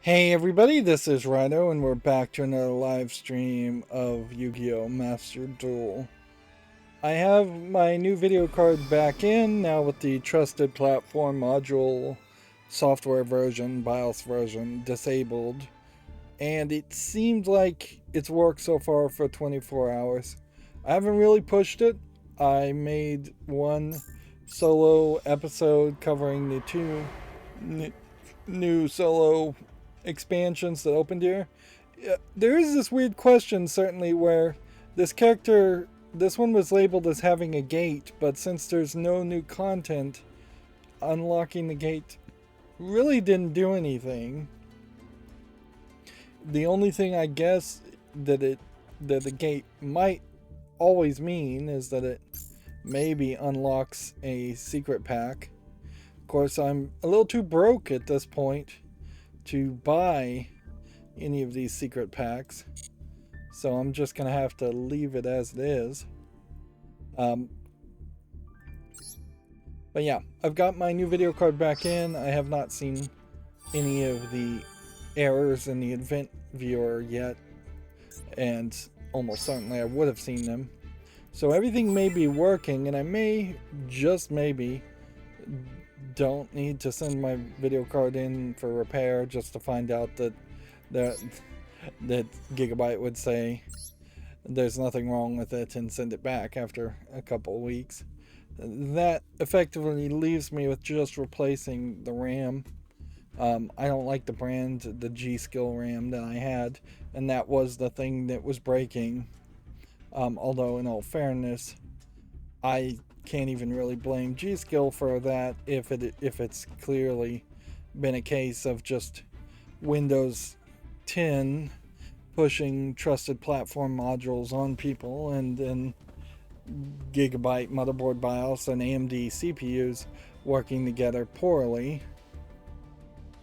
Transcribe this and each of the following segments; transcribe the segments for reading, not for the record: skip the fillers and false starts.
Hey everybody, this is Rydo, and we're back to another live stream of Yu-Gi-Oh! Master Duel. I have my new video card back in, now with the trusted platform module software version, BIOS version, disabled. And it seems like it's worked so far for 24 hours. I haven't really pushed it. I made one solo episode covering the two new solo expansions that opened here. There is this weird question, certainly, where this character, this one was labeled as having a gate, but since there's no new content, unlocking the gate really didn't do anything. The only thing I guess that the gate might always mean is that it maybe unlocks a secret pack. Of course, I'm a little too broke at this point to buy any of these secret packs, so I'm just gonna have to leave it as it is. But yeah, I've got my new video card back in. I have not seen any of the errors in the event viewer yet, and almost certainly I would have seen them. So everything may be working, and I may, just maybe, don't need to send my video card in for repair just to find out that Gigabyte would say there's nothing wrong with it and send it back after a couple of weeks. That effectively leaves me with just replacing the RAM. I don't like the brand, the G-Skill RAM that I had, and that was the thing that was breaking. Although in all fairness, I can't even really blame G-Skill for that if it's clearly been a case of just Windows 10 pushing trusted platform modules on people, and then Gigabyte motherboard BIOS and AMD CPUs working together poorly.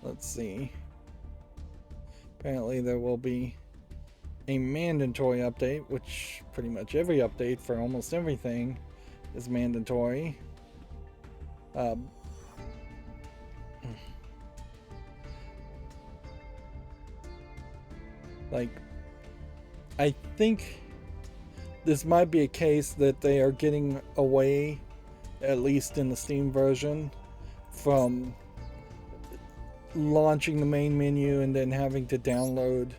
Let's see. Apparently there will be a mandatory update, which pretty much every update for almost everything is mandatory. Like, I think this might be a case that they are getting away, at least in the Steam version, from launching the main menu and then having to download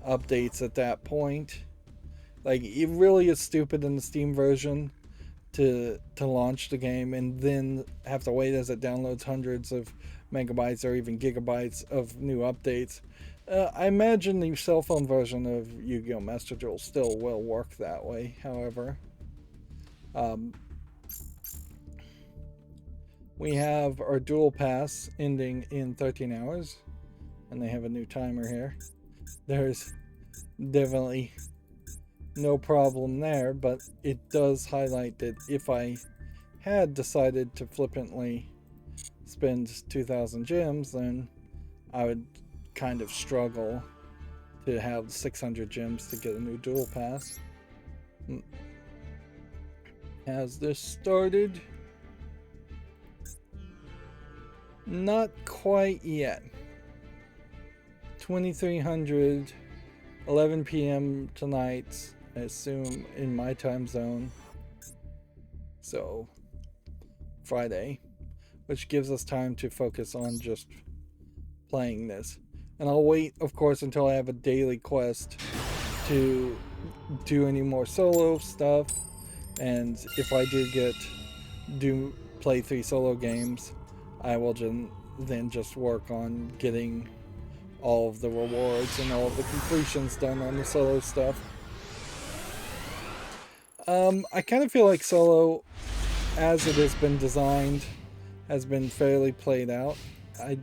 updates at that point. Like, it really is stupid in the Steam version to launch the game and then have to wait as it downloads hundreds of megabytes or even gigabytes of new updates. I imagine the cell phone version of Yu-Gi-Oh! Master Duel still will work that way, however. We have our duel pass ending in 13 hours, and they have a new timer here. There's definitely no problem there, but it does highlight that if I had decided to flippantly spend 2,000 gems, then I would kind of struggle to have 600 gems to get a new duel pass. Has this started? Not quite yet. 2300, 11 p.m. tonight, I assume, in my time zone. So, Friday, which gives us time to focus on just playing this. And I'll wait, of course, until I have a daily quest to do any more solo stuff. And if I do play 3 solo games, I will then just work on getting all of the rewards and all of the completions done on the solo stuff. I kind of feel like solo, as it has been designed, has been fairly played out. I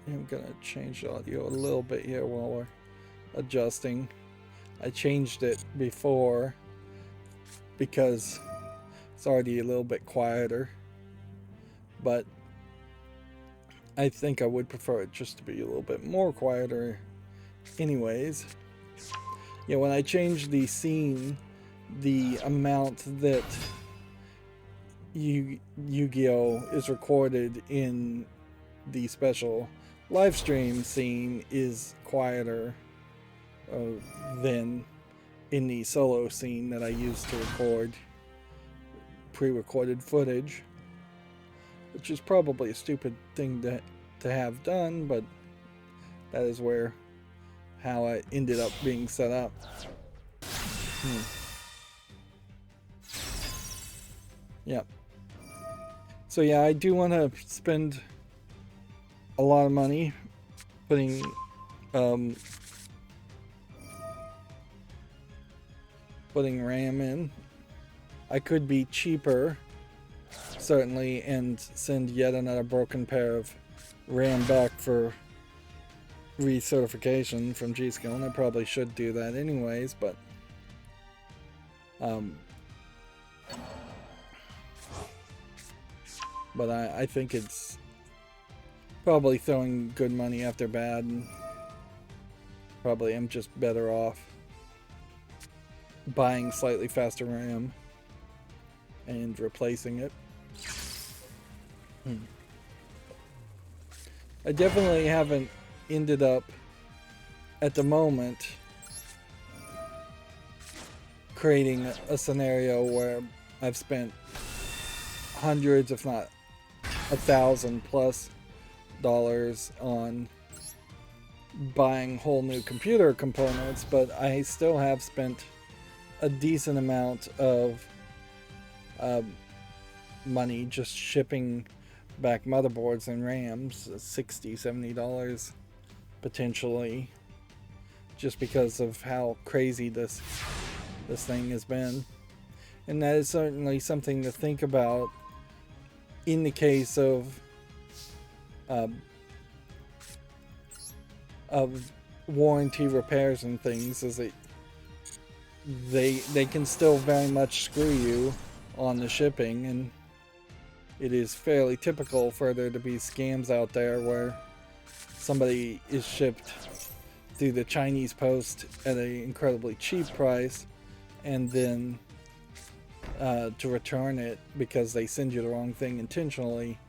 am going to change the audio a little bit here while we're adjusting. I changed it before because it's already a little bit quieter, but I think I would prefer it just to be a little bit more quieter anyways. Yeah, when I changed the scene, the amount that Yu-Gi-Oh! Is recorded in the special live stream scene is quieter than in the solo scene that I use to record pre-recorded footage, which is probably a stupid thing to have done, but that is how it ended up being set up. Yep. So yeah, I do want to spend a lot of money putting RAM in. I could be cheaper, certainly, and send yet another broken pair of RAM back for recertification from G-Skill, and I probably should do that anyways, but I think it's probably throwing good money after bad, and probably I'm just better off buying slightly faster RAM and replacing it. I definitely haven't ended up at the moment creating a scenario where I've spent hundreds, if not $1,000+ on buying whole new computer components, but I still have spent a decent amount of money just shipping back motherboards and RAMs, $60, $70 potentially, just because of how crazy this thing has been. And that is certainly something to think about in the case of warranty repairs and things, is that they can still very much screw you on the shipping, and it is fairly typical for there to be scams out there where somebody is shipped through the Chinese post at an incredibly cheap price, and then to return it because they send you the wrong thing intentionally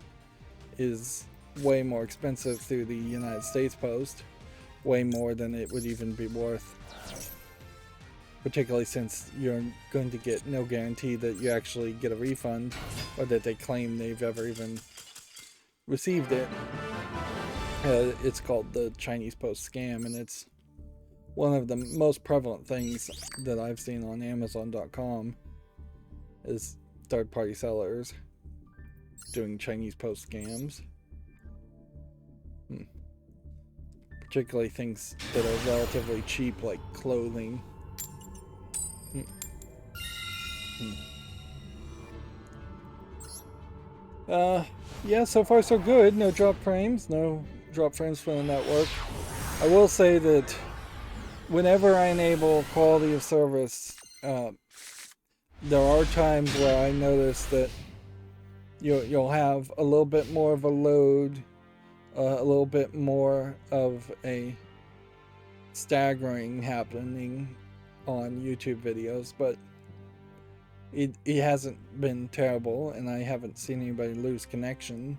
is way more expensive through the United States post, way more than it would even be worth, particularly since you're going to get no guarantee that you actually get a refund or that they claim they've ever even received it. It's called the Chinese post scam, and it's one of the most prevalent things that I've seen on Amazon.com is third-party sellers doing Chinese post scams. Particularly things that are relatively cheap, like clothing. Yeah, so far so good. No drop frames from the network. I will say that whenever I enable quality of service, there are times where I notice that you'll have a little bit more of a load, a little bit more of a staggering happening on YouTube videos, but it hasn't been terrible, and I haven't seen anybody lose connection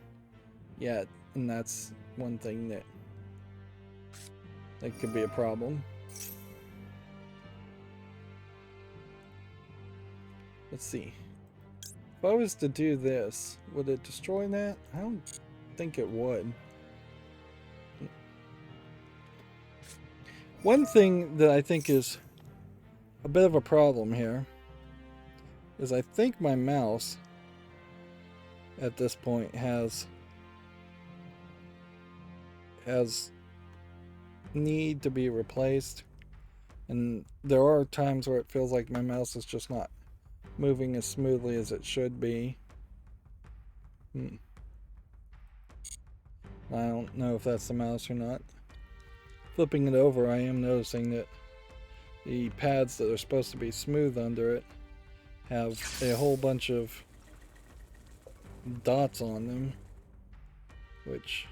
yet, and that's one thing that could be a problem. Let's see. If I was to do this, would it destroy that? I don't think it would. One thing that I think is a bit of a problem here is I think my mouse at this point has need to be replaced, and there are times where it feels like my mouse is just not moving as smoothly as it should be. I don't know if that's the mouse or not. Flipping it over, I am noticing that the pads that are supposed to be smooth under it have a whole bunch of dots on them, which,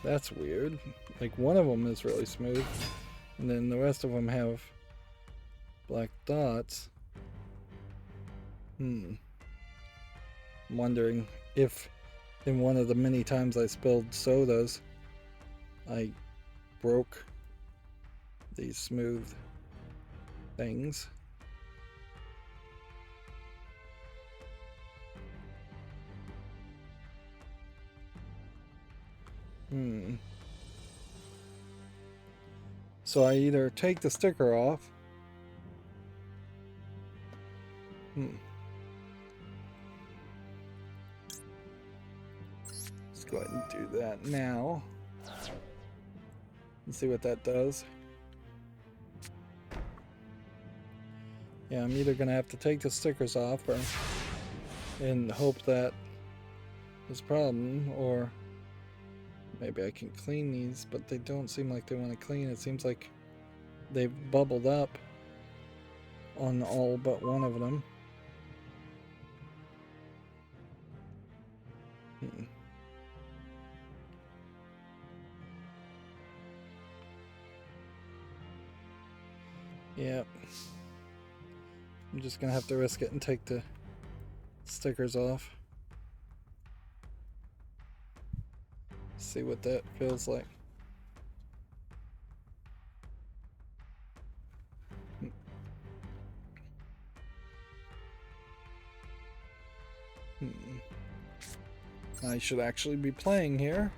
that's weird. Like, one of them is really smooth, and then the rest of them have black dots. I'm wondering if in one of the many times I spilled sodas, I broke these smooth things. So I either take the sticker off. Let's go ahead and do that now. Let's see what that does. Yeah, I'm either gonna have to take the stickers off or and hope that there's a problem, or maybe I can clean these, but they don't seem like they want to clean. It seems like they've bubbled up on all but one of them. Yep. I'm just gonna have to risk it and take the stickers off. See what that feels like. I should actually be playing here.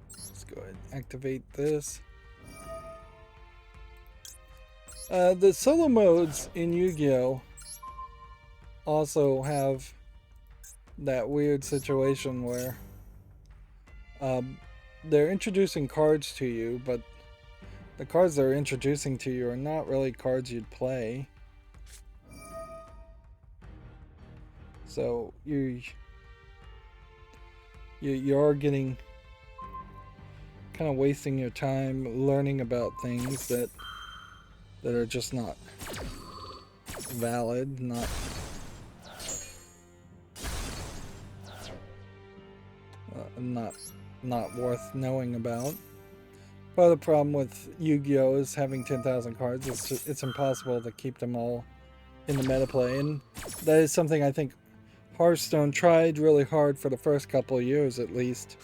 Let's go ahead and activate this. The solo modes in Yu-Gi-Oh! Also have that weird situation where they're introducing cards to you, but the cards they're introducing to you are not really cards you'd play. So you're getting kind of wasting your time learning about things that are just not valid, not worth knowing about. Part of the problem with Yu-Gi-Oh! Is having 10,000 cards. It's impossible to keep them all in the meta play, and that is something I think Hearthstone tried really hard for the first couple of years at least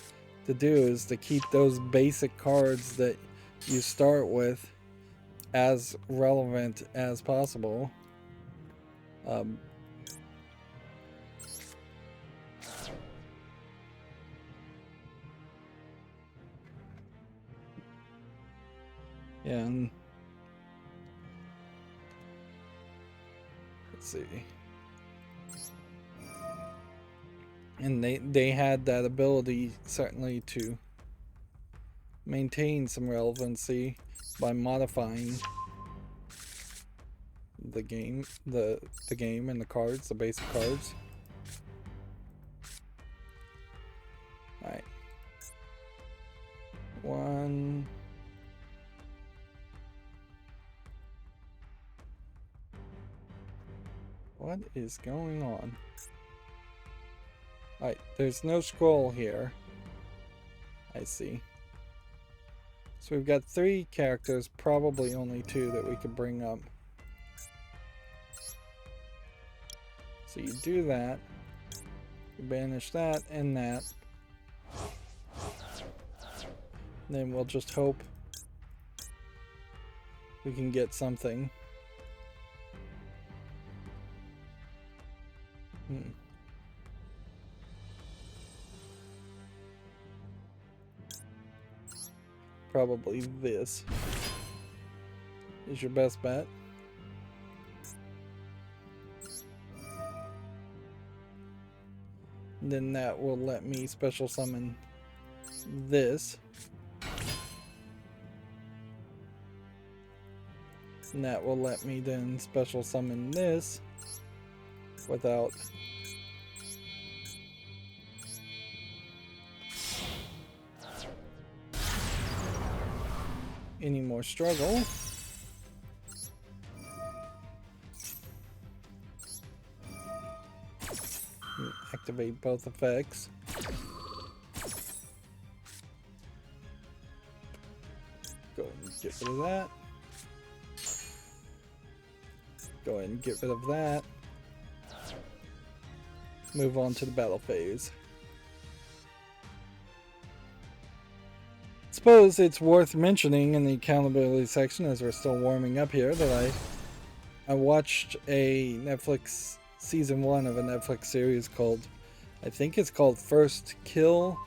to do, is to keep those basic cards that you start with as relevant as possible. Yeah, and let's see. And they had that ability certainly to maintain some relevancy by modifying the game, the game and the cards, the basic cards. All right. One. What is going on? Alright, there's no scroll here. I see. So we've got 3 characters, probably only 2 that we could bring up. So you do that. You banish that and that. Then we'll just hope we can get something. Probably this is your best bet. And then that will let me special summon this. And that will let me then special summon this without any more struggle. Activate both effects. Go ahead and get rid of that. Go ahead and get rid of that. move on to the battle phase. Suppose it's worth mentioning in the accountability section, as we're still warming up here, that I watched a Netflix season 1 of a Netflix series called, I think it's called First Kill.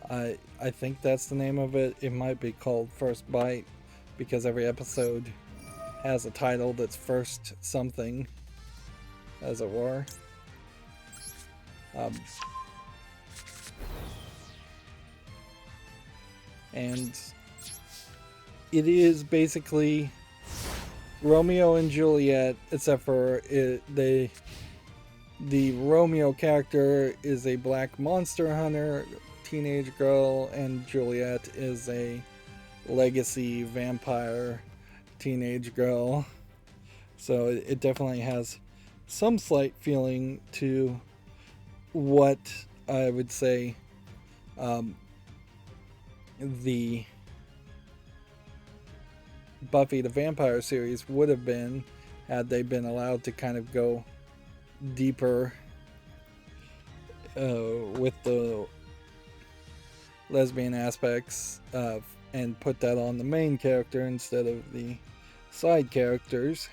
I think that's the name of it. It might be called First Bite, because every episode has a title that's first something, as it were. And it is basically Romeo and Juliet, except for the Romeo character is a black monster hunter teenage girl, and Juliet is a legacy vampire teenage girl. So it definitely has some slight feeling to what I would say the Buffy the Vampire series would have been, had they been allowed to kind of go deeper with the lesbian aspects and put that on the main character instead of the side characters.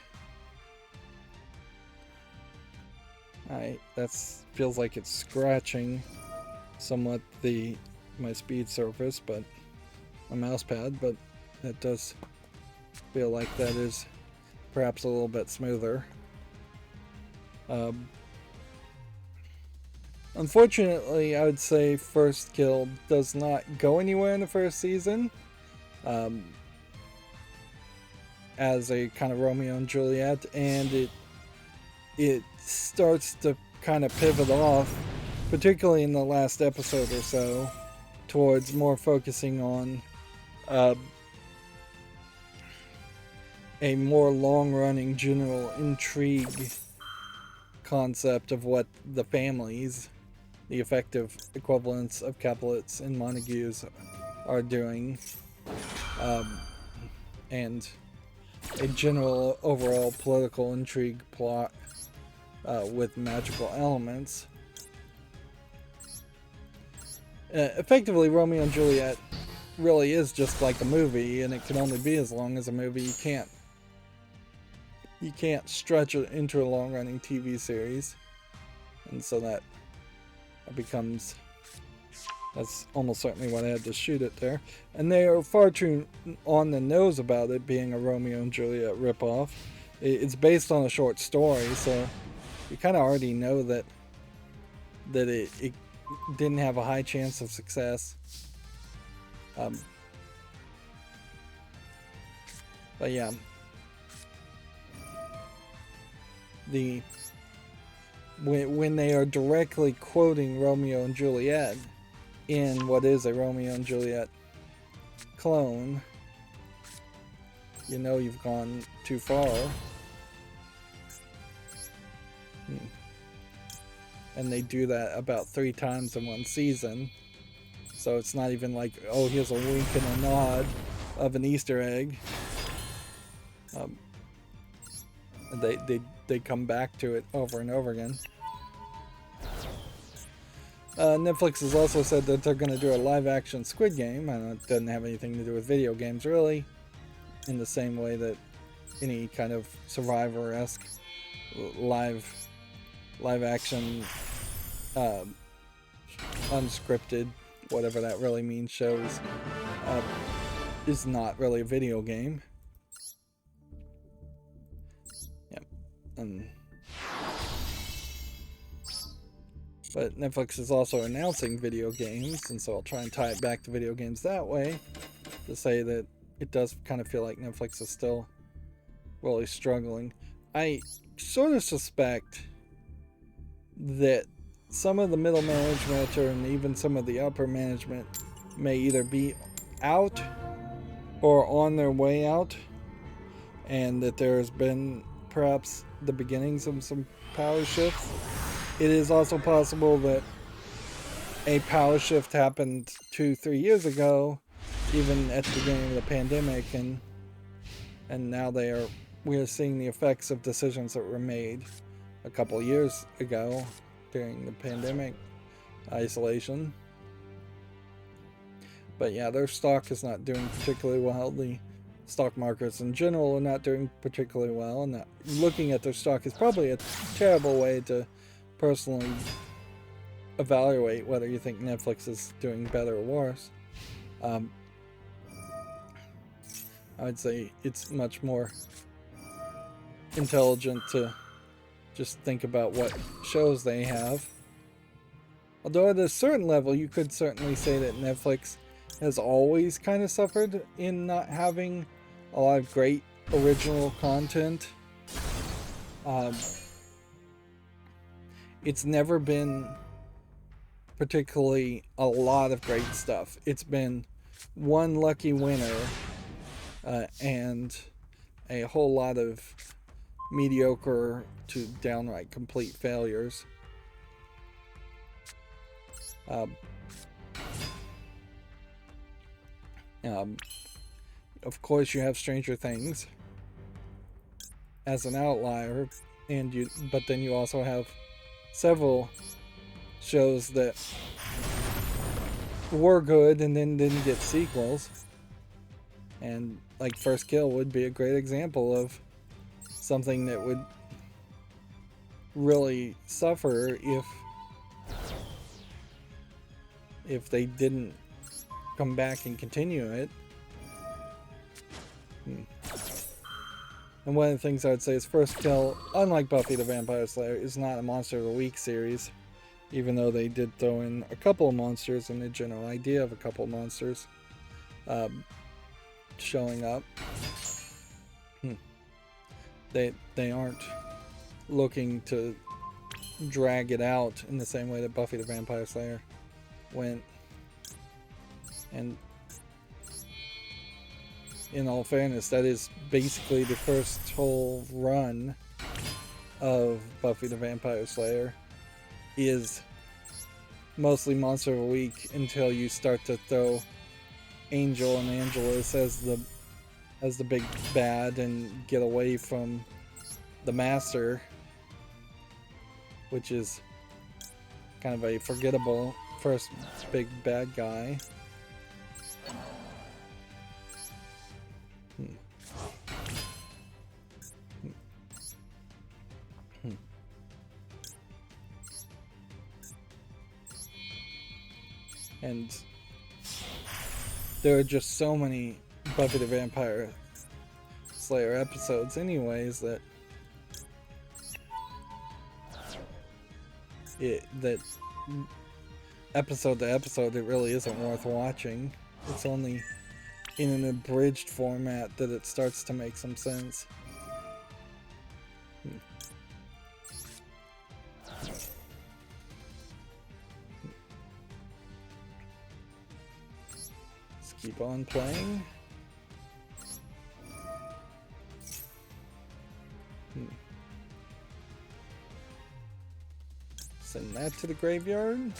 Alright, that feels like it's scratching somewhat my speed surface, but my mouse pad, but it does feel like that is perhaps a little bit smoother. Unfortunately, I would say First Kill does not go anywhere in the first season as a kind of Romeo and Juliet, and it starts to kind of pivot off, particularly in the last episode or so, towards more focusing on a more long-running general intrigue concept of what the families, the effective equivalents of Capulets and Montagues, are doing, and a general overall political intrigue plot with magical elements. Effectively, Romeo and Juliet really is just like a movie, and it can only be as long as a movie. You can't stretch it into a long-running TV series, and so that becomes, that's almost certainly what I had to shoot it there. And they are far too on the nose about it being a Romeo and Juliet ripoff. It's based on a short story, so you kind of already know that it didn't have a high chance of success. But yeah, when they are directly quoting Romeo and Juliet in what is a Romeo and Juliet clone, you know you've gone too far. And they do that about 3 times in one season. So it's not even like, oh, here's a wink and a nod of an Easter egg. They come back to it over and over again. Netflix has also said that they're going to do a live-action Squid Game. I know it doesn't have anything to do with video games, really, in the same way that any kind of Survivor-esque live-action, unscripted, whatever that really means, shows is not really a video game. Yep. But Netflix is also announcing video games, and so I'll try and tie it back to video games that way, to say that it does kind of feel like Netflix is still really struggling. I sort of suspect that some of the middle management, or even some of the upper management, may either be out or on their way out, and that there has been perhaps the beginnings of some power shifts. It is also possible that a power shift happened 2-3 years ago, even at the beginning of the pandemic, and now we are seeing the effects of decisions that were made a couple years ago during the pandemic isolation. But yeah, their stock is not doing particularly well. The stock markets in general are not doing particularly well, and looking at their stock is probably a terrible way to personally evaluate whether you think Netflix is doing better or worse. I would say it's much more intelligent to just think about what shows they have. Although at a certain level, you could certainly say that Netflix has always kind of suffered in not having a lot of great original content. It's never been particularly a lot of great stuff. It's been one lucky winner and a whole lot of mediocre to downright complete failures. Of course, you have Stranger Things as an outlier, but then you also have several shows that were good and then didn't get sequels. And like First Kill would be a great example of something that would really suffer if they didn't come back and continue it. And one of the things I would say is First Kill, unlike Buffy the Vampire Slayer, is not a Monster of the Week series, even though they did throw in a couple of monsters and the general idea of a couple of monsters showing up. They aren't looking to drag it out in the same way that Buffy the Vampire Slayer went. And in all fairness, that is basically the first whole run of Buffy the Vampire Slayer is mostly Monster of the Week until you start to throw Angel and Angelus as the big bad and get away from the Master, which is kind of a forgettable first big bad guy. And there are just so many Buffy the Vampire Slayer episodes anyways that episode to episode it really isn't worth watching. It's only in an abridged format that it starts to make some sense. Let's keep on playing. Send that to the graveyard.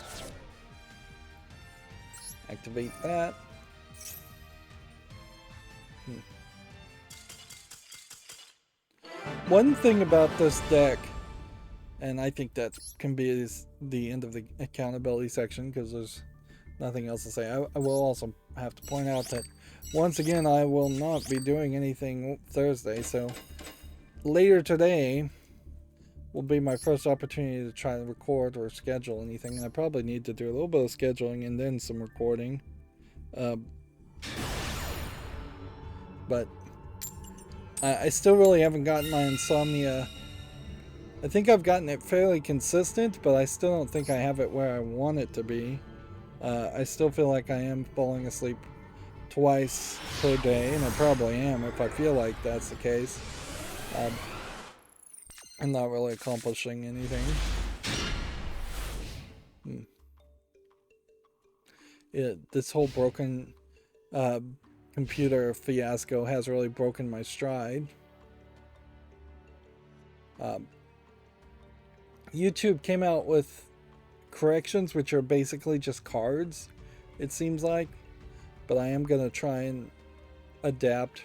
Activate that. One thing about this deck, and I think that can be the end of the accountability section because there's nothing else to say. I will also have to point out that once again I will not be doing anything Thursday, so later today will be my first opportunity to try to record or schedule anything, and I probably need to do a little bit of scheduling and then some recording. But I still really haven't gotten my insomnia. I think I've gotten it fairly consistent, but I still don't think I have it where I want it to be. I still feel like I am falling asleep twice per day, and I probably am if I feel like that's the case. I'm not really accomplishing anything. This whole broken computer fiasco has really broken my stride. YouTube came out with corrections, which are basically just cards, it seems like. But I am going to try and adapt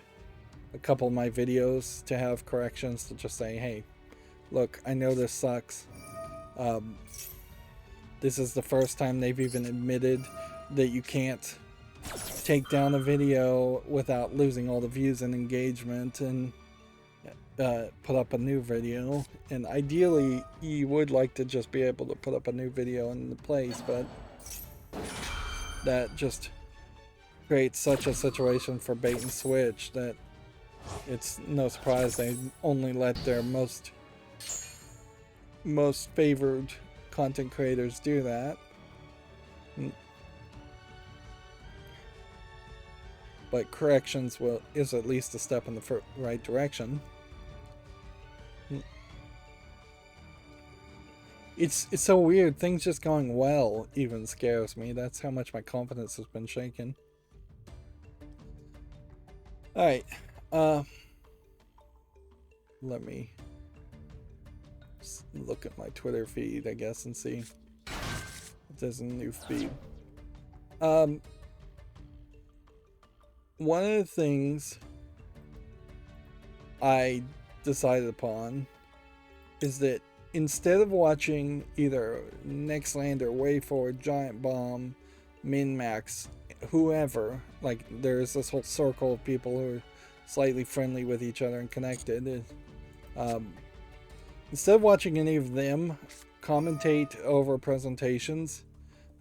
a couple of my videos to have corrections to just say, hey, look, I know this sucks. This is the first time they've even admitted that you can't take down a video without losing all the views and engagement and put up a new video. And ideally, you would like to just be able to put up a new video in the place, but that just creates such a situation for bait and switch that it's no surprise they only let their most favored content creators do that. But corrections is at least a step in the right direction. It's so weird. Things just going well even scares me. That's how much my confidence has been shaken. Alright. Let me look at my Twitter feed, I guess, and see if there's a new feed. One of the things I decided upon is that instead of watching either Nextland or WayForward, Giant Bomb, MinMax, whoever, like there's this whole circle of people who are slightly friendly with each other and connected. Instead of watching any of them commentate over presentations,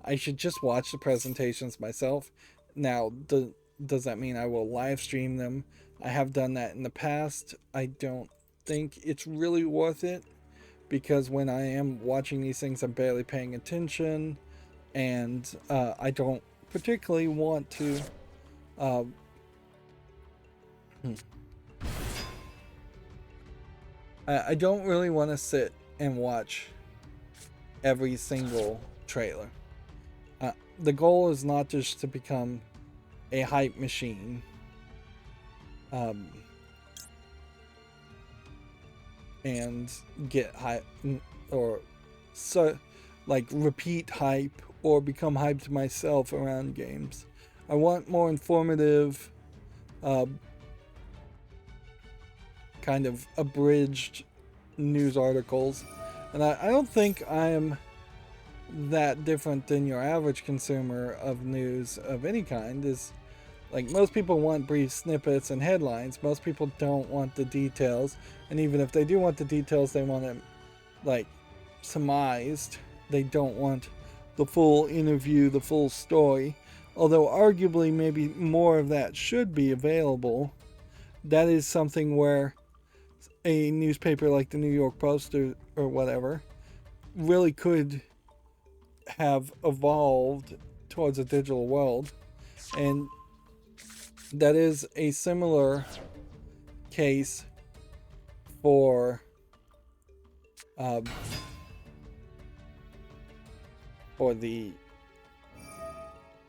I should just watch the presentations myself. Now, does that mean I will live stream them? I have done that in the past. I don't think it's really worth it, because when I am watching these things, I'm barely paying attention, and I don't particularly want to I don't really want to sit and watch every single trailer. The goal is not just to become a hype machine. And get hype, or so like repeat hype or become hyped myself around games. I want more informative, kind of abridged news articles, and I don't think I'm that different than your average consumer of news of any kind. Is like, most people want brief snippets and headlines. Most people don't want the details, and even if they do want the details, they want it like surmised. They don't want the full interview, the full story, although arguably maybe more of that should be available. That is something where a newspaper like the New York Post or whatever really could have evolved towards a digital world. And that is a similar case for the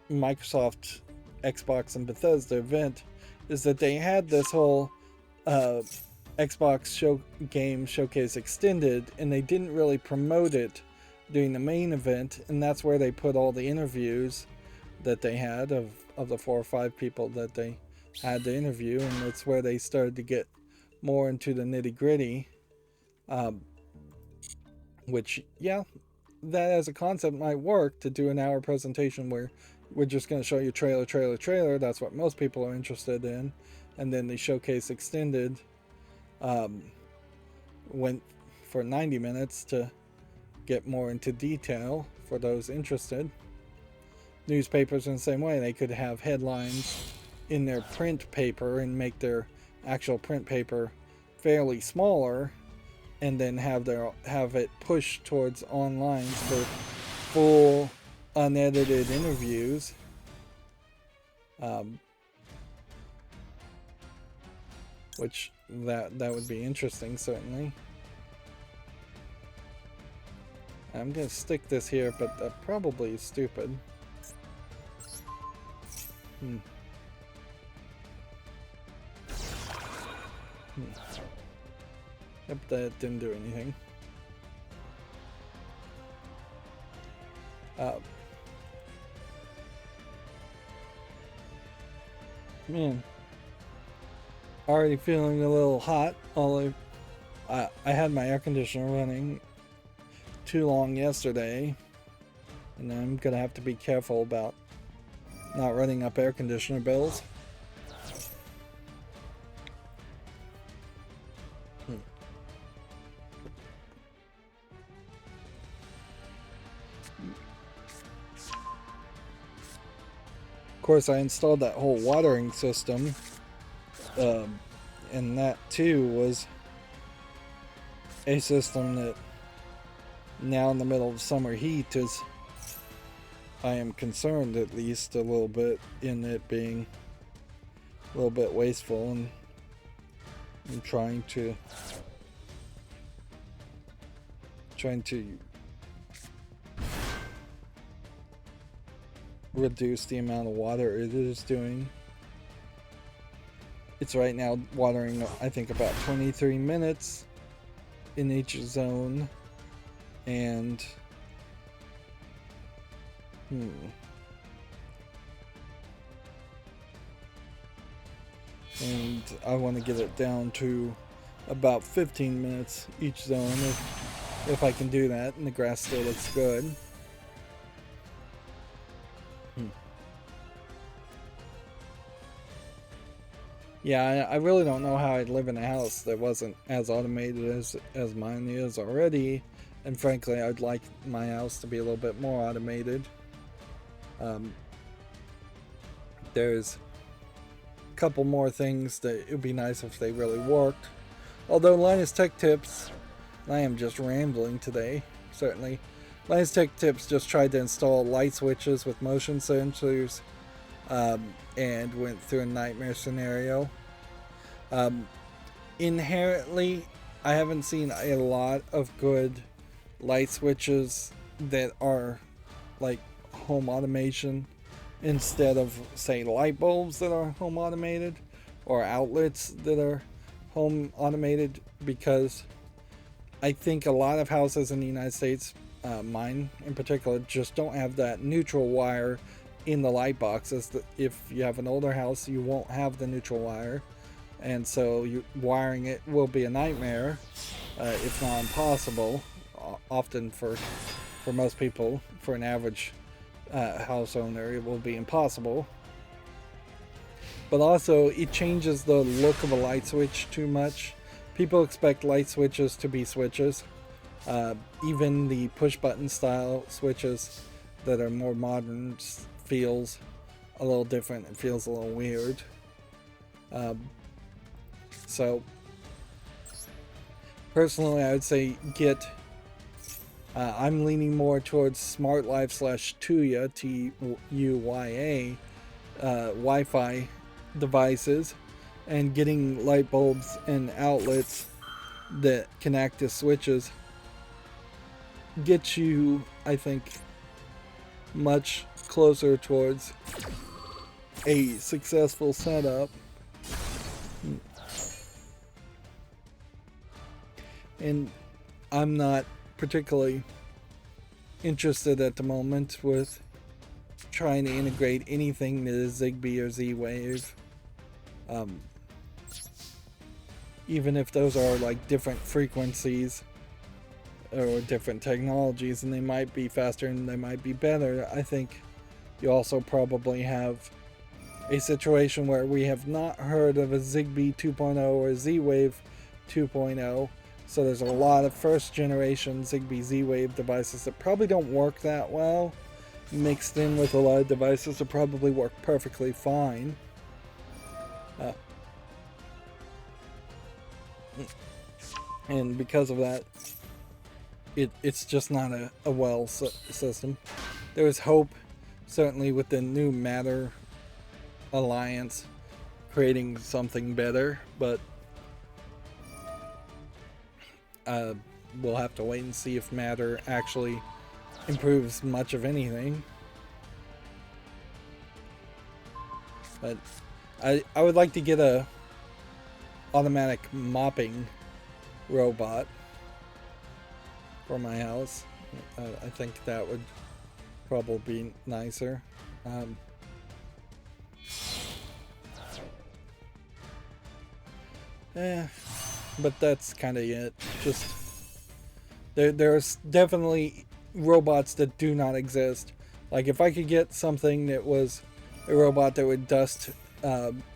Microsoft, Xbox, and Bethesda event, is that they had this whole Xbox game showcase extended, and they didn't really promote it during the main event, and that's where they put all the interviews that they had of the 4 or 5 people that they had to interview, and that's where they started to get more into the nitty-gritty, which, yeah, that as a concept might work, to do an hour presentation where we're just going to show you trailer. That's what most people are interested in, and then the showcase extended went for 90 minutes to get more into detail for those interested. Newspapers in the same way, they could have headlines in their print paper and make their actual print paper fairly smaller, and then have it pushed towards online for full unedited interviews. Which that would be interesting, certainly. I'm gonna stick this here, but that probably is stupid. Yep, that didn't do anything. Man, already feeling a little hot. I had my air conditioner running too long yesterday, and I'm gonna have to be careful about not running up air conditioner bills. Of course, I installed that whole watering system, and that too was a system that now in the middle of summer heat is, I am concerned at least a little bit in it being a little bit wasteful, and I'm trying to reduce the amount of water it is doing. It's right now watering, I think, about 23 minutes in each zone, and and I want to get it down to about 15 minutes each zone if I can do that and the grass still looks good. Yeah, I really don't know how I'd live in a house that wasn't as automated as mine is already, and frankly I'd like my house to be a little bit more automated. There's a couple more things that it would be nice if they really worked. Although Linus Tech Tips, I am just rambling today, certainly. Linus Tech Tips just tried to install light switches with motion sensors, and went through a nightmare scenario. Inherently, I haven't seen a lot of good light switches that are like home automation instead of, say, light bulbs that are home automated, or outlets that are home automated, because I think a lot of houses in the United States, mine in particular, just don't have that neutral wire in the light boxes. If you have an older house, you won't have the neutral wire, and so wiring it will be a nightmare, if not impossible. Often for most people, for an average house owner, it will be impossible. But also, it changes the look of a light switch too much. People expect light switches to be switches. Even the push button style switches that are more modern feels a little different. It feels a little weird. So personally, I would say I'm leaning more towards Smart Life / Tuya, Tuya, Wi-Fi devices, and getting light bulbs and outlets that can act as switches gets you, I think, much closer towards a successful setup. And I'm not particularly interested at the moment with trying to integrate anything that is Zigbee or Z-Wave. Even if those are like different frequencies or different technologies, and they might be faster and they might be better, I think you also probably have a situation where we have not heard of a Zigbee 2.0 or Z-Wave 2.0. So there's a lot of first generation Zigbee Z-Wave devices that probably don't work that well, mixed in with a lot of devices that probably work perfectly fine. And because of that, it's just not a well system. There is hope, certainly, with the new Matter Alliance creating something better, but we'll have to wait and see if Matter actually improves much of anything. But I would like to get a automatic mopping robot for my house. I think that would probably be nicer. But that's kind of it. Just there's definitely robots that do not exist. Like if I could get something that was a robot that would dust,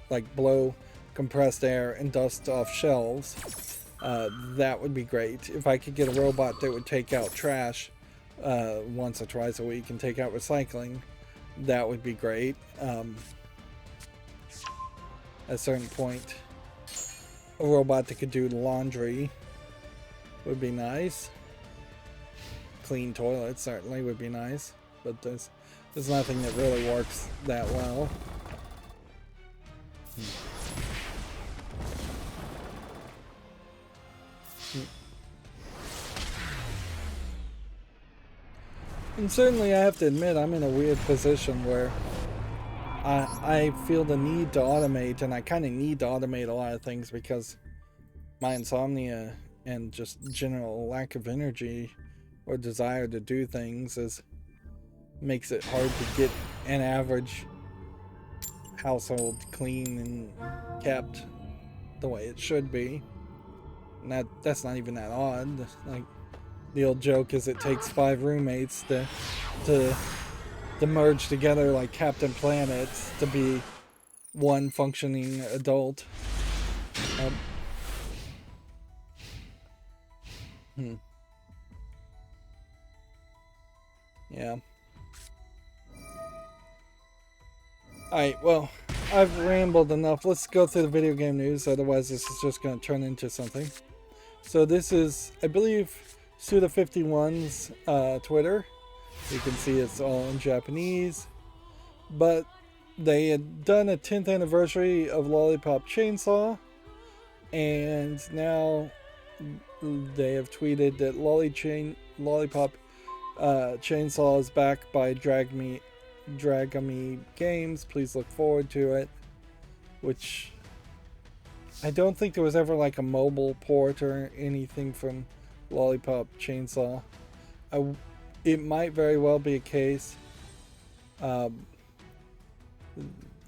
like blow compressed air and dust off shelves, that would be great. If I could get a robot that would take out trash once or twice a week and take out recycling, that would be great. At a certain point, a robot that could do laundry would be nice. Clean toilets certainly would be nice, but there's nothing that really works that well. And certainly I have to admit I'm in a weird position where I feel the need to automate, and I kind of need to automate a lot of things because my insomnia and just general lack of energy or desire to do things makes it hard to get an average household clean and kept the way it should be. And that's not even that odd. Like the old joke is it takes 5 roommates to merge together like Captain Planet to be one functioning adult. Yeah. Alright, well, I've rambled enough. Let's go through the video game news, otherwise this is just going to turn into something. So this is, I believe, Suda51's Twitter. You can see it's all in Japanese. But they had done a 10th anniversary of Lollipop Chainsaw, and now they have tweeted that Lollipop Chainsaw is back by Dragami Games. Please look forward to it. Which I don't think there was ever like a mobile port or anything from Lollipop Chainsaw. It might very well be a case.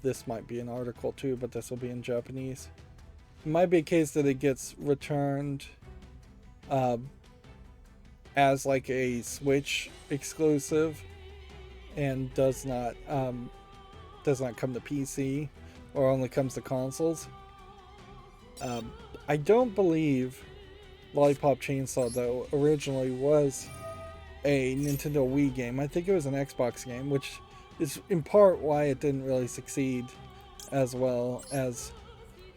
This might be an article too, but this will be in Japanese. It might be a case that it gets returned as like a Switch exclusive and does not come to PC or only comes to consoles. I don't believe Lollipop Chainsaw though originally was a Nintendo Wii game. I think it was an Xbox game, which is in part why it didn't really succeed as well as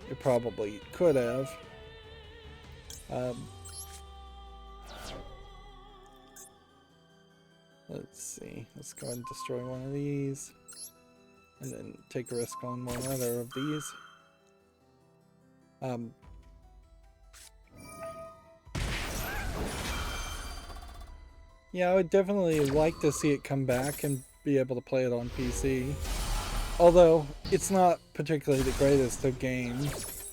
it probably could have. Let's see. Let's go ahead and destroy one of these. And then take a risk on one other of these. Yeah, I would definitely like to see it come back and be able to play it on PC. Although, it's not particularly the greatest of games.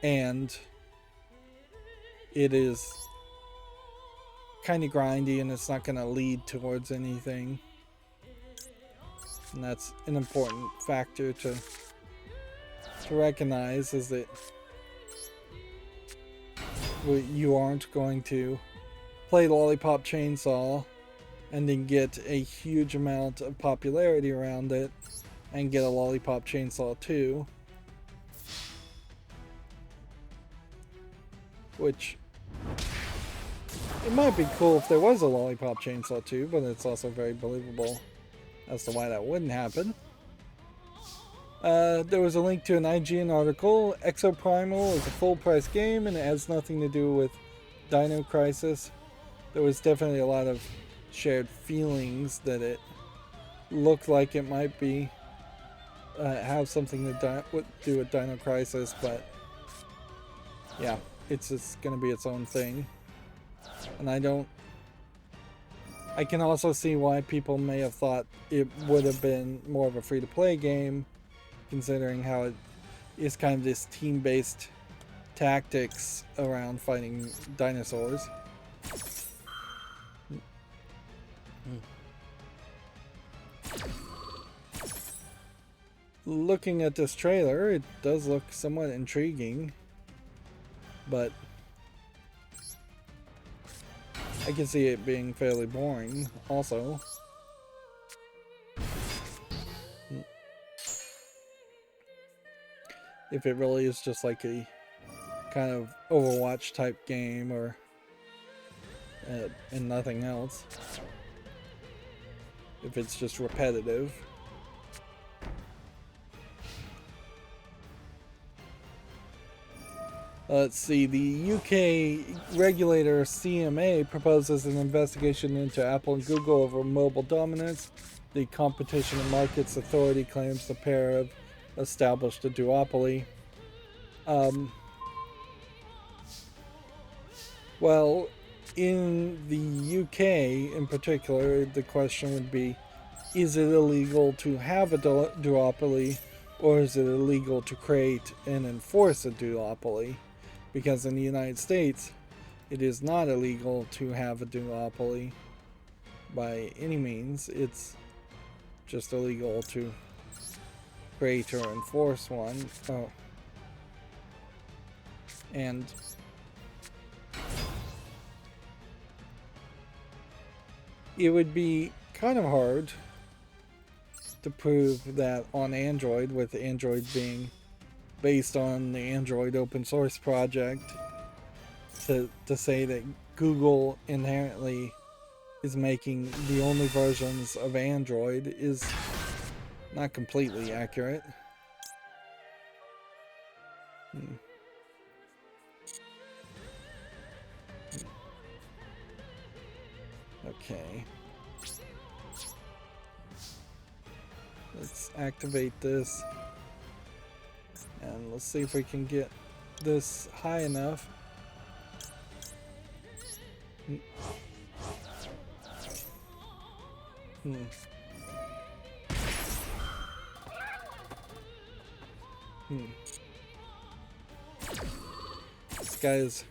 And it is kind of grindy and it's not going to lead towards anything. And that's an important factor to recognize, is that you aren't going to play Lollipop Chainsaw and then get a huge amount of popularity around it and get a Lollipop Chainsaw 2. Which, it might be cool if there was a Lollipop Chainsaw 2, but it's also very believable as to why that wouldn't happen. There was a link to an IGN article. Exoprimal is a full-price game and it has nothing to do with Dino Crisis. There was definitely a lot of shared feelings that it looked like it might be have something to do with Dino Crisis, but yeah, it's just going to be its own thing. And I can also see why people may have thought it would have been more of a free-to-play game, considering how it is kind of this team-based tactics around fighting dinosaurs. looking at this trailer, it does look somewhat intriguing, but I can see it being fairly boring also. If it really is just like a kind of Overwatch type game or and nothing else. If it's just repetitive. Let's see, the UK regulator CMA proposes an investigation into Apple and Google over mobile dominance. The Competition and Markets Authority claims the pair have established a duopoly. Well, in the UK in particular, the question would be, is it illegal to have a duopoly, or is it illegal to create and enforce a duopoly? Because in the United States, it is not illegal to have a duopoly by any means. It's just illegal to create or enforce one. Oh. And it would be kind of hard to prove that on Android, with Android being based on the Android open source project, to say that Google inherently is making the only versions of Android is not completely accurate. Okay. Let's activate this. And let's see if we can get this high enough. This guy is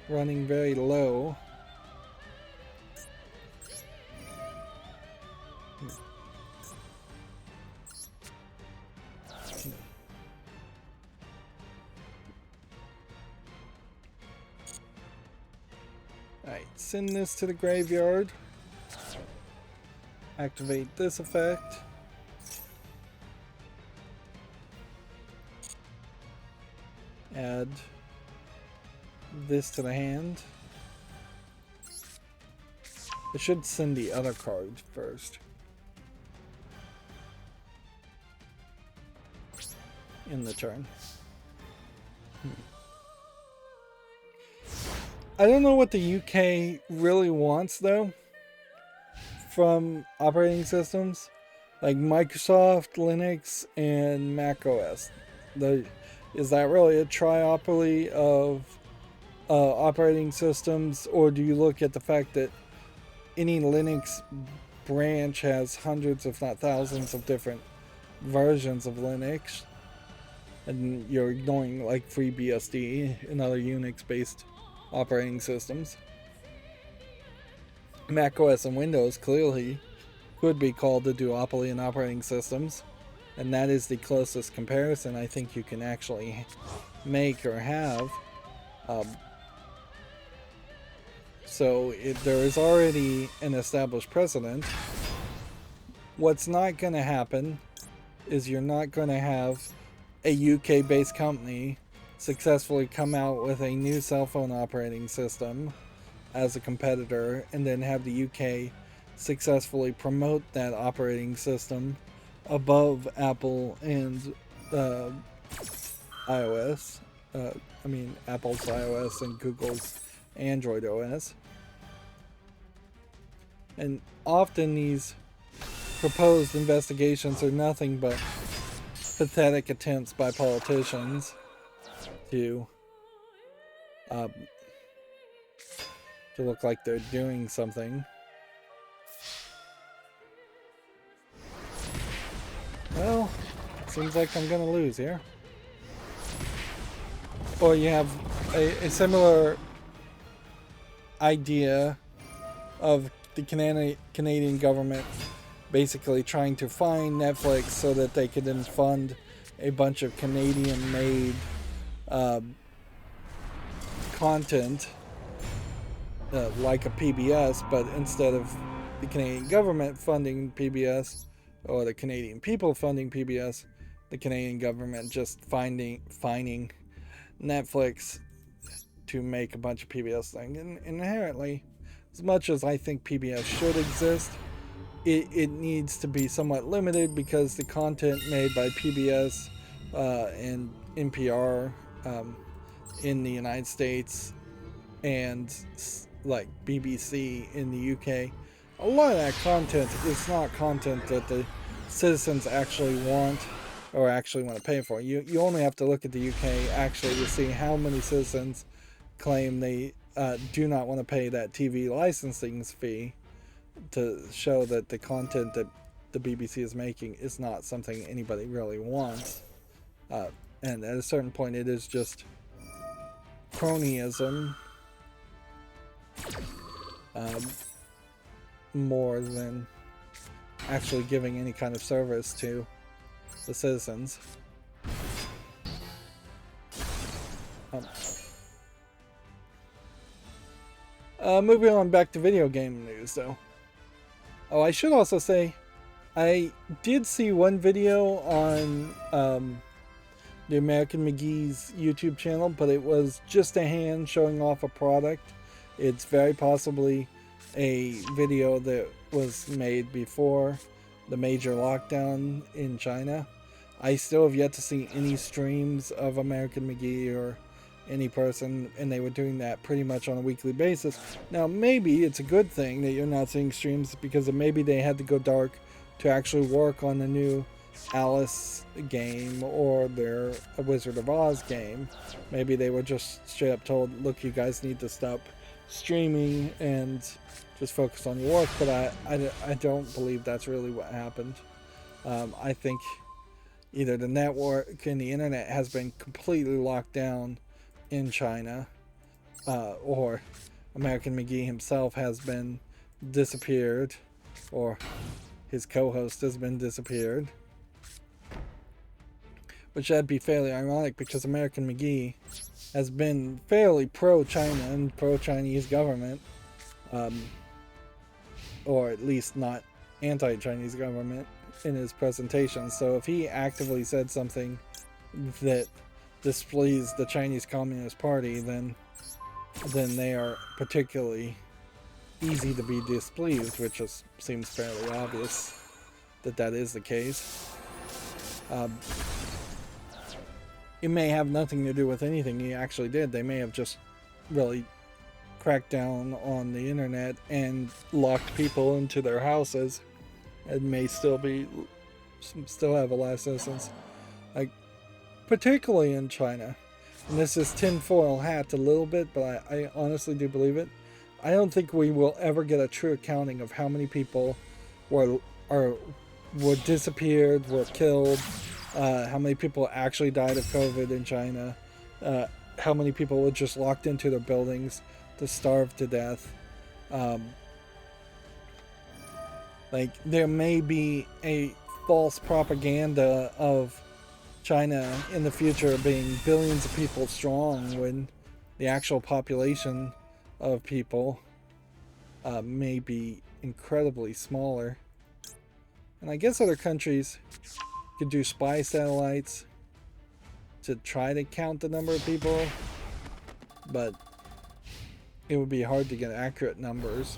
running very low. Alright, send this to the graveyard. Activate this effect. Add this to the hand. I should send the other card first. In the turn. I don't know what the UK really wants though from operating systems like Microsoft, Linux, and Mac OS. Is that really a triopoly of operating systems, or do you look at the fact that any Linux branch has hundreds if not thousands of different versions of Linux, and you're ignoring like FreeBSD and other Unix based operating systems? Mac OS and Windows clearly could be called the duopoly in operating systems, and that is the closest comparison I think you can actually make or have. So there is already an established precedent. What's not going to happen is you're not going to have a UK based company successfully come out with a new cell phone operating system as a competitor and then have the UK successfully promote that operating system above Apple and iOS. Apple's iOS and Google's Android OS. And often these proposed investigations are nothing but pathetic attempts by politicians to look like they're doing something. Well, seems like I'm gonna lose here. Or you have a similar idea of the Canadian government basically trying to find Netflix so that they could then fund a bunch of Canadian-made content like a PBS, but instead of the Canadian government funding PBS or the Canadian people funding PBS, the Canadian government just fining Netflix to make a bunch of PBS things. And inherently, as much as I think PBS should exist, it needs to be somewhat limited because the content made by PBS and NPR in the United States and like BBC in the UK, a lot of that content is not content that the citizens actually want or actually want to pay for. You only have to look at the UK actually to see how many citizens claim they do not want to pay that TV licensing fee to show that the content that the BBC is making is not something anybody really wants. And at a certain point, it is just cronyism more than actually giving any kind of service to the citizens. Moving on back to video game news, though. Oh, I should also say, I did see one video on the American McGee's YouTube channel, but it was just a hand showing off a product. It's very possibly a video that was made before the major lockdown in China. I still have yet to see any streams of American McGee or any person, and they were doing that pretty much on a weekly basis. Now, maybe it's a good thing that you're not seeing streams because maybe they had to go dark to actually work on the new Alice game or their Wizard of Oz game. Maybe they were just straight up told, look, you guys need to stop streaming and just focus on your work, but I don't believe that's really what happened. I think either the network and the internet has been completely locked down in China, or American McGee himself has been disappeared, or his co-host has been disappeared. Which that'd be fairly ironic because American McGee has been fairly pro-China and pro-Chinese government, or at least not anti-Chinese government in his presentation. So if he actively said something that displeased the Chinese Communist Party, then they are particularly easy to be displeased, which seems fairly obvious that that is the case. It may have nothing to do with anything he actually did. They may have just really cracked down on the internet and locked people into their houses, and may still have a lot of citizens, like particularly in China. And this is tinfoil hat a little bit, but I honestly do believe it. I don't think we will ever get a true accounting of how many people were disappeared, were killed, how many people actually died of COVID in China, how many people were just locked into their buildings to starve to death. Like, there may be a false propaganda of China in the future being billions of people strong when the actual population of people may be incredibly smaller. And I guess other countries could do spy satellites to try to count the number of people, but it would be hard to get accurate numbers.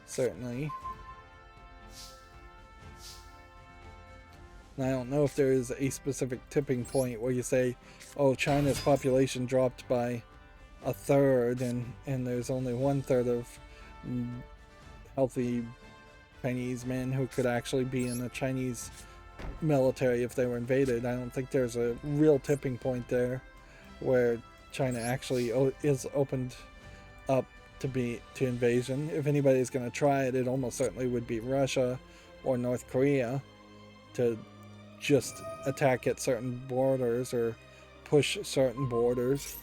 Certainly. And I don't know if there is a specific tipping point where you say, oh, China's population dropped by a third and there's only 1/3 of healthy Chinese men who could actually be in the Chinese military if they were invaded. I don't think there's a real tipping point there where China actually is opened up to invasion. If anybody's going to try it, it almost certainly would be Russia or North Korea to just attack at certain borders or push certain borders.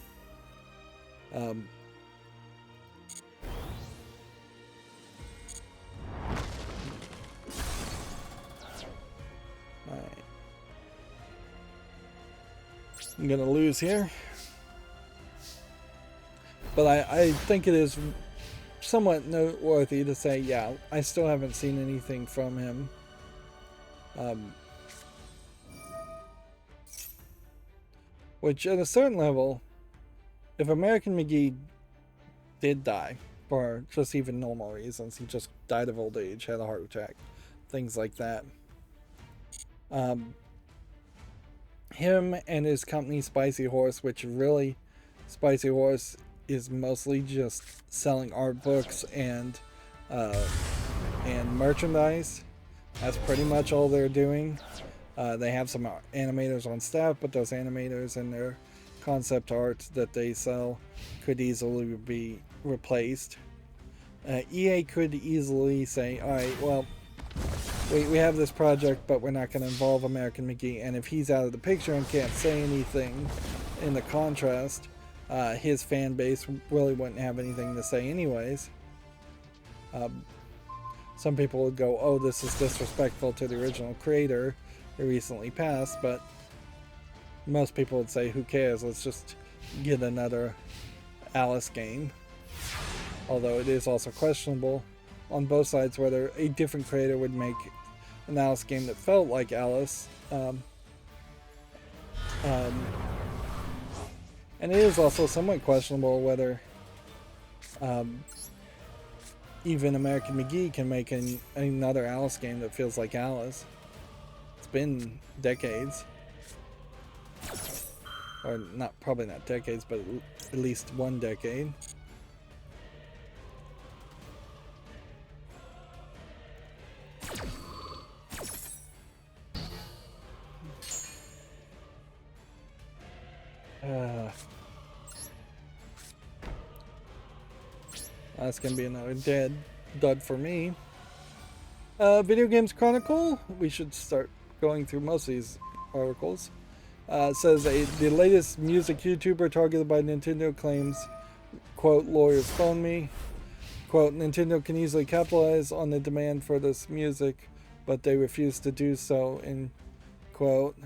I'm gonna lose here. But I think it is somewhat noteworthy to say, yeah, I still haven't seen anything from him. Which, at a certain level, if American McGee did die, for just even normal reasons, he just died of old age, had a heart attack, things like that. Him and his company Spicy Horse, which really, Spicy Horse is mostly just selling art books and merchandise. That's pretty much all they're doing. They have some animators on staff, but those animators and their concept art that they sell could easily be replaced. EA could easily say, alright, well, we have this project, but we're not going to involve American McGee, and if he's out of the picture and can't say anything in the contrast, his fan base really wouldn't have anything to say anyways. Some people would go, oh, this is disrespectful to the original creator who recently passed, but most people would say, who cares, let's just get another Alice game. Although it is also questionable on both sides whether a different creator would make an Alice game that felt like Alice. And it is also somewhat questionable whether even American McGee can make another Alice game that feels like Alice. It's been decades. Or not, probably not decades, but at least one decade. That's gonna be another dud for me. Video Games Chronicle. We should start going through most of these articles. Says the latest music YouTuber targeted by Nintendo claims, quote, lawyers phone me. Quote, Nintendo can easily capitalize on the demand for this music, but they refuse to do so, in quote.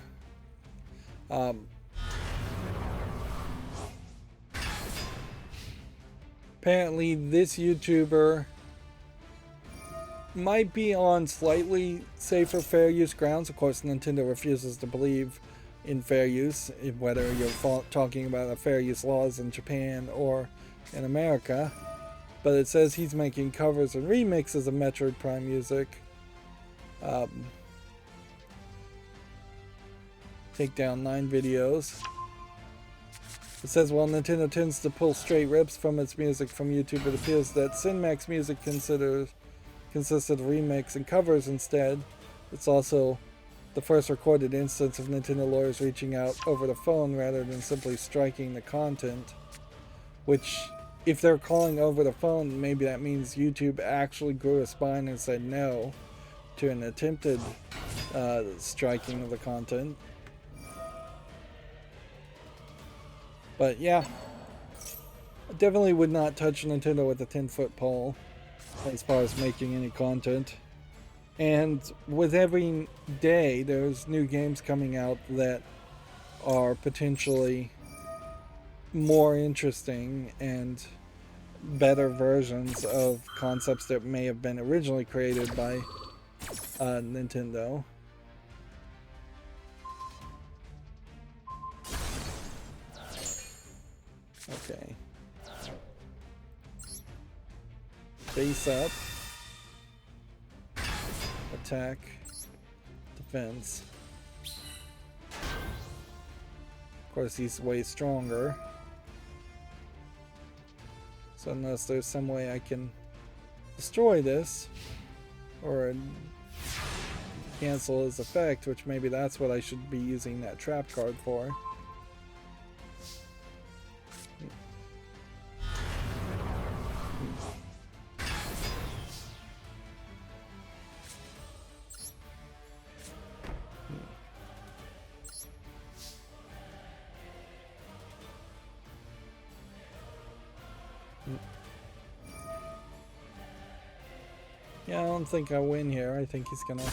Apparently this YouTuber might be on slightly safer fair use grounds. Of course, Nintendo refuses to believe in fair use, whether you're talking about fair use laws in Japan or in America. But it says he's making covers and remixes of Metroid Prime music. Take down 9 videos. It says, while Nintendo tends to pull straight rips from its music from YouTube, it appears that Cinemax music consisted of remix and covers instead. It's also the first recorded instance of Nintendo lawyers reaching out over the phone rather than simply striking the content. Which, if they're calling over the phone, maybe that means YouTube actually grew a spine and said no to an attempted striking of the content. But yeah, I definitely would not touch Nintendo with a 10-foot pole as far as making any content. And with every day, there's new games coming out that are potentially more interesting and better versions of concepts that may have been originally created by Nintendo. Okay. Face up. Attack. Defense. Of course, he's way stronger. So unless there's some way I can destroy this, or cancel his effect, which maybe that's what I should be using that trap card for. Yeah, I don't think I win here. I think he's gonna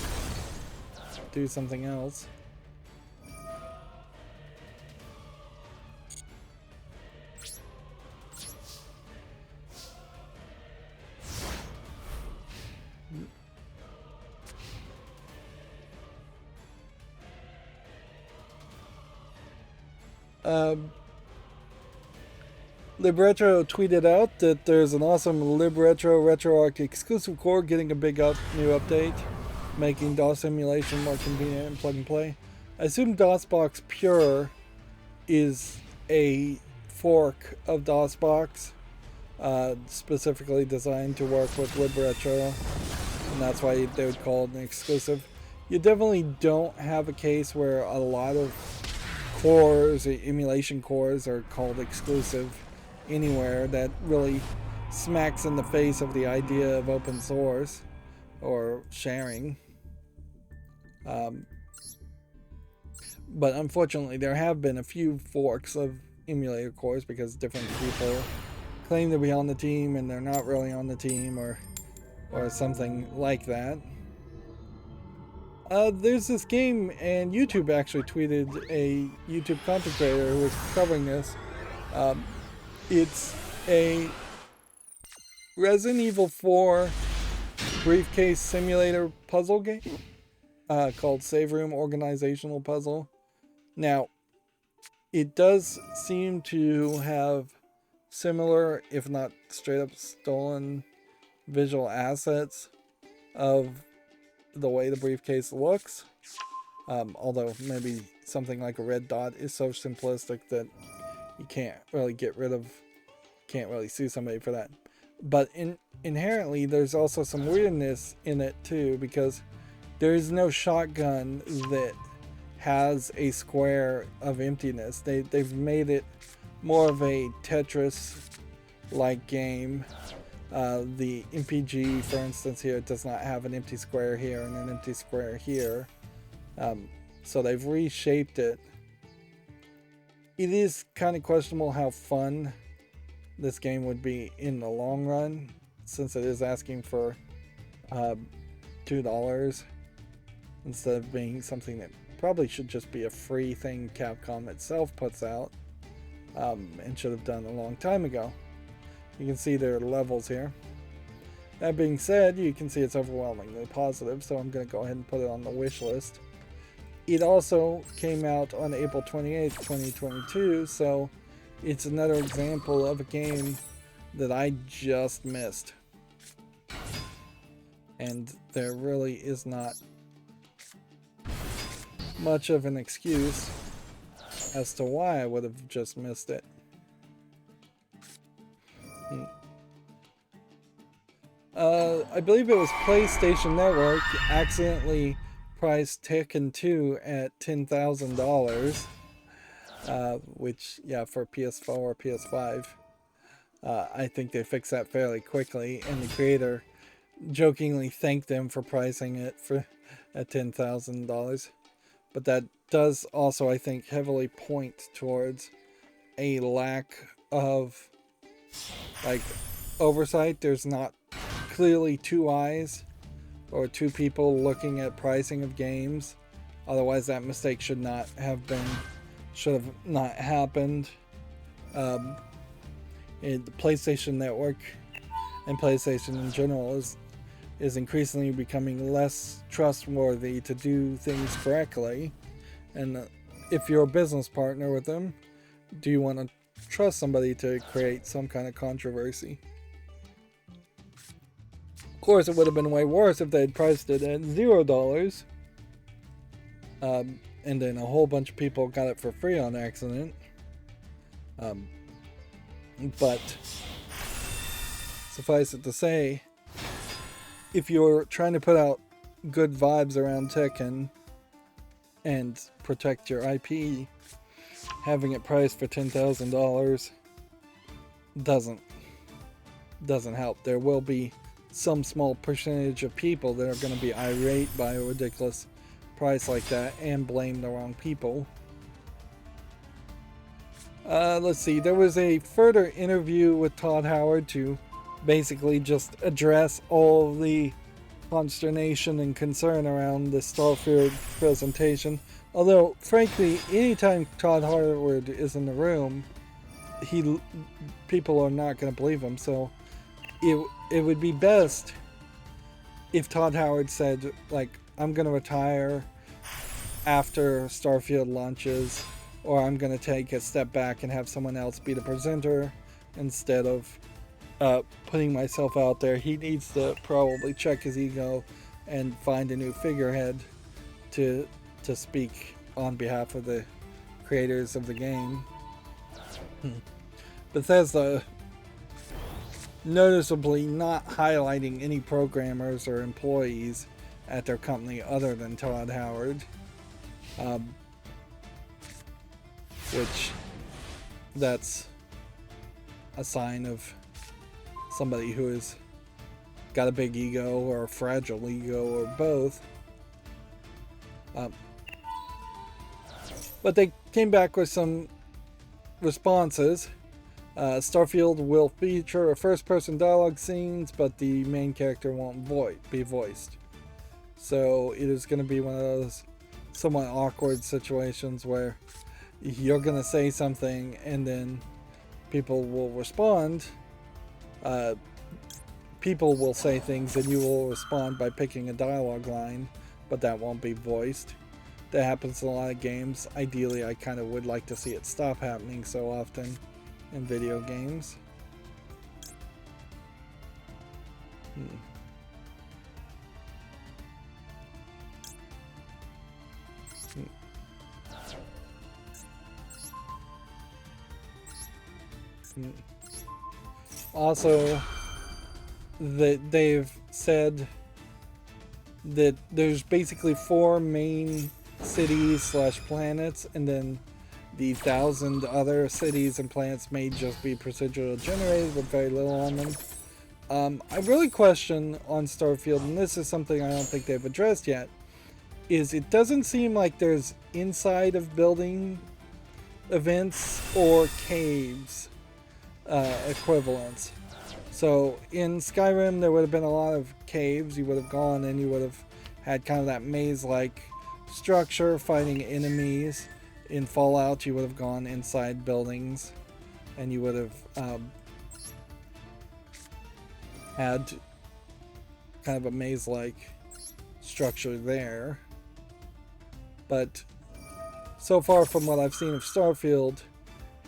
do something else. Libretro tweeted out that there's an awesome Libretro RetroArch exclusive core getting a big new update, making DOS emulation more convenient and plug and play. I assume DOSBox Pure is a fork of DOSBox, specifically designed to work with Libretro, and that's why they would call it an exclusive. You definitely don't have a case where a lot of cores, emulation cores, are called exclusive anywhere. That really smacks in the face of the idea of open source or sharing. But unfortunately, there have been a few forks of emulator cores because different people claim to be on the team and they're not really on the team, or something like that. There's this game, and YouTube actually tweeted a YouTube content creator who was covering this. It's a Resident Evil 4 briefcase simulator puzzle game called Save Room Organizational Puzzle. Now, it does seem to have similar, if not straight up stolen, visual assets of the way the briefcase looks. Although maybe something like a red dot is so simplistic that you can't really can't really sue somebody for that. But inherently, there's also some weirdness in it too, because there is no shotgun that has a square of emptiness. They've made it more of a Tetris-like game. The MPG, for instance, here does not have an empty square here and an empty square here. So they've reshaped it. It is kind of questionable how fun this game would be in the long run, since it is asking for $2 instead of being something that probably should just be a free thing Capcom itself puts out, and should have done a long time ago. You can see there are levels here. That being said, you can see it's overwhelmingly positive, so I'm going to go ahead and put it on the wish list. It also came out on April 28th, 2022, so it's another example of a game that I just missed. And there really is not much of an excuse as to why I would have just missed it. I believe it was PlayStation Network accidentally priced Tekken 2 at $10,000, which, yeah, for PS4 or PS5. I think they fixed that fairly quickly, and the creator jokingly thanked them for pricing it at $10,000. But that does also, I think, heavily point towards a lack of, like, oversight. There's not clearly two eyes or two people looking at pricing of games. Otherwise, that mistake should not have not happened. The PlayStation Network and PlayStation in general is increasingly becoming less trustworthy to do things correctly. And if you're a business partner with them, do you want to trust somebody to create some kind of controversy? Of course, it would have been way worse if they had priced it at $0, and then a whole bunch of people got it for free on accident. But suffice it to say, if you're trying to put out good vibes around Tekken and protect your IP, having it priced for $10,000 doesn't help. There will be some small percentage of people that are going to be irate by a ridiculous price like that and blame the wrong people. Let's see, there was a further interview with Todd Howard to basically just address all the consternation and concern around the Starfield presentation. Although, frankly, anytime Todd Howard is in the room, people are not going to believe him. So it would be best if Todd Howard said, like, I'm going to retire after Starfield launches, or I'm going to take a step back and have someone else be the presenter instead of putting myself out there. He needs to probably check his ego and find a new figurehead to speak on behalf of the creators of the game. Bethesda noticeably not highlighting any programmers or employees at their company other than Todd Howard, which that's a sign of somebody who has got a big ego or a fragile ego or both. But they came back with some responses. Starfield will feature a first-person dialogue scenes, but the main character won't be voiced. So it is going to be one of those somewhat awkward situations where you're going to say something and then people will respond. People will say things and you will respond by picking a dialogue line, but that won't be voiced. That happens in a lot of games. Ideally, I kind of would like to see it stop happening so often in video games. Also, they've said that there's basically 4 main cities / planets, and then the 1,000 other cities and planets may just be procedural generated with very little on them. I really question on Starfield, and this is something I don't think they've addressed yet, is it doesn't seem like there's inside of building events or caves equivalents. So in Skyrim there would have been a lot of caves. You would have gone and you would have had kind of that maze-like structure fighting enemies. In Fallout you would have gone inside buildings and you would have had kind of a maze-like structure there. But so far from what I've seen of Starfield,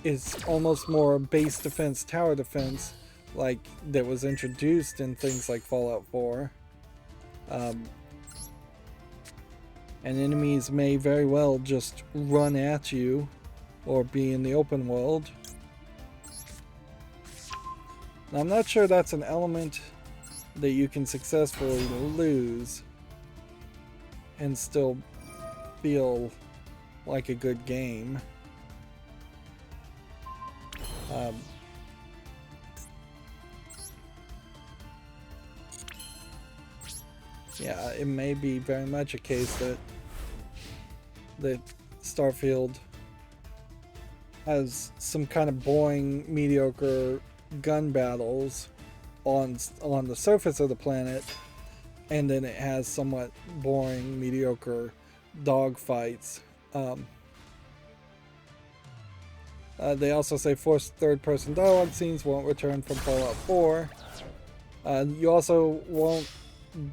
it's almost more base defense, tower defense, like that was introduced in things like Fallout 4. And enemies may very well just run at you or be in the open world. Now, I'm not sure that's an element that you can successfully lose and still feel like a good game. Yeah, it may be very much a case that Starfield has some kind of boring, mediocre gun battles on the surface of the planet, and then it has somewhat boring, mediocre dogfights. They also say forced third-person dialogue scenes won't return from Fallout 4. You also won't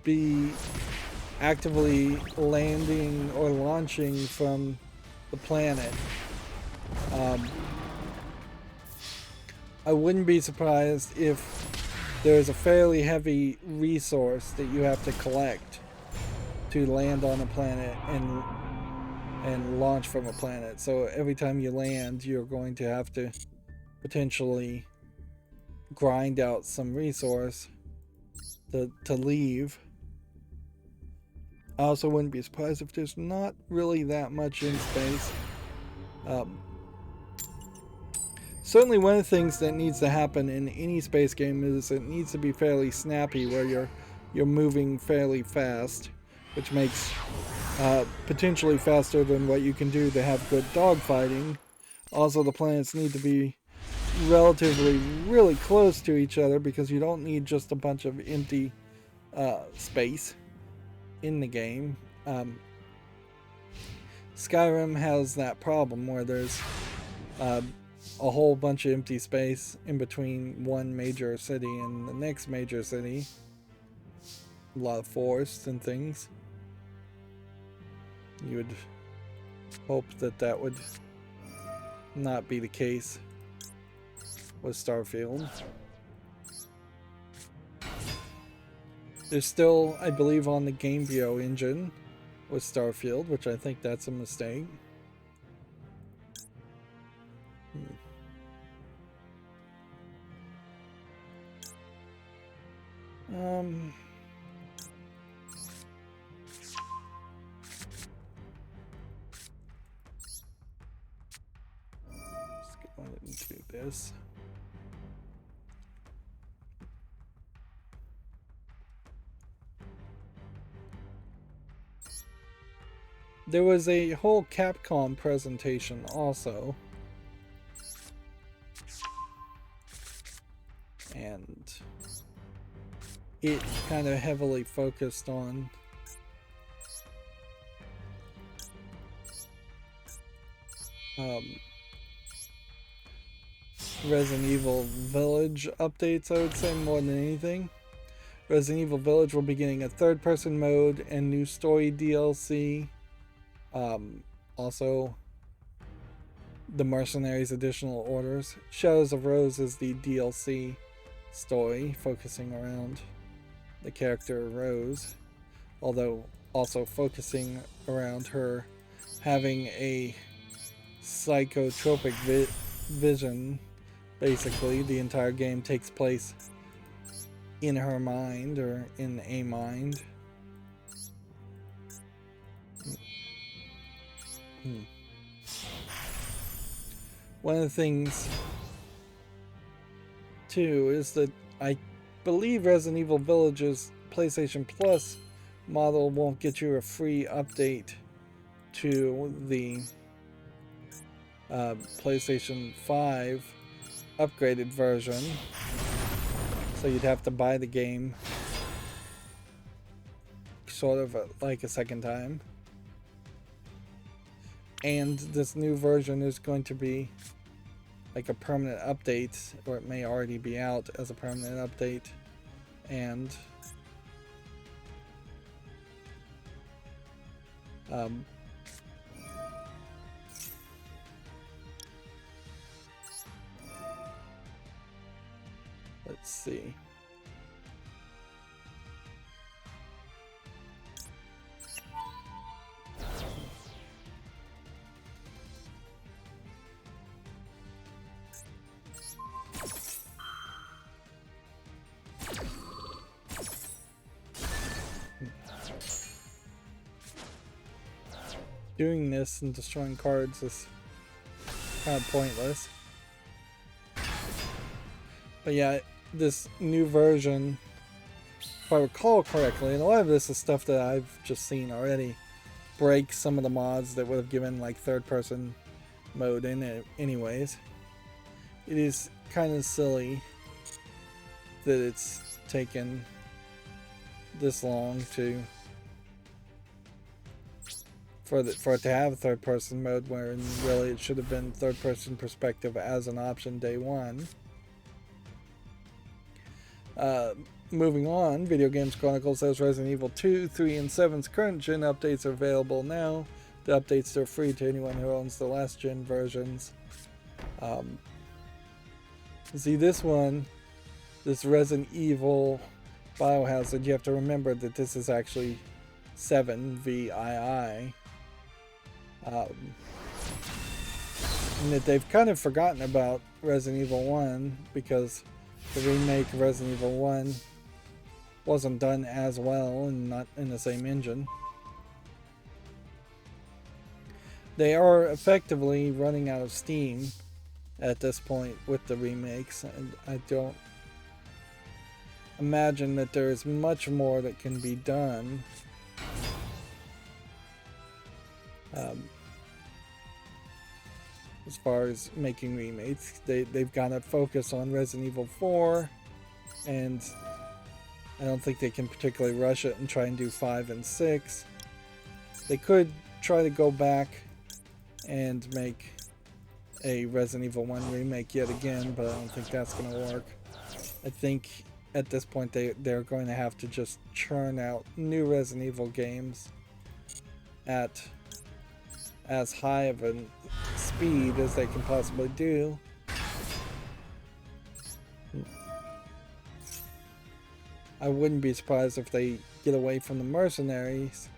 be actively landing or launching from the planet. I wouldn't be surprised if there's a fairly heavy resource that you have to collect to land on a planet and launch from a planet. So every time you land, you're going to have to potentially grind out some resource to leave. I also wouldn't be surprised if there's not really that much in space. Certainly one of the things that needs to happen in any space game is it needs to be fairly snappy, where you're moving fairly fast, which makes potentially faster than what you can do to have good dogfighting. Also, the planets need to be relatively really close to each other, because you don't need just a bunch of empty space in the game. Skyrim has that problem where there's a whole bunch of empty space in between one major city and the next major city. A lot of forests and things. You would hope that would not be the case with Starfield. They're still, I believe, on the GameBio engine with Starfield, which I think that's a mistake. Let's go ahead and do this. There was a whole Capcom presentation also. And it kind of heavily focused on Resident Evil Village updates, I would say, more than anything. Resident Evil Village will be getting a third-person mode and new story DLC. Also, the Mercenaries additional orders. Shadows of Rose is the DLC story, focusing around the character Rose, although also focusing around her having a psychotropic vision. Basically, the entire game takes place in her mind, or in a mind. One of the things too is that I believe Resident Evil Village's PlayStation Plus model won't get you a free update to the PlayStation 5 upgraded version, so you'd have to buy the game sort of like a second time. And this new version is going to be like a permanent update, or it may already be out as a permanent update. And let's see. Doing this and destroying cards is kind of pointless. But yeah, this new version, if I recall correctly, and a lot of this is stuff that I've just seen already, breaks some of the mods that would have given like third-person mode in it anyways. It is kind of silly that it's taken this long for it to have third-person mode, when really it should have been third-person perspective as an option day one. Moving on, Video Games Chronicle says Resident Evil 2, 3, and 7's current gen updates are available now. The updates are free to anyone who owns the last gen versions. See, this one, this Resident Evil Biohazard, you have to remember that this is actually 7 VII. And that they've kind of forgotten about Resident Evil 1, because the remake of Resident Evil 1 wasn't done as well and not in the same engine. They are effectively running out of steam at this point with the remakes, and I don't imagine that there is much more that can be done. As far as making remakes, they've got to focus on Resident Evil 4, and I don't think they can particularly rush it and try and do 5 and 6. They could try to go back and make a Resident Evil 1 remake yet again, but I don't think that's going to work. I think at this point they're going to have to just churn out new Resident Evil games at as high of a speed as they can possibly do. I wouldn't be surprised if they get away from the mercenaries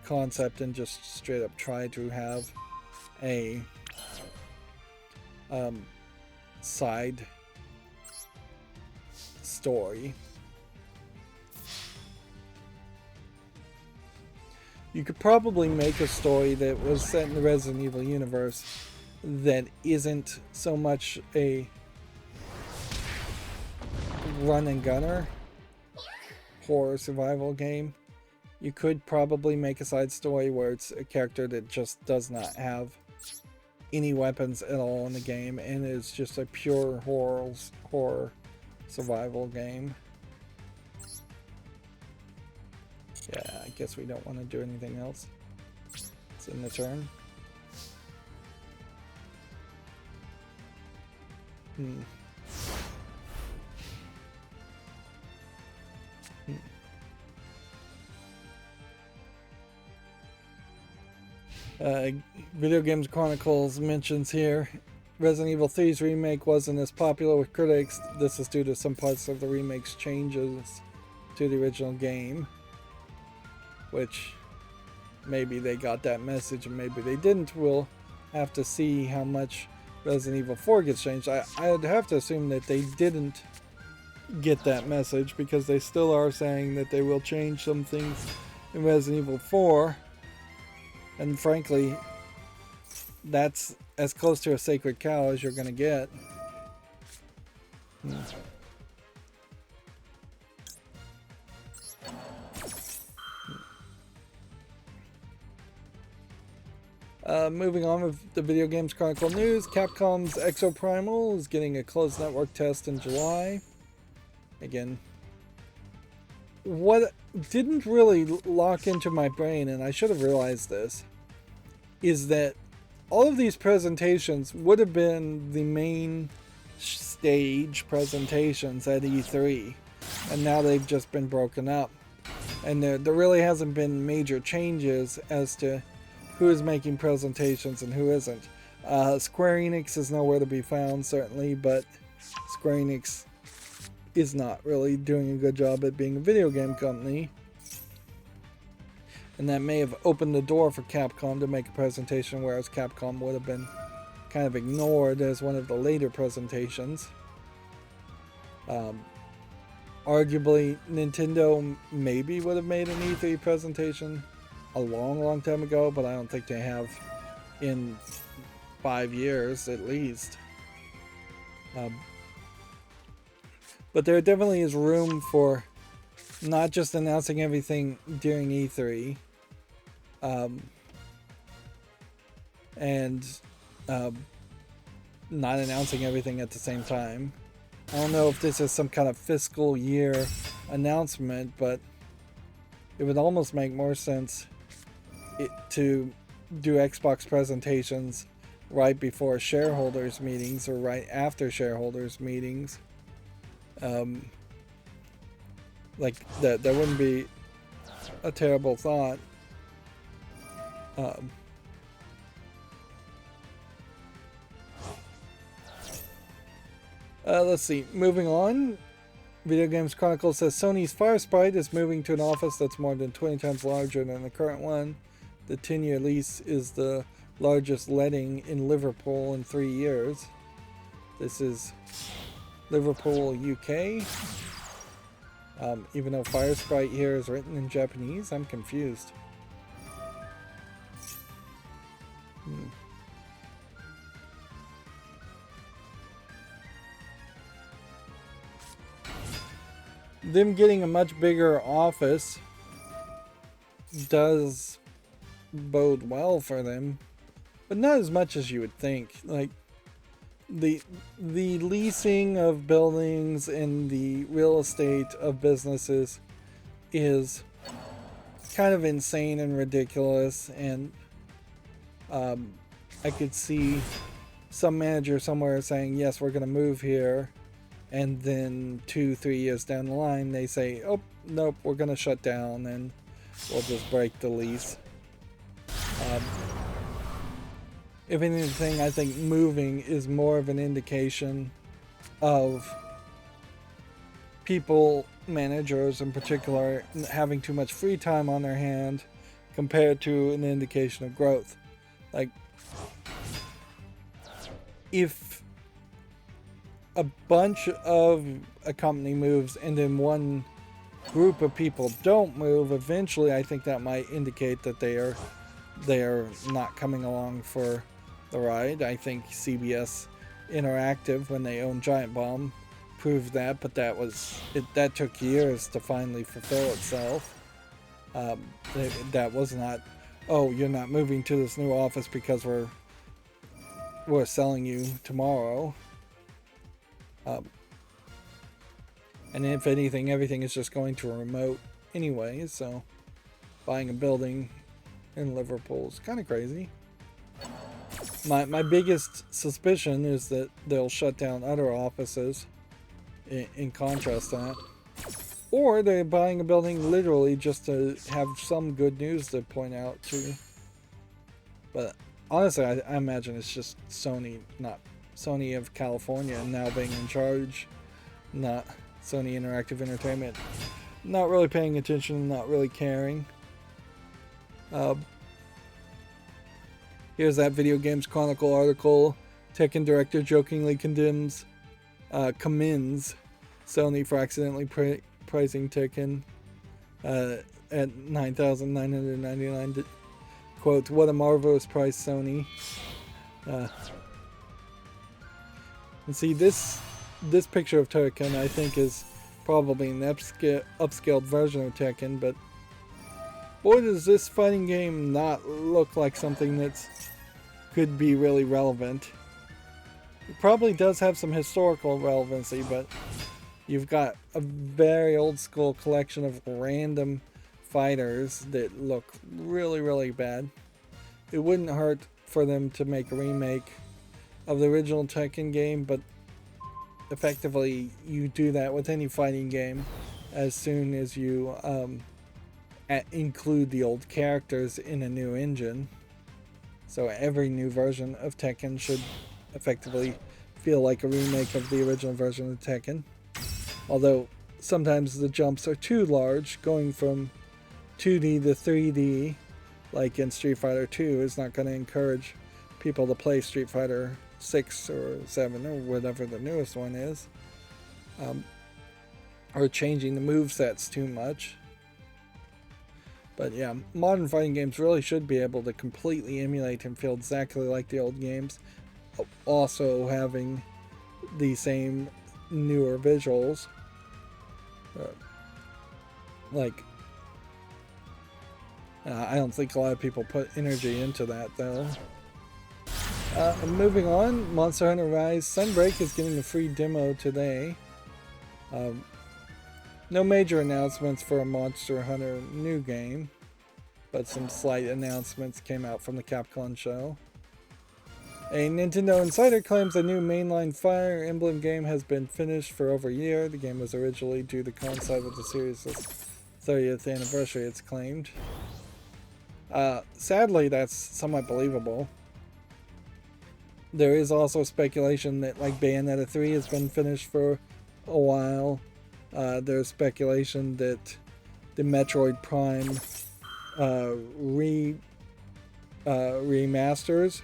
concept and just straight up try to have a side story. You could probably make a story that was set in the Resident Evil universe that isn't so much a run and gunner horror survival game. You could probably make a side story where it's a character that just does not have any weapons at all in the game and is just a pure horror survival game. Yeah, I guess we don't want to do anything else. It's in the turn. Video Games Chronicles mentions here, Resident Evil 3's remake wasn't as popular with critics. This is due to some parts of the remake's changes to the original game. Which, maybe they got that message and maybe they didn't. We'll have to see how much Resident Evil 4 gets changed. I'd have to assume that they didn't get that message because they still are saying that they will change some things in Resident Evil 4. And frankly, that's as close to a sacred cow as you're going to get. Moving on with the Video Games Chronicle news, Capcom's Exoprimal is getting a closed network test in July. Again, what didn't really lock into my brain, and I should have realized this, is that all of these presentations would have been the main stage presentations at E3, and now they've just been broken up. And there really hasn't been major changes as to who is making presentations and who isn't. Square Enix is nowhere to be found, certainly, but Square Enix is not really doing a good job at being a video game company. And that may have opened the door for Capcom to make a presentation, whereas Capcom would have been kind of ignored as one of the later presentations. Arguably, Nintendo maybe would have made an E3 presentation a long time ago, but I don't think they have in 5 years at least. But there definitely is room for not just announcing everything during E3 and not announcing everything at the same time. I don't know if this is some kind of fiscal year announcement, but it would almost make more sense to do Xbox presentations right before shareholders meetings or right after shareholders meetings. Like that wouldn't be a terrible thought. Let's see, moving on. Video Games Chronicle says Sony's Fire Sprite is moving to an office that's more than 20 times larger than the current one. The 10-year lease is the largest letting in Liverpool in 3 years. This is Liverpool, UK. Even though Fire Sprite here is written in Japanese, I'm confused. Them getting a much bigger office does bode well for them, but not as much as you would think. Like the leasing of buildings and the real estate of businesses is kind of insane and ridiculous, and I could see some manager somewhere saying, yes, we're going to move here, and then 2-3 years down the line they say, oh nope, we're going to shut down and we'll just break the lease. If anything, I think moving is more of an indication of people, managers in particular, having too much free time on their hand compared to an indication of growth. Like, if a bunch of a company moves and then one group of people don't move, eventually I think that might indicate that they are not coming along for the ride. I think CBS Interactive, when they owned Giant Bomb, proved that, but that took years to finally fulfill itself. That was not, oh, you're not moving to this new office because we're selling you tomorrow. And if anything, everything is just going to a remote anyway, so buying a building in Liverpool is kind of crazy. My biggest suspicion is that they'll shut down other offices in contrast to that. Or they're buying a building literally just to have some good news to point out to. But honestly, I imagine it's just Sony, not Sony of California now being in charge, not Sony Interactive Entertainment. Not really paying attention, not really caring. Here's that Video Games Chronicle article. Tekken director jokingly commends Sony for accidentally pricing Tekken at $9,999. Quote, "What a marvelous price, Sony." And see, this picture of Tekken, I think, is probably an upscaled version of Tekken, but boy, does this fighting game not look like something that could be really relevant. It probably does have some historical relevancy, but you've got a very old school collection of random fighters that look really, really bad. It wouldn't hurt for them to make a remake of the original Tekken game, but effectively you do that with any fighting game as soon as you include the old characters in a new engine. So every new version of Tekken should effectively feel like a remake of the original version of Tekken. Although sometimes the jumps are too large, going from 2D to 3D, like in Street Fighter 2, is not going to encourage people to play Street Fighter 6 or 7 or whatever the newest one is. Or changing the movesets too much. But yeah, modern fighting games really should be able to completely emulate and feel exactly like the old games, also having the same newer visuals. I don't think a lot of people put energy into that though. Moving on, Monster Hunter Rise Sunbreak is getting a free demo today. No major announcements for a Monster Hunter new game, but some slight announcements came out from the Capcom show. A Nintendo insider claims a new mainline Fire Emblem game has been finished for over a year. The game was originally due to coincide with the series' 30th anniversary, it's claimed. Sadly, that's somewhat believable. There is also speculation that like Bayonetta 3 has been finished for a while. There's speculation that the Metroid Prime remasters,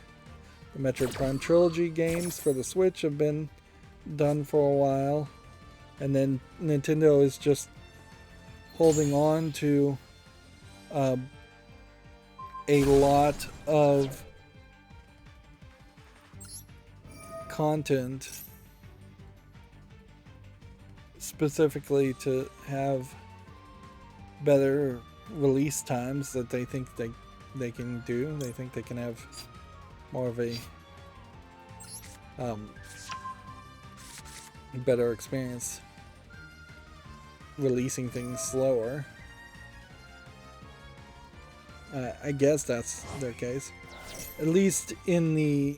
the Metroid Prime Trilogy games for the Switch, have been done for a while. And then Nintendo is just holding on to a lot of content specifically to have better release times that they think they can do. They think they can have more of a better experience releasing things slower. I guess that's their case. At least in the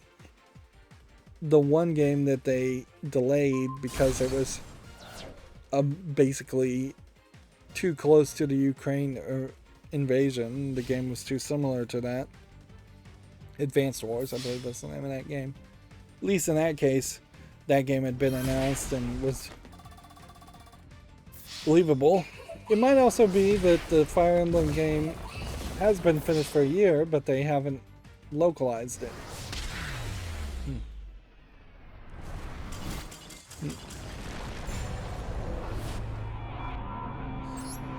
one game that they delayed because it was basically too close to the Ukraine invasion. The game was too similar to that. Advanced Wars, I believe that's the name of that game. At least in that case, that game had been announced and was believable. It might also be that the Fire Emblem game has been finished for a year, but they haven't localized it.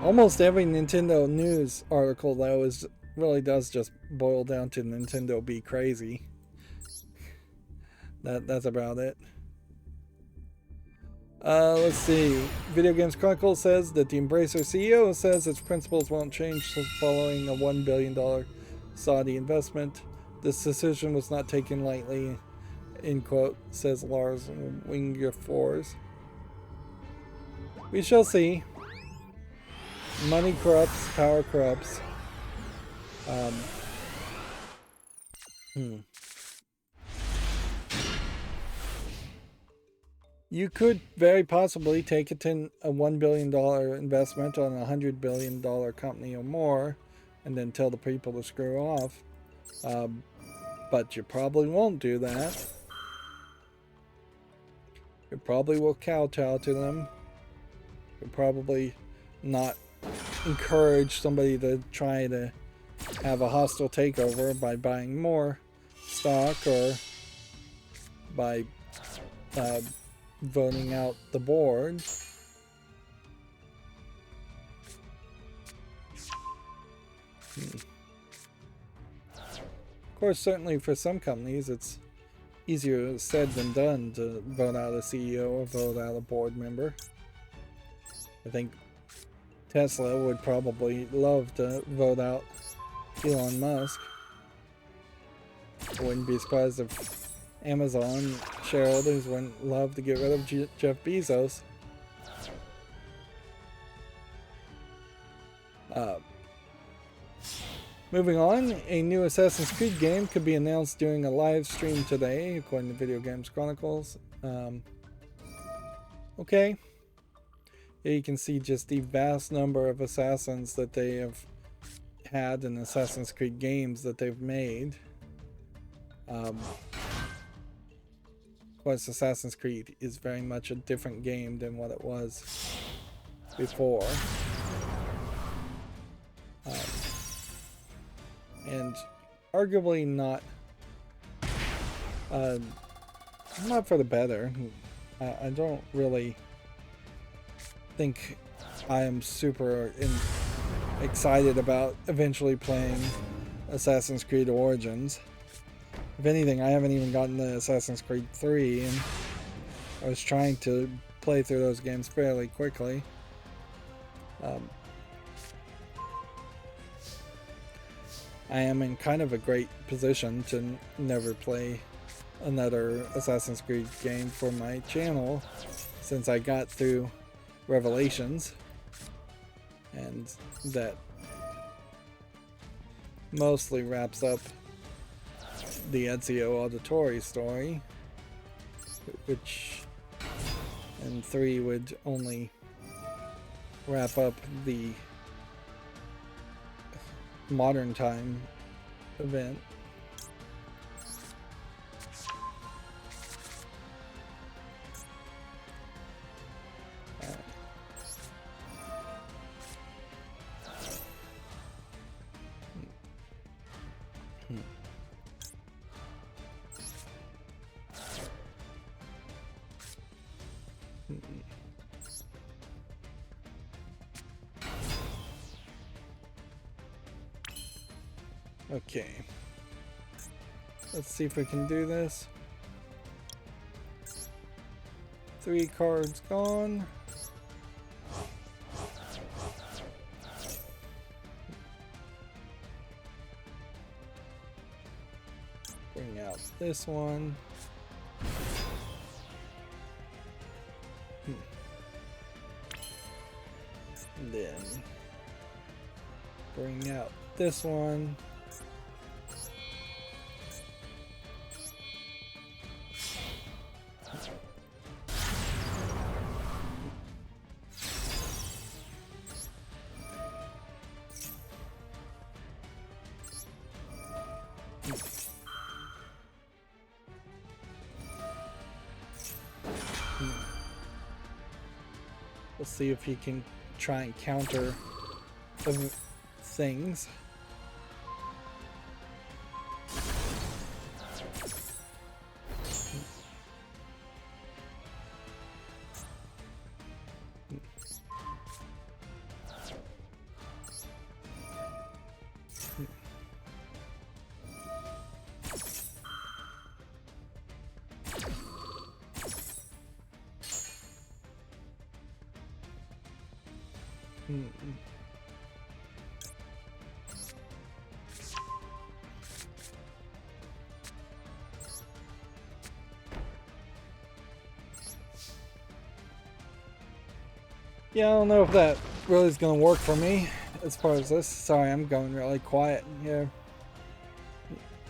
Almost every Nintendo news article, though, really does just boil down to Nintendo be crazy. That's about it. Let's see. Video Games Chronicle says that the Embracer CEO says its principles won't change following a $1 billion Saudi investment. This decision was not taken lightly, in quote, says Lars Wingefors. We shall see. Money corrupts, power corrupts. You could very possibly take a $1 billion investment on a $100 billion company or more and then tell the people to screw off. But you probably won't do that. You probably will kowtow to them. You'll probably not encourage somebody to try to have a hostile takeover by buying more stock or by voting out the board. Of course, certainly for some companies, it's easier said than done to vote out a CEO or vote out a board member. I think Tesla would probably love to vote out Elon Musk. I wouldn't be surprised if Amazon shareholders wouldn't love to get rid of Jeff Bezos. Moving on, a new Assassin's Creed game could be announced during a live stream today, according to Video Games Chronicles. Okay. Here you can see just the vast number of assassins that they have had in Assassin's Creed games that they've made. Of course, Assassin's Creed is very much a different game than what it was before. And arguably not for the better. I don't really think I am super excited about eventually playing Assassin's Creed Origins. If anything, I haven't even gotten to Assassin's Creed 3, and I was trying to play through those games fairly quickly. I am in kind of a great position to never play another Assassin's Creed game for my channel since I got through Revelations, and that mostly wraps up the Ezio Auditore story, which in 3 would only wrap up the modern time event. Okay, let's see if we can do this. 3 cards gone. Bring out this one. And then bring out this one. We'll see if he can try and counter the things. Yeah, I don't know if that really is going to work for me as far as this. Sorry, I'm going really quiet here.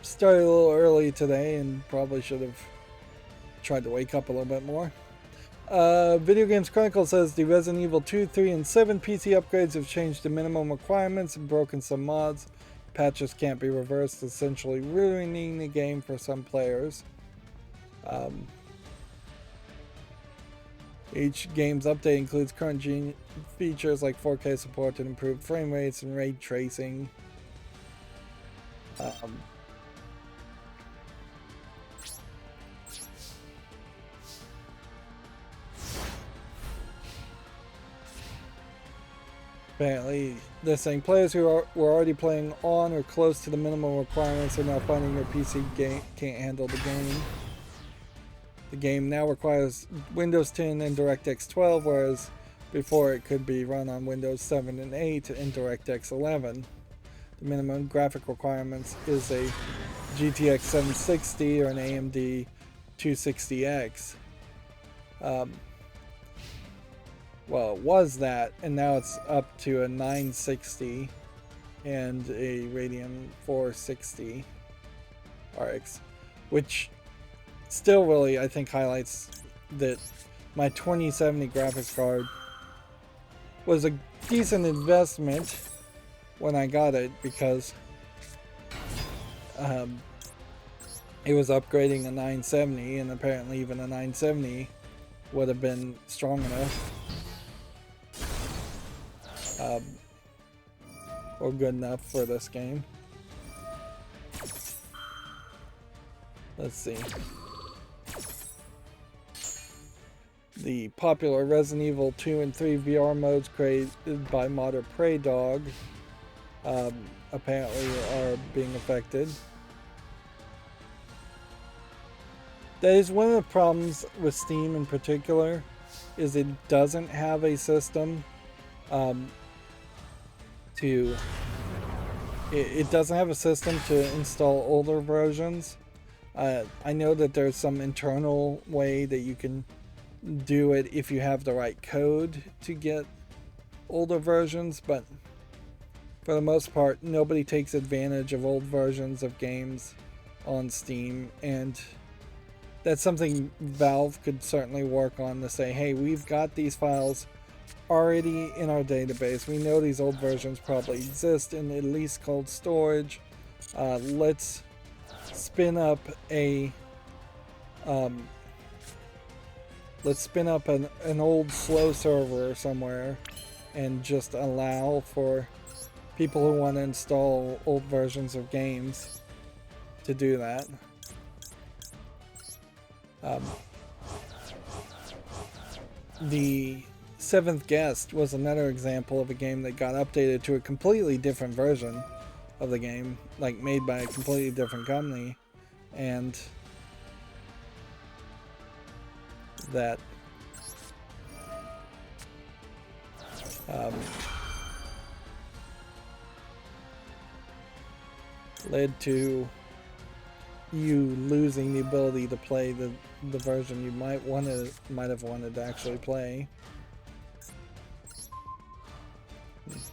Started a little early today and probably should have tried to wake up a little bit more. Video Games Chronicle says the Resident Evil 2, 3, and 7 PC upgrades have changed the minimum requirements and broken some mods. Patches can't be reversed, essentially ruining the game for some players. Each game's update includes current features like 4K support and improved frame rates and ray tracing. Apparently, they're saying players who were already playing on or close to the minimum requirements are now finding their PC can't handle the game. The game now requires Windows 10 and DirectX 12, whereas before it could be run on Windows 7 and 8 and DirectX 11. The minimum graphic requirements is a GTX 760 or an AMD 260X. Well, it was that, and now it's up to a 960 and a Radeon 460 RX, which still really, I think, highlights that my 2070 graphics card was a decent investment when I got it, because it was upgrading a 970, and apparently even a 970 would have been strong enough or good enough for this game. Let's see. The popular Resident Evil 2 and 3 VR modes created by modder Prey Dog apparently are being affected. That is one of the problems with Steam in particular, is it doesn't have a system it doesn't have a system to install older versions. I know that there's some internal way that you can do it if you have the right code to get older versions, but for the most part nobody takes advantage of old versions of games on Steam, and that's something Valve could certainly work on, to say, hey, we've got these files already in our database, we know these old versions probably exist in at least cold storage, let's spin up a an old slow server somewhere and just allow for people who want to install old versions of games to do that. The Seventh Guest was another example of a game that got updated to a completely different version of the game, like made by a completely different company, and that led to you losing the ability to play the version you might have wanted to actually play. Let's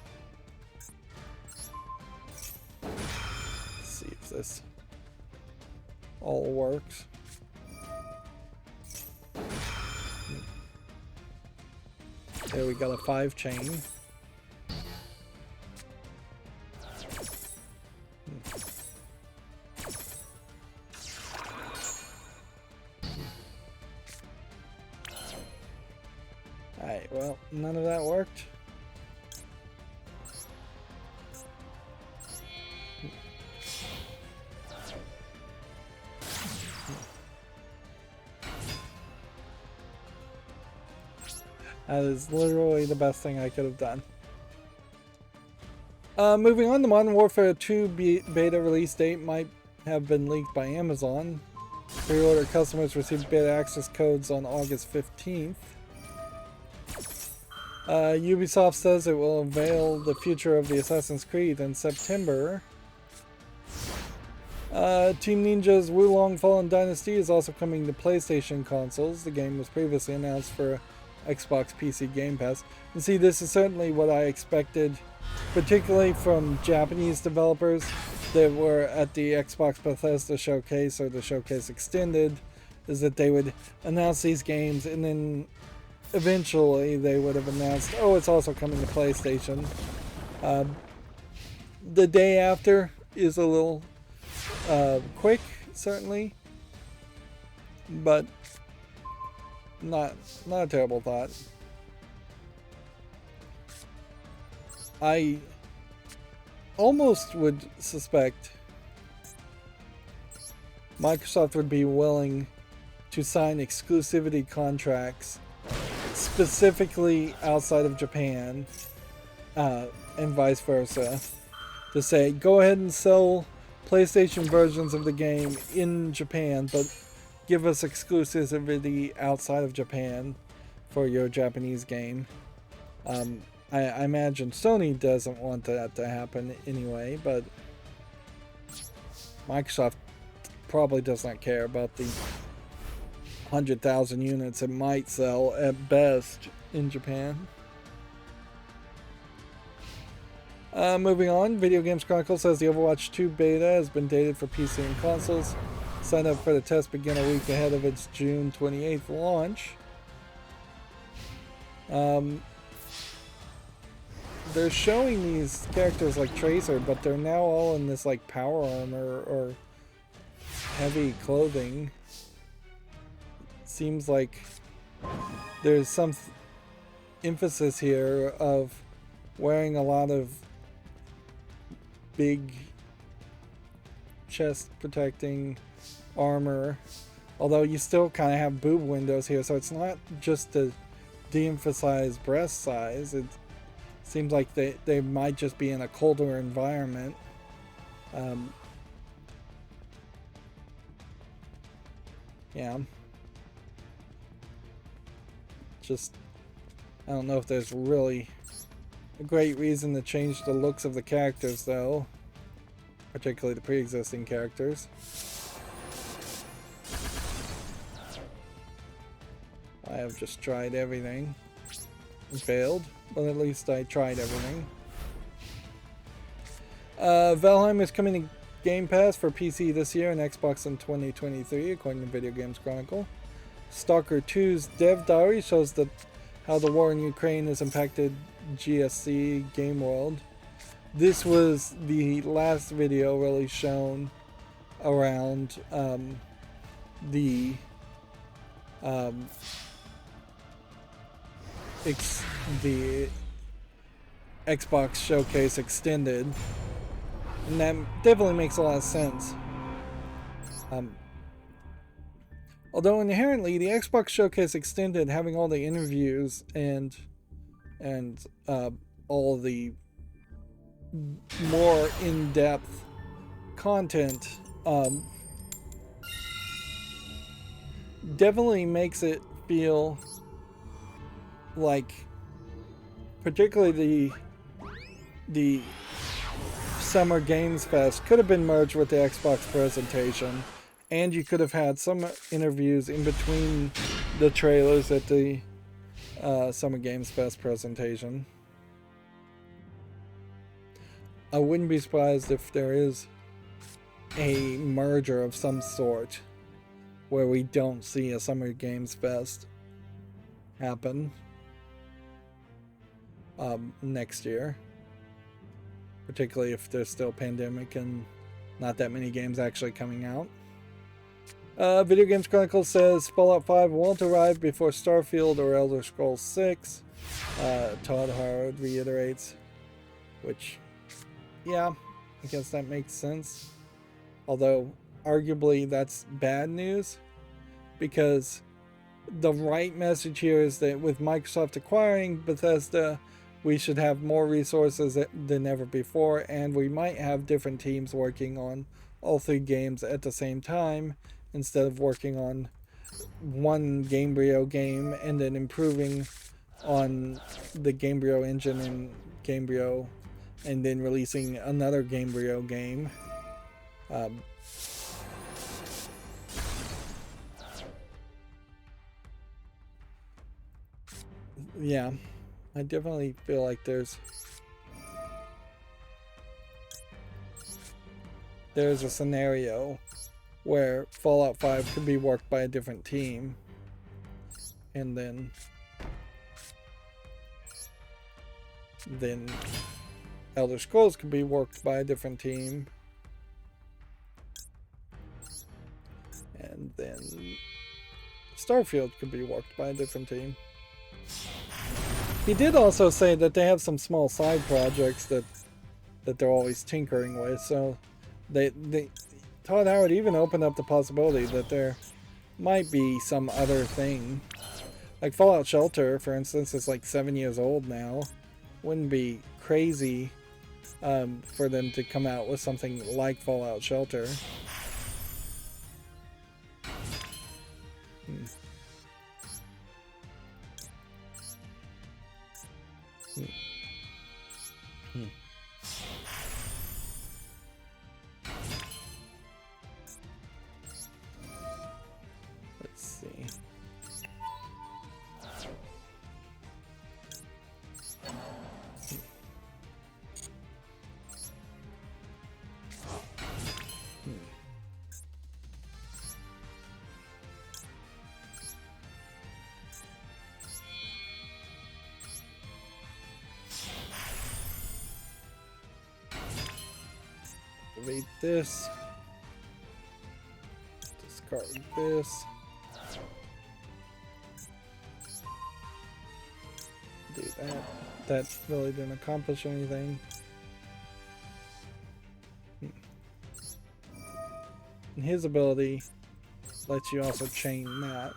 see if this all works. There, we got a 5 chain. Alright, well, none of that worked. That is literally the best thing I could have done. Moving on, the Modern Warfare 2 beta release date might have been leaked by Amazon. Pre-order customers received beta access codes on August 15th. Ubisoft says it will unveil the future of the Assassin's Creed in September. Team Ninja's Wulong Fallen Dynasty is also coming to PlayStation consoles. The game was previously announced for Xbox PC Game Pass. And see, this is certainly what I expected, particularly from Japanese developers that were at the Xbox Bethesda Showcase or the Showcase Extended, is that they would announce these games and then eventually they would have announced, oh, it's also coming to PlayStation. The day after is a little quick, certainly, but not a terrible thought. I almost would suspect Microsoft would be willing to sign exclusivity contracts specifically outside of Japan, and vice versa, to say, go ahead and sell PlayStation versions of the game in Japan, but give us exclusivity outside of Japan for your Japanese game. I imagine Sony doesn't want that to happen anyway, but Microsoft probably does not care about the 100,000 units it might sell at best in Japan. Moving on, Video Games Chronicle says the Overwatch 2 beta has been dated for PC and consoles. Sign up for the test begin a week ahead of its June 28th launch. They're showing these characters like Tracer, but they're now all in this like power armor or heavy clothing. Seems like there's some emphasis here of wearing a lot of big chest protecting armor, although you still kind of have boob windows here, so it's not just to de-emphasize breast size. It seems like they might just be in a colder environment. Yeah. Just, I don't know if there's really a great reason to change the looks of the characters, though. Particularly the pre-existing characters. I have just tried everything and failed, but at least I tried everything. Valheim is coming to Game Pass for PC this year and Xbox in 2023, according to Video Games Chronicle. Stalker 2's dev diary shows that how the war in Ukraine has impacted GSC Game World. This was the last video really shown around the Xbox Showcase Extended, and that definitely makes a lot of sense. Although inherently the Xbox Showcase Extended, having all the interviews and all the more in-depth content definitely makes it feel like, particularly the Summer Games Fest could have been merged with the Xbox presentation, and you could have had some interviews in between the trailers at the Summer Games Fest presentation. I wouldn't be surprised if there is a merger of some sort where we don't see a Summer Games Fest happen next year, particularly if there's still a pandemic and not that many games actually coming out. Video Games Chronicle says Fallout 5 won't arrive before Starfield or Elder Scrolls 6. Todd Howard reiterates, which, yeah, I guess that makes sense. Although, arguably, that's bad news, because the right message here is that with Microsoft acquiring Bethesda, we should have more resources than ever before, and we might have different teams working on all 3 games at the same time, instead of working on one Gamebryo game and then improving on the Gamebryo engine and Gamebryo, and then releasing another Gamebryo game. Yeah, I definitely feel like there's a scenario where Fallout 5 could be worked by a different team, and then Elder Scrolls could be worked by a different team, and then Starfield could be worked by a different team. He did also say that they have some small side projects that they're always tinkering with, so Todd Howard even opened up the possibility that there might be some other thing. Like Fallout Shelter, for instance, is like 7 years old now. Wouldn't be crazy for them to come out with something like Fallout Shelter. Let's see. Activate this. Discard this. Do that. That really didn't accomplish anything. And his ability lets you also chain that.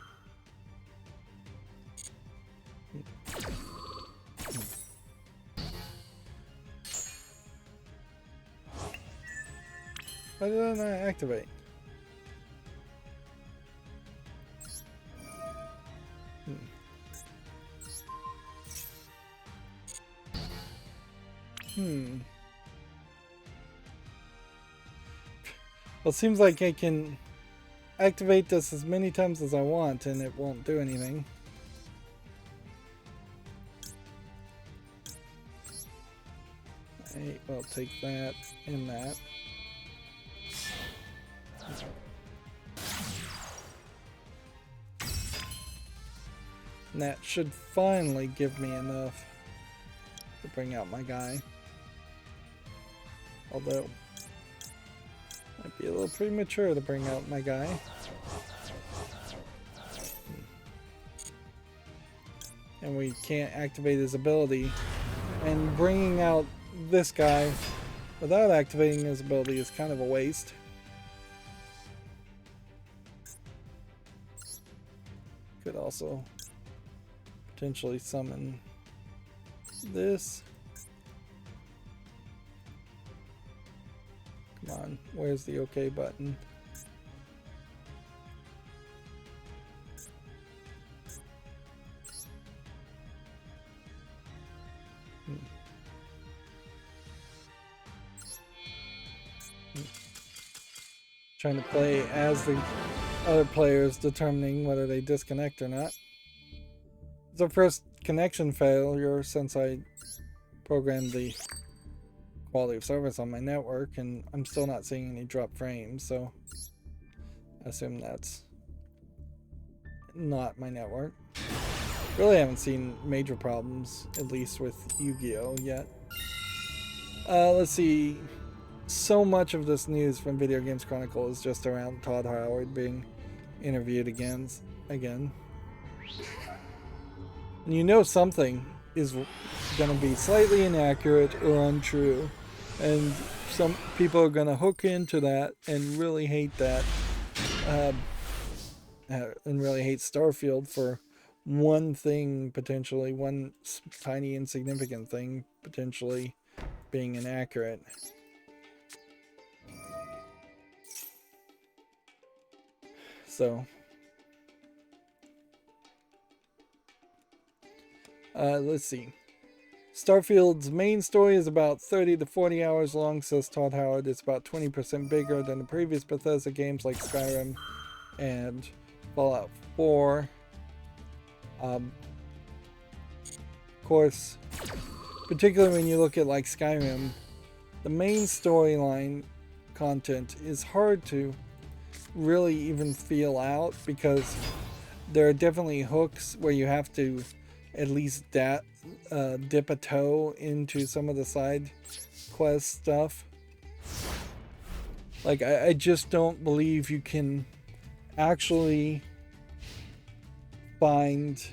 Why did I not activate? Well, it seems like I can activate this as many times as I want and it won't do anything. Alright, well, take that and that. And that should finally give me enough to bring out my guy. Although, might be a little premature to bring out my guy. And we can't activate his ability. And bringing out this guy without activating his ability is kind of a waste. Could also potentially summon this. Come on, where's the OK button? Trying to play as the other players, determining whether they disconnect or not. It's our first connection failure since I programmed the quality of service on my network, and I'm still not seeing any drop frames, so I assume that's not my network. Really haven't seen major problems, at least with Yu-Gi-Oh! Yet. Let's see. So much of this news from Video Games Chronicle is just around Todd Howard being interviewed again. And you know something is going to be slightly inaccurate or untrue, and some people are going to hook into that and really hate that, and really hate Starfield for one thing potentially, one tiny insignificant thing potentially being inaccurate. So let's see. Starfield's main story is about 30 to 40 hours long, says Todd Howard. It's about 20% bigger than the previous Bethesda games like Skyrim and Fallout 4. Of course, particularly when you look at like Skyrim, the main storyline content is hard to really even feel out because there are definitely hooks where you have to at least dip a toe into some of the side quest stuff. Like, I just don't believe you can actually find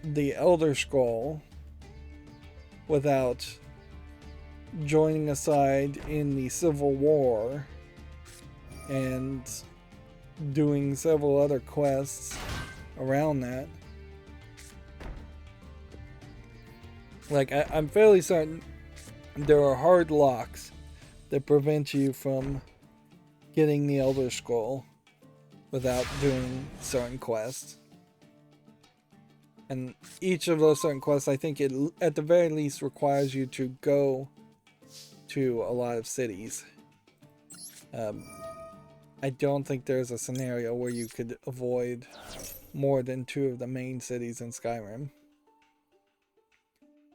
the Elder Scroll without joining a side in the Civil War and doing several other quests around that. Like, I'm fairly certain there are hard locks that prevent you from getting the Elder Scroll without doing certain quests. And each of those certain quests, I think it at the very least requires you to go to a lot of cities. I don't think there's a scenario where you could avoid more than 2 of the main cities in Skyrim.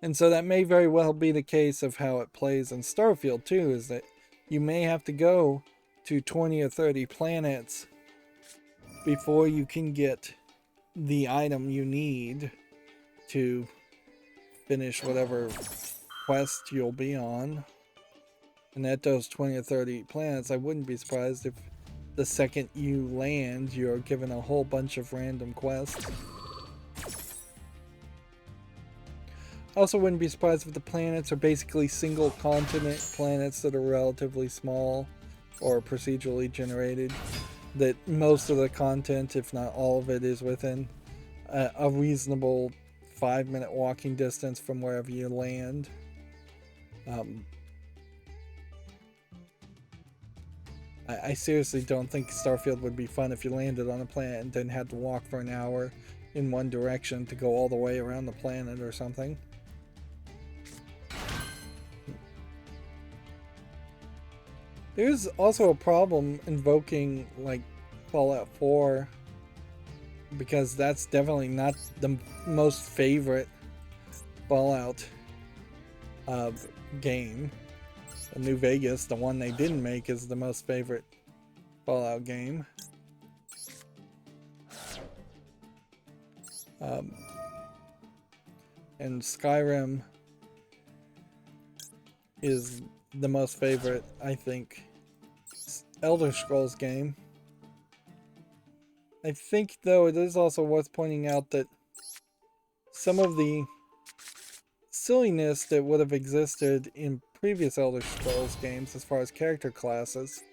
And so that may very well be the case of how it plays in Starfield too, is that you may have to go to 20 or 30 planets before you can get the item you need to finish whatever quest you'll be on. And at those 20 or 30 planets, I wouldn't be surprised if the second you land, you're given a whole bunch of random quests. I also wouldn't be surprised if the planets are basically single continent planets that are relatively small or procedurally generated, that most of the content, if not all of it, is within a reasonable 5-minute walking distance from wherever you land. I seriously don't think Starfield would be fun if you landed on a planet and then had to walk for an hour in one direction to go all the way around the planet or something. There's also a problem invoking like Fallout 4, because that's definitely not the most favorite Fallout game. The New Vegas, the one they didn't make, is the most favorite Fallout game. And Skyrim is the most favorite, I think, Elder Scrolls game. I think, though, it is also worth pointing out that some of the silliness that would have existed in previous Elder Scrolls games as far as character classes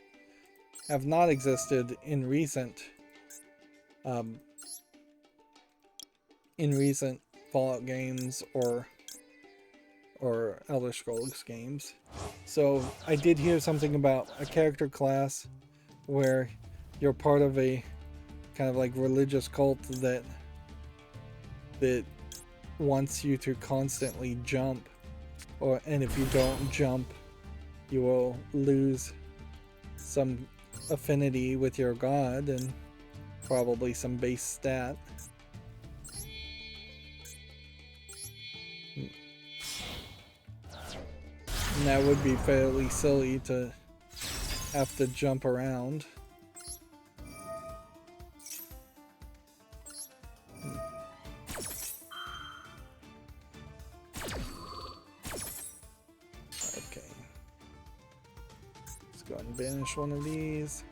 have not existed in recent Fallout games or Elder Scrolls games. So I did hear something about a character class where you're part of a kind of like religious cult that wants you to constantly jump, and if you don't jump, you will lose some affinity with your god and probably some base stat. And that would be fairly silly to have to jump around. Okay. Let's go ahead and banish one of these.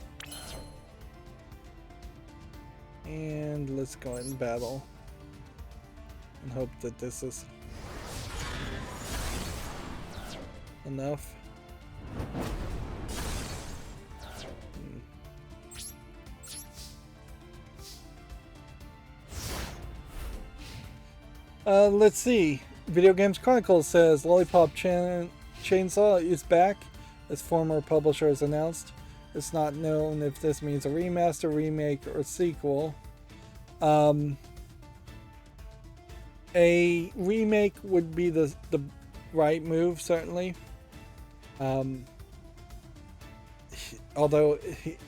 And let's go ahead and battle. And hope that this is enough. Let's see. Video Games Chronicles says Lollipop Chainsaw is back, as former publisher has announced. It's not known if this means a remaster, remake, or sequel. A remake would be the right move, certainly. Although,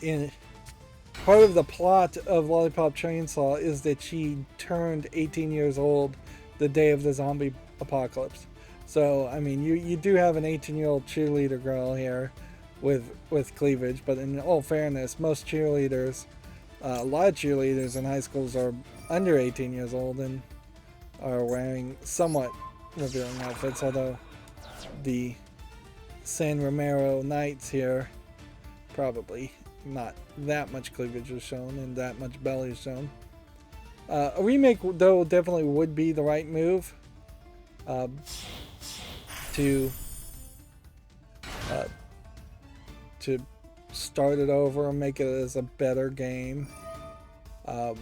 in part of the plot of Lollipop Chainsaw is that she turned 18 years old the day of the zombie apocalypse. So, I mean, you do have an 18-year-old cheerleader girl here with cleavage, but in all fairness, most cheerleaders, a lot of cheerleaders in high schools are under 18 years old and are wearing somewhat revealing outfits, although the San Romero Knights here, probably not that much cleavage is shown and that much belly is shown. A remake, though, definitely would be the right move to start it over and make it as a better game. Part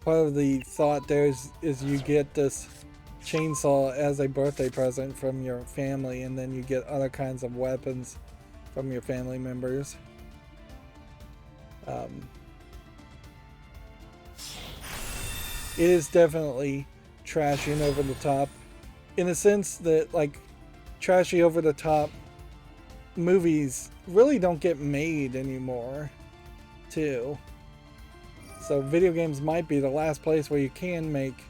of the thought there is you get this chainsaw as a birthday present from your family, and then you get other kinds of weapons from your family members. It is definitely trashy and over the top, in a sense that, like, trashy over the top movies really don't get made anymore, too. So video games might be the last place where you can make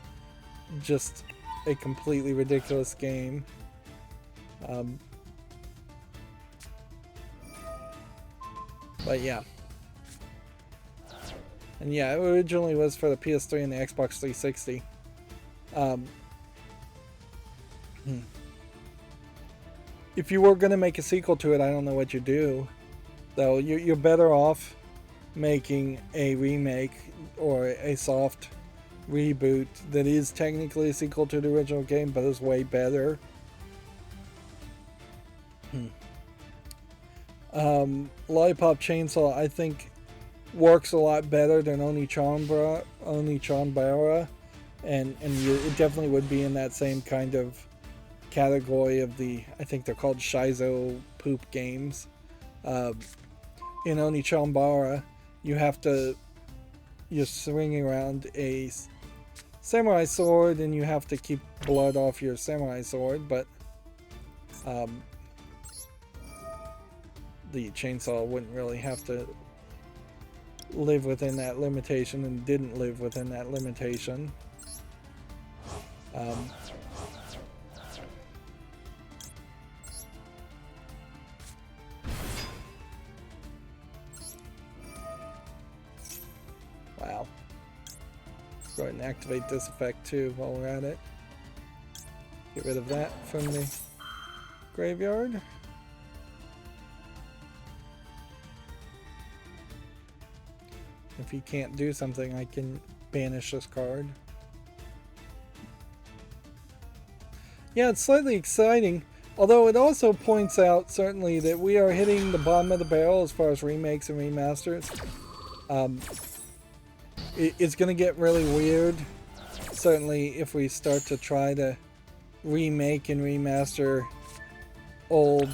just a completely ridiculous game. But yeah. And yeah, it originally was for the PS3 and the Xbox 360. If you were going to make a sequel to it, I don't know what you do. Though you're better off making a remake or a soft reboot that is technically a sequel to the original game, but is way better. Lollipop Chainsaw, I think, works a lot better than Oni Chanbara, and it definitely would be in that same kind of category of the, I think they're called Shizo poop games. In Oni Chanbara, you're swinging around a samurai sword and you have to keep blood off your samurai sword, but the chainsaw wouldn't really have to live within that limitation, and didn't live within that limitation. Wow. Let's go ahead and activate this effect too while we're at it. Get rid of that from the graveyard. If he can't do something, I can banish this card. Yeah, it's slightly exciting, although it also points out, certainly, that we are hitting the bottom of the barrel as far as remakes and remasters. It's going to get really weird, certainly, if we start to try to remake and remaster old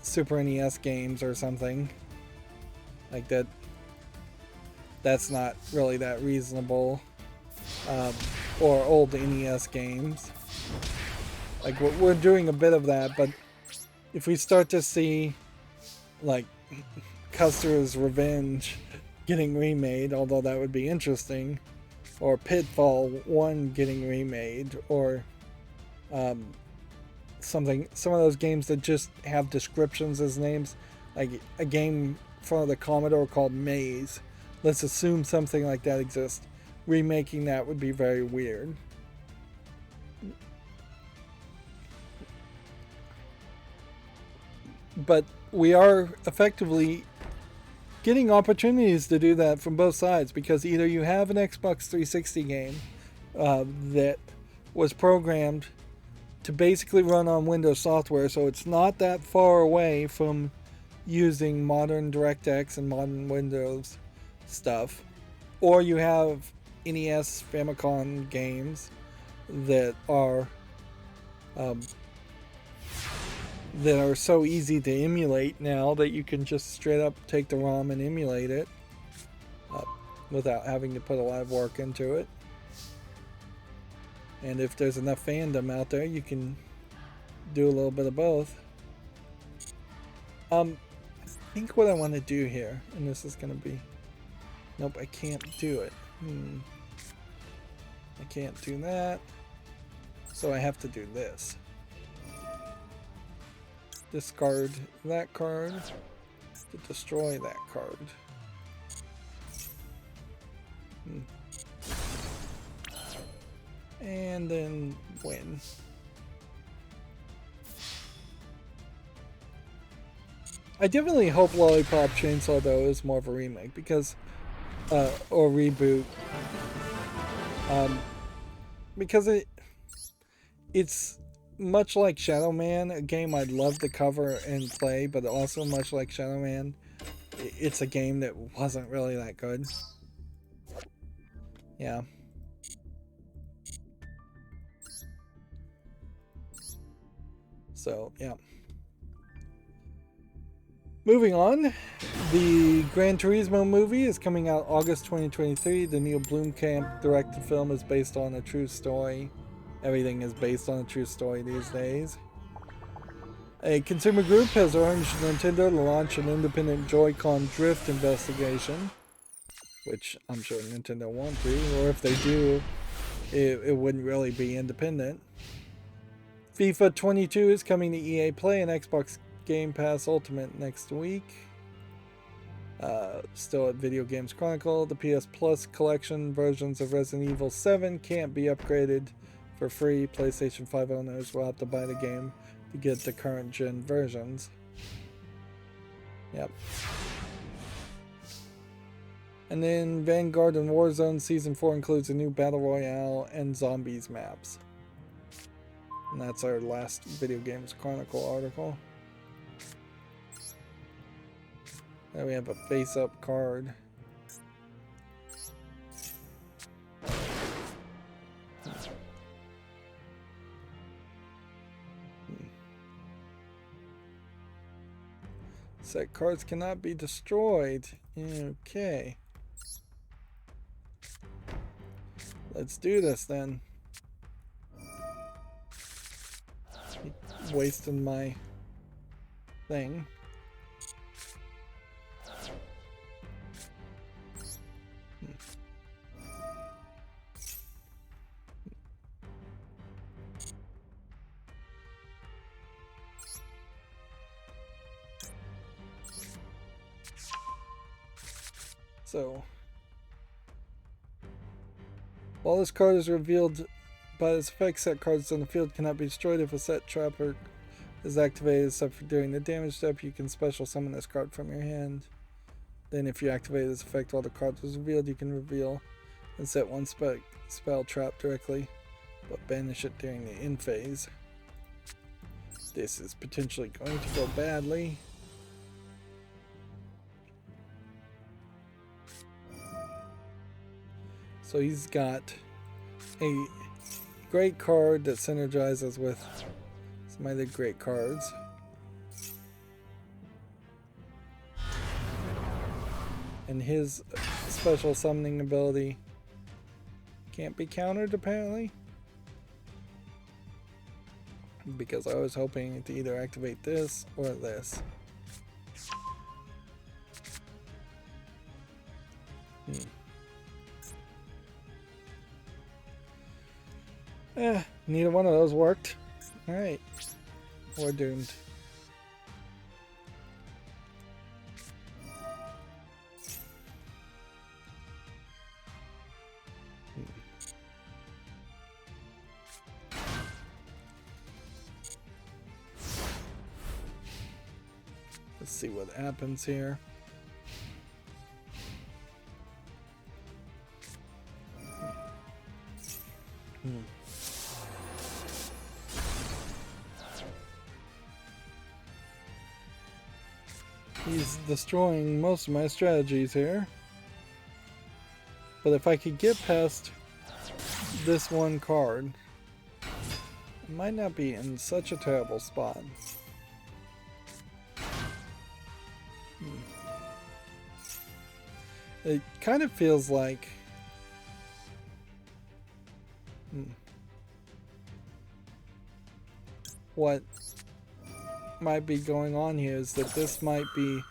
Super NES games or something like that. That's not really that reasonable. Or old NES games. Like, we're doing a bit of that, but if we start to see, like, Custer's Revenge getting remade, although that would be interesting, or Pitfall 1 getting remade, or some of those games that just have descriptions as names, like a game for the Commodore called Maze. Let's assume something like that exists. Remaking that would be very weird. But we are effectively getting opportunities to do that from both sides, because either you have an Xbox 360 game that was programmed to basically run on Windows software, so it's not that far away from using modern DirectX and modern Windows stuff, or you have NES Famicom games that are so easy to emulate now that you can just straight up take the ROM and emulate it without having to put a lot of work into it. And if there's enough fandom out there, you can do a little bit of both. I think what I want to do here, and this is going to be... Nope, I can't do it. I can't do that. So I have to do this. Discard that card to destroy that card. And then win. I definitely hope Lollipop Chainsaw though is more of a remake, because or reboot, because it's much like Shadow Man, a game I'd love to cover and play, but also much like Shadow Man, it's a game that wasn't really that good. Yeah. So, yeah. Moving on, the Gran Turismo movie is coming out August 2023. The Neil Blomkamp directed film is based on a true story. Everything is based on a true story these days. A consumer group has urged Nintendo to launch an independent Joy-Con drift investigation, which I'm sure Nintendo won't do, or if they do, it wouldn't really be independent. FIFA 22 is coming to EA Play and Xbox Game Pass Ultimate next week. Still at Video Games Chronicle, the PS Plus collection versions of Resident Evil 7 can't be upgraded for free. PlayStation 5 owners will have to buy the game to get the current gen versions. Yep. And then Vanguard and Warzone Season 4 includes a new Battle Royale and Zombies maps. And that's our last Video Games Chronicle article. Now we have a face-up card. Set cards cannot be destroyed. Okay. Let's do this then. Wasting my thing. So, while this card is revealed by this effect, set cards on the field cannot be destroyed. If a set trapper is activated except for during the damage step, you can special summon this card from your hand. Then if you activate this effect while the card was revealed, you can reveal and set one spell trap directly, but banish it during the end phase. This is potentially going to go badly. So he's got a great card that synergizes with some other great cards. And his special summoning ability can't be countered apparently. Because I was hoping to either activate this or this. Neither one of those worked. Alright. We're doomed. Let's see what happens here. He's destroying most of my strategies here. But if I could get past this one card, I might not be in such a terrible spot. It kind of feels like what might be going on here is that this might be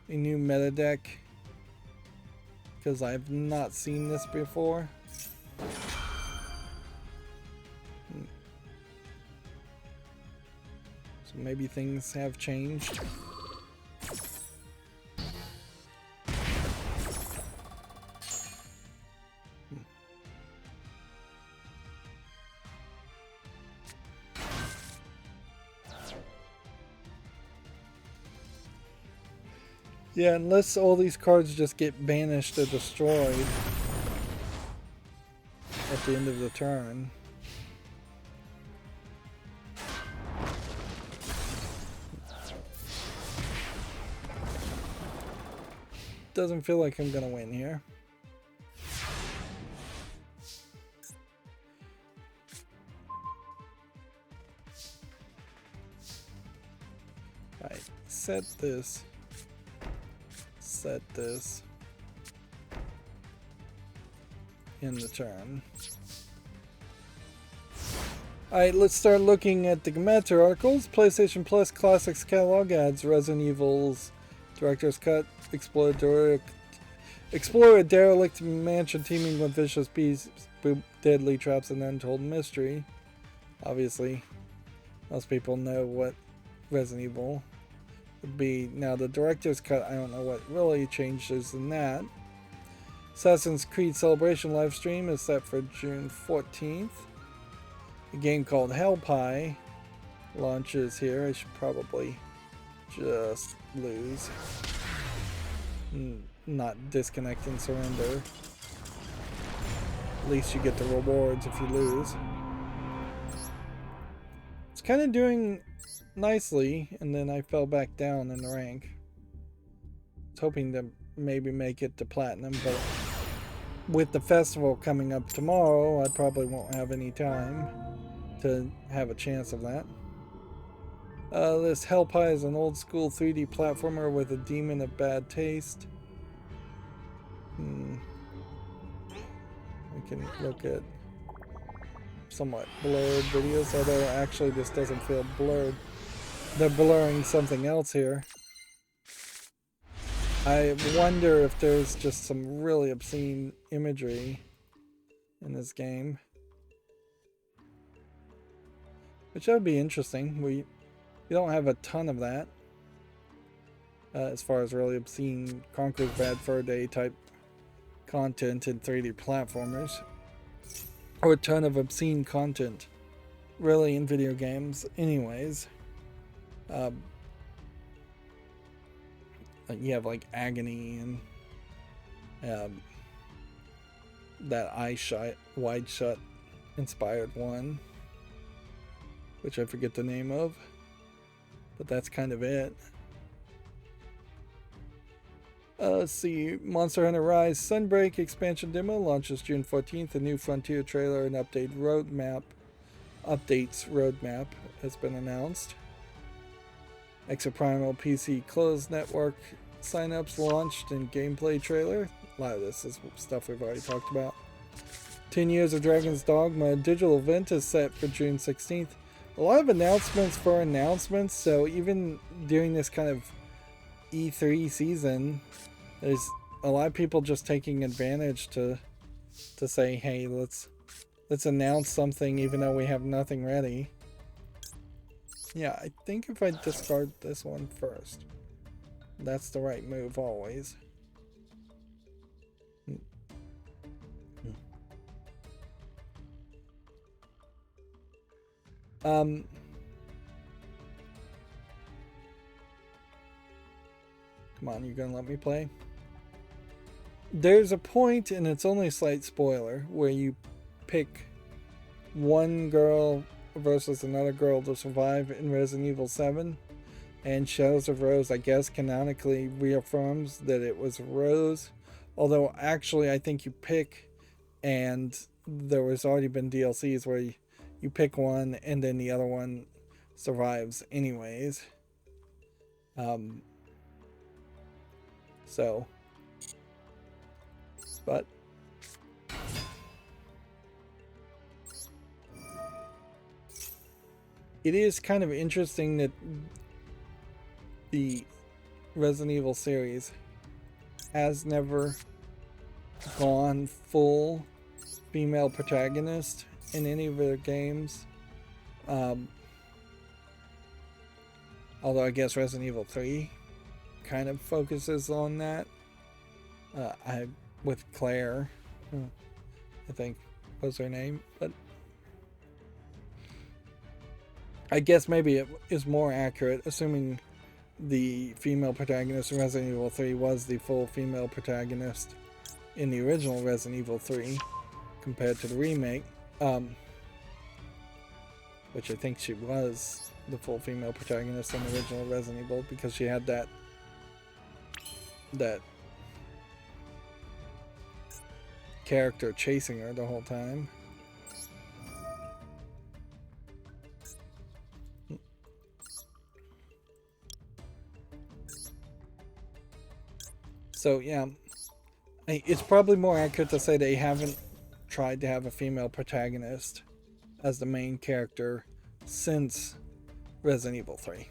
a new meta deck, because I've not seen this before. So maybe things have changed. Yeah, unless all these cards just get banished or destroyed at the end of the turn. Doesn't feel like I'm gonna win here. Alright, set this. Set this in the turn. Alright, let's start looking at the Gematter articles. PlayStation Plus Classics catalog adds Resident Evil's Director's Cut, explore a derelict mansion teeming with vicious beasts, deadly traps, and untold mystery. Obviously, most people know what Resident Evil would be. Now, the Director's Cut, I don't know what really changes in that. Assassin's Creed Celebration livestream is set for June 14th. A game called Hell Pie launches here. I should probably just lose. Not disconnect and surrender. At least you get the rewards if you lose. It's kind of doing nicely, and then I fell back down in the rank. I was hoping to maybe make it to platinum, but with the festival coming up tomorrow, I probably won't have any time to have a chance of that. This Hell Pie is an old school 3D platformer with a demon of bad taste. We can look at somewhat blurred videos, although actually this doesn't feel blurred. They're blurring something else here. I wonder if there's just some really obscene imagery in this game, which would be interesting. We don't have a ton of that as far as really obscene Conker's Bad Fur Day type content in 3D platformers, or a ton of obscene content really in video games anyways. You have like Agony and that wide shut inspired one, which I forget the name of, but that's kind of it. Let's see, Monster Hunter Rise Sunbreak expansion demo launches June 14th. A new Frontier trailer and updates roadmap has been announced. Exoprimal PC closed network signups launched and gameplay trailer. A lot of this is stuff we've already talked about. 10 Years of Dragon's Dogma digital event is set for June 16th. A lot of announcements for announcements, so even during this kind of E3 season, there's a lot of people just taking advantage to say, hey, let's announce something even though we have nothing ready. Yeah, I think if I discard this one first, that's the right move always. Come on, you gonna let me play? There's a point, and it's only a slight spoiler, where you pick one girl versus another girl to survive in Resident Evil 7. And Shadows of Rose, I guess, canonically reaffirms that it was Rose. Although, actually, I think you pick, and there was already been DLCs where you pick one and then the other one survives anyways. So, but it is kind of interesting that the Resident Evil series has never gone full female protagonist in any of their games. Although I guess Resident Evil 3 kind of focuses on that. With Claire, I think was her name, but I guess maybe it is more accurate, assuming the female protagonist in Resident Evil 3 was the full female protagonist in the original Resident Evil 3 compared to the remake, which I think she was the full female protagonist in the original Resident Evil because she had that character chasing her the whole time. So yeah, it's probably more accurate to say they haven't tried to have a female protagonist as the main character since Resident Evil 3.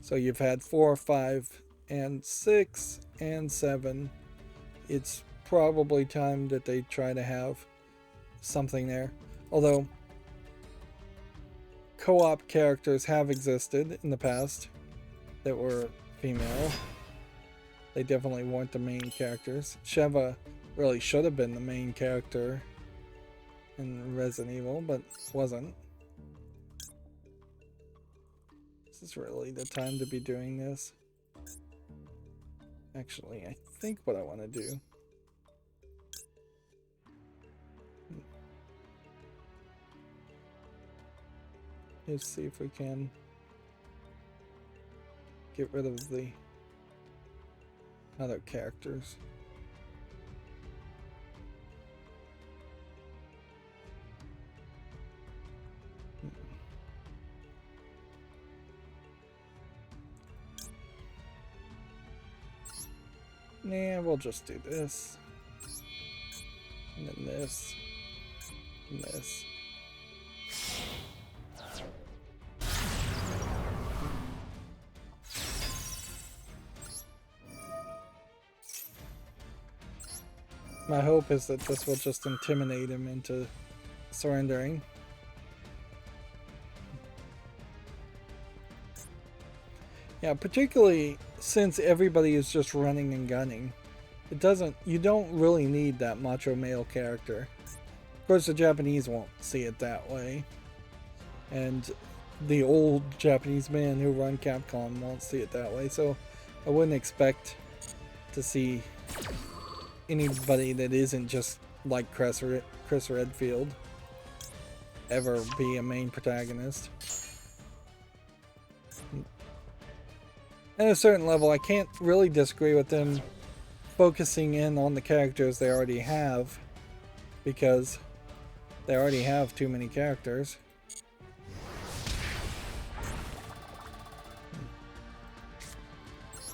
So you've had 4, 5, and 6, and 7. It's probably time that they try to have something there. Although co-op characters have existed in the past that were female. They definitely weren't the main characters. Sheva really should have been the main character in Resident Evil, but wasn't. This is really the time to be doing this. Actually, I think what I want to do is see if we can get rid of the other characters. Nah, we'll just do this. And then this. And this. My hope is that this will just intimidate him into surrendering. Yeah, particularly since everybody is just running and gunning. You don't really need that macho male character. Of course, the Japanese won't see it that way. And the old Japanese men who run Capcom won't see it that way. So I wouldn't expect to see anybody that isn't just like Chris Redfield ever be a main protagonist. At a certain level, I can't really disagree with them focusing in on the characters they already have, because they already have too many characters.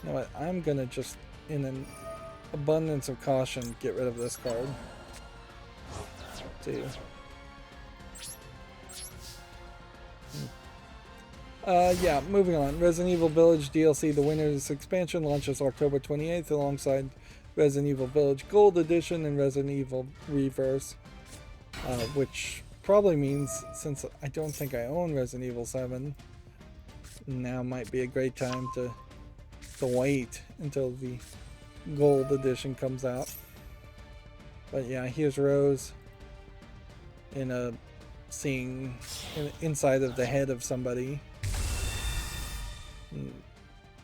You know what, I'm gonna just, in an abundance of caution, get rid of this card. Too. Yeah, moving on. Resident Evil Village DLC, the Winter's Expansion, launches October 28th alongside Resident Evil Village Gold Edition and Resident Evil Reverse. Which probably means, since I don't think I own Resident Evil 7, now might be a great time to wait until the Gold Edition comes out. But yeah, here's Rose seeing inside of the head of somebody.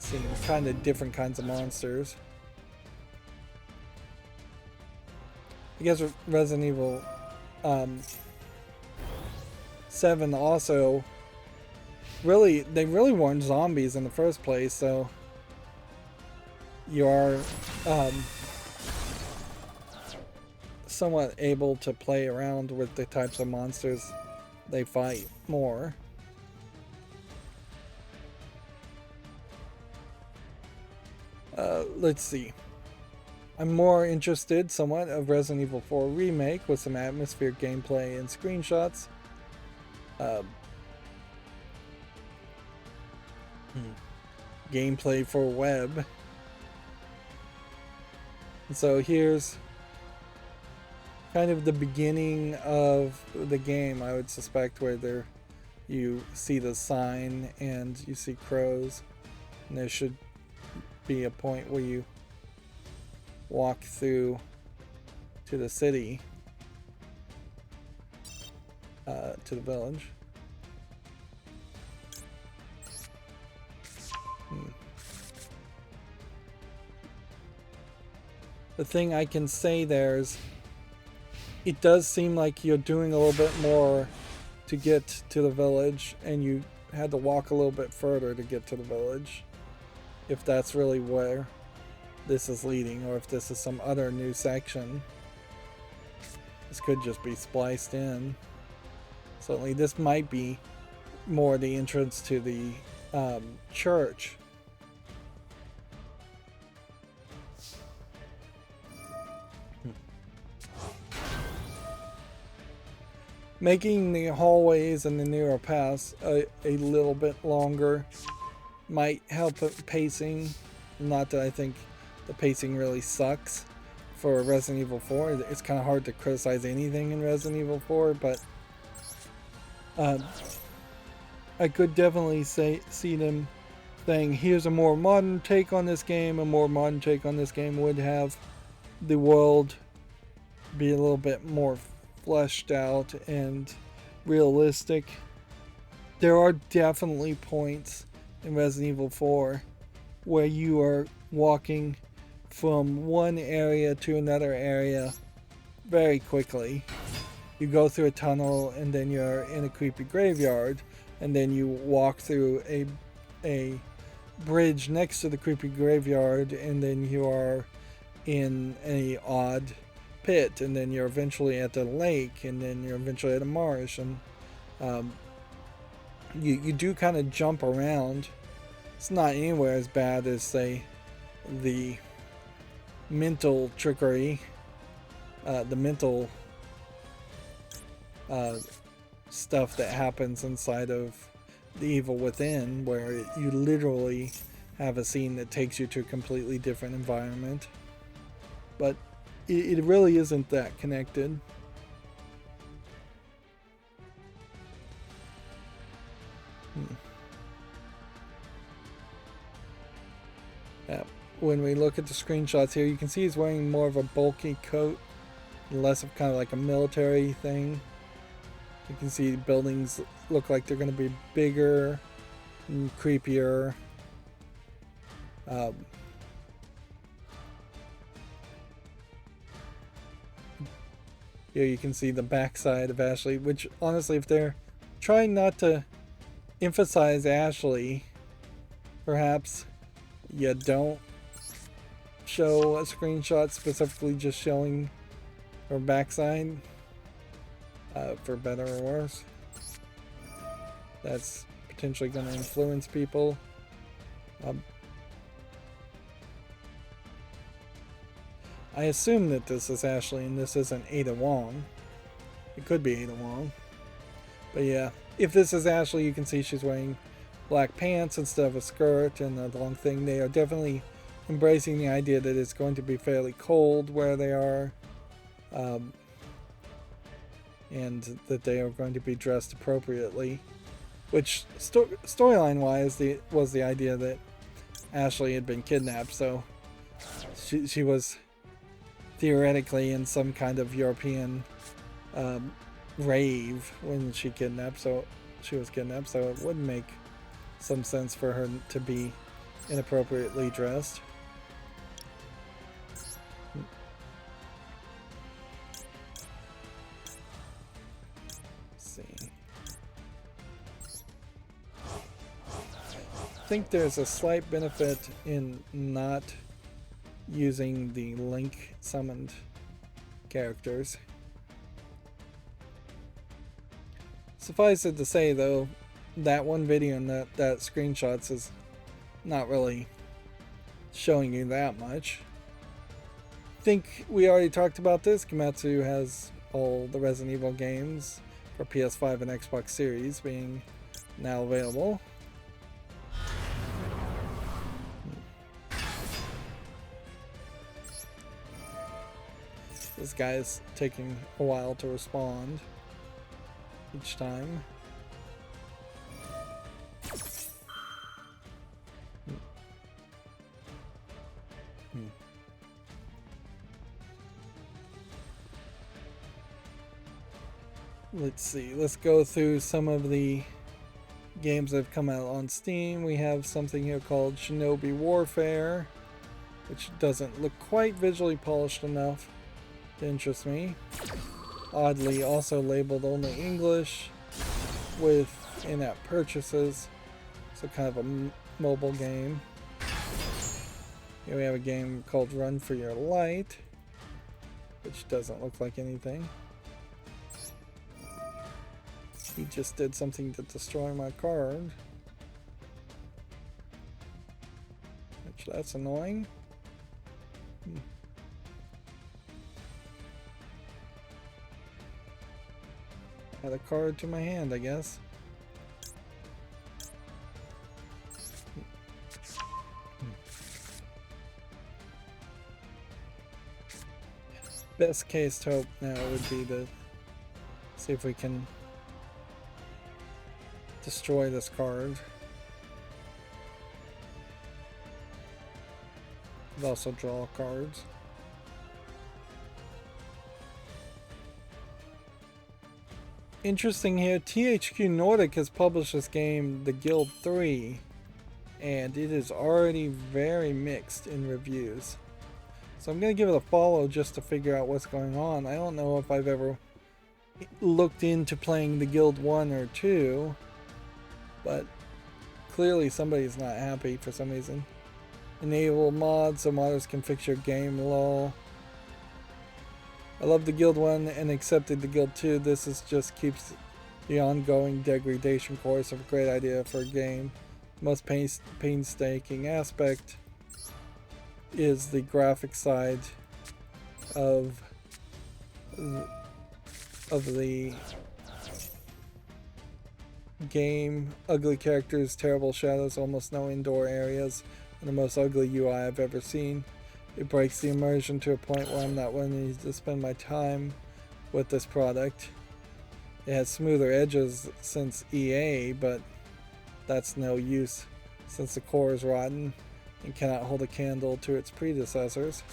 Seeing kind of different kinds of monsters. I guess Resident Evil 7 also they really weren't zombies in the first place, so you are somewhat able to play around with the types of monsters they fight more. Let's see. I'm more interested somewhat of Resident Evil 4 Remake with some atmosphere, gameplay, and screenshots. Gameplay for web. And so here's kind of the beginning of the game, I would suspect, where you see the sign and you see crows, and there should be a point where you walk through to the city, to the village. The thing I can say there is it does seem like you're doing a little bit more to get to the village, and you had to walk a little bit further to get to the village. If that's really where this is leading, or if this is some other new section. This could just be spliced in. Certainly this might be more the entrance to the church. Making the hallways and the nearer paths a little bit longer might help pacing. Not that I think the pacing really sucks for Resident Evil 4. It's kind of hard to criticize anything in Resident Evil 4, but I could definitely see them saying, here's a more modern take on this game. A more modern take on this game would have the world be a little bit more fleshed out and realistic. There are definitely points in Resident Evil 4 where you are walking from one area to another area very quickly. You go through a tunnel, and then you're in a creepy graveyard, and then you walk through a bridge next to the creepy graveyard, and then you are in a odd pit, and then you're eventually at the lake, and then you're eventually at a marsh, and you do kind of jump around. It's not anywhere as bad as, say, the mental trickery, the mental stuff that happens inside of The Evil Within, where you literally have a scene that takes you to a completely different environment. But it really isn't that connected. When we look at the screenshots here, you can see he's wearing more of a bulky coat, less of kind of like a military thing. You can see buildings look like they're going to be bigger and creepier. Here you can see the backside of Ashley, which honestly, if they're trying not to emphasize Ashley, perhaps you don't show a screenshot specifically just showing her backside, for better or worse. That's potentially going to influence people. I assume that this is Ashley and this isn't Ada Wong. It could be Ada Wong. But yeah, if this is Ashley, you can see she's wearing black pants instead of a skirt and a long thing. They are definitely embracing the idea that it's going to be fairly cold where they are, and that they are going to be dressed appropriately, which storyline wise was the idea that Ashley had been kidnapped, so she was theoretically in some kind of European rave when she was kidnapped, so it would make some sense for her to be inappropriately dressed. think there's a slight benefit in not using the link summoned characters. Suffice it to say though, that one video and that screenshots is not really showing you that much. I think we already talked about this. Kimetsu has all the Resident Evil games for PS5 and Xbox Series being now available. This guy is taking a while to respond each time. Let's see, let's go through some of the games that have come out on Steam. We have something here called Shinobi Warfare, which doesn't look quite visually polished enough to interest me. Oddly also labeled only English with in-app purchases, so kind of a mobile game. Here we have a game called Run for Your Light, which doesn't look like anything. He just did something to destroy my card, which that's annoying. Add a card to my hand, I guess. Best case hope now would be to see if we can destroy this card. Could also draw cards. Interesting here, THQ Nordic has published this game, The Guild 3, and it is already very mixed in reviews. So I'm going to give it a follow just to figure out what's going on. I don't know if I've ever looked into playing The Guild 1 or 2, but clearly somebody's not happy for some reason. Enable mods so modders can fix your game, lol. I love the Guild 1 and accepted the Guild 2. This is just keeps the ongoing degradation course of a great idea for a game. The most painstaking aspect is the graphic side of the game. Ugly characters, terrible shadows, almost no indoor areas, and the most ugly UI I've ever seen. It breaks the immersion to a point where I'm not willing to spend my time with this product. It has smoother edges since EA, but that's no use since the core is rotten and cannot hold a candle to its predecessors.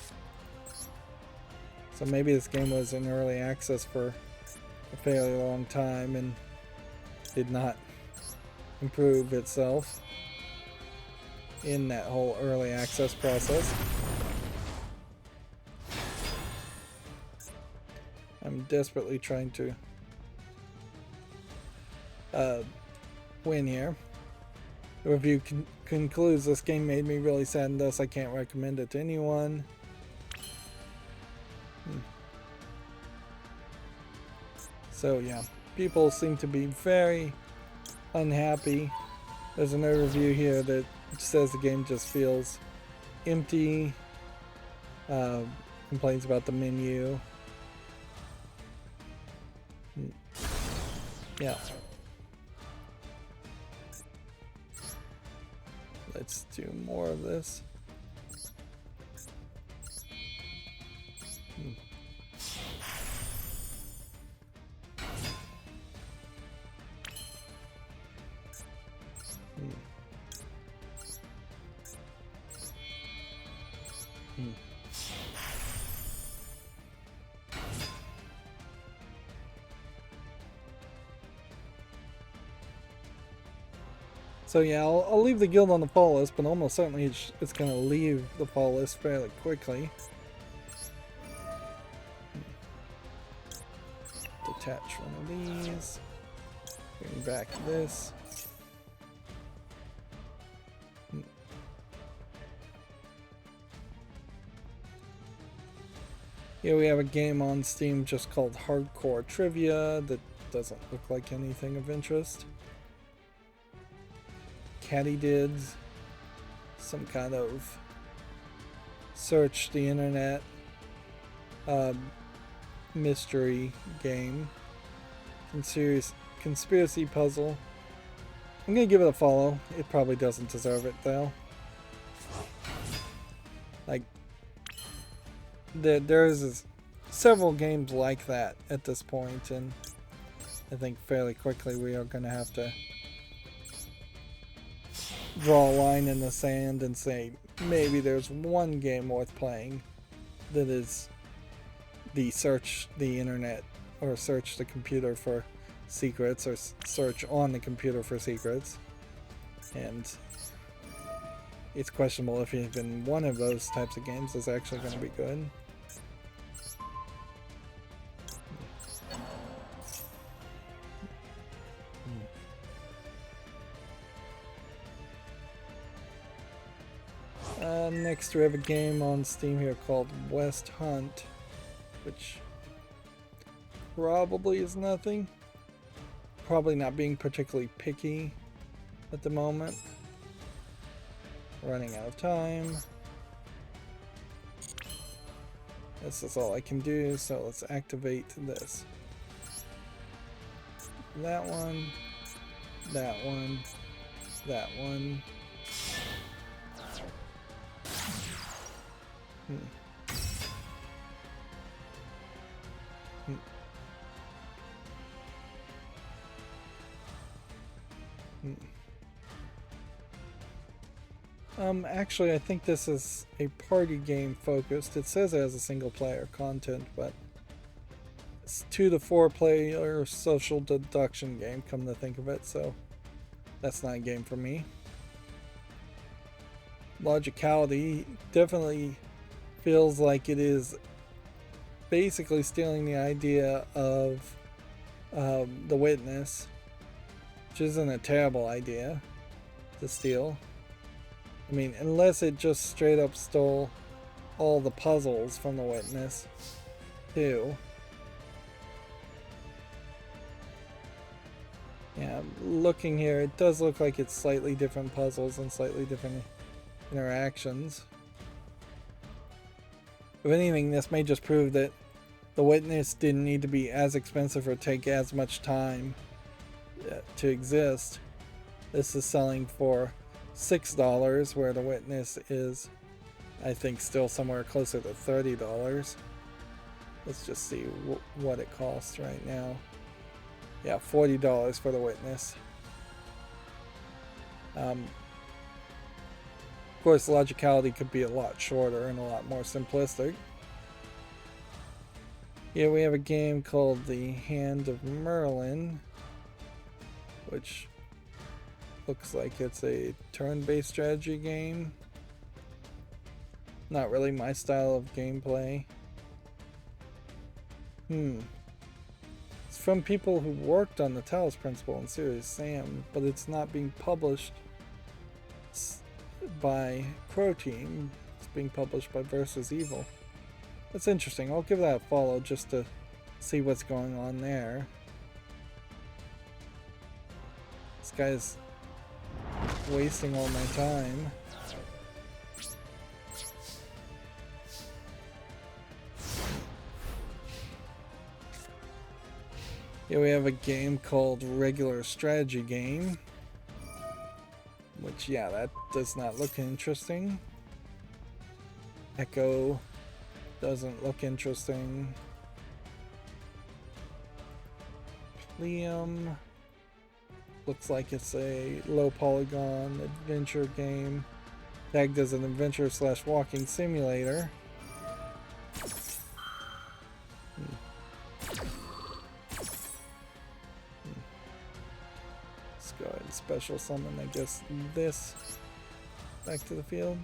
So maybe this game was in early access for a fairly long time and did not improve itself in that whole early access process. I'm desperately trying to win here. The review concludes, this game made me really sad and thus I can't recommend it to anyone. So yeah, people seem to be very unhappy. There's another review here that says the game just feels empty, complains about the menu. Yeah. Let's do more of this. So yeah, I'll leave the guild on the fall list, but almost certainly it's going to leave the fall list fairly quickly. Detach one of these. Bring back this. Here we have a game on Steam just called Hardcore Trivia that doesn't look like anything of interest. Katydids, some kind of search the internet mystery game. Conspiracy puzzle. I'm gonna give it a follow. It probably doesn't deserve it though. Like, there's several games like that at this point, and I think fairly quickly we are gonna have to draw a line in the sand and say maybe there's one game worth playing that is the search the internet or search the computer for secrets or search on the computer for secrets, and it's questionable if even one of those types of games is actually going to be good. Next we have a game on Steam here called West Hunt, which probably is nothing. Probably not being particularly picky at the moment. Running out of time. This is all I can do, so let's activate this. That one, that one, that one. Actually, I think this is a party game focused. It says it has a single player content, but it's 2 to 4 player social deduction game, come to think of it, so that's not a game for me. Logicality definitely feels like it is basically stealing the idea of The Witness, which isn't a terrible idea to steal. I mean, unless it just straight up stole all the puzzles from The Witness, too. Yeah, looking here, it does look like it's slightly different puzzles and slightly different interactions. If anything, this may just prove that The Witness didn't need to be as expensive or take as much time to exist. This is selling for $6, where The Witness is, I think, still somewhere closer to $30. Let's just see what it costs right now. Yeah, $40 for The Witness. Of course, logicality could be a lot shorter and a lot more simplistic. Here we have a game called The Hand of Merlin, which looks like it's a turn-based strategy game. Not really my style of gameplay. It's from people who worked on the Talos Principle and Serious Sam, but it's not being published by Crow Team. It's being published by Versus Evil. That's interesting. I'll give that a follow just to see what's going on there. This guy's wasting all my time. Here we have a game called Regular Strategy Game, which, yeah, that does not look interesting. Echo doesn't look interesting. Liam looks like it's a low polygon adventure game tagged as an adventure / walking simulator. Let's go ahead and special summon, I guess, this back to the field.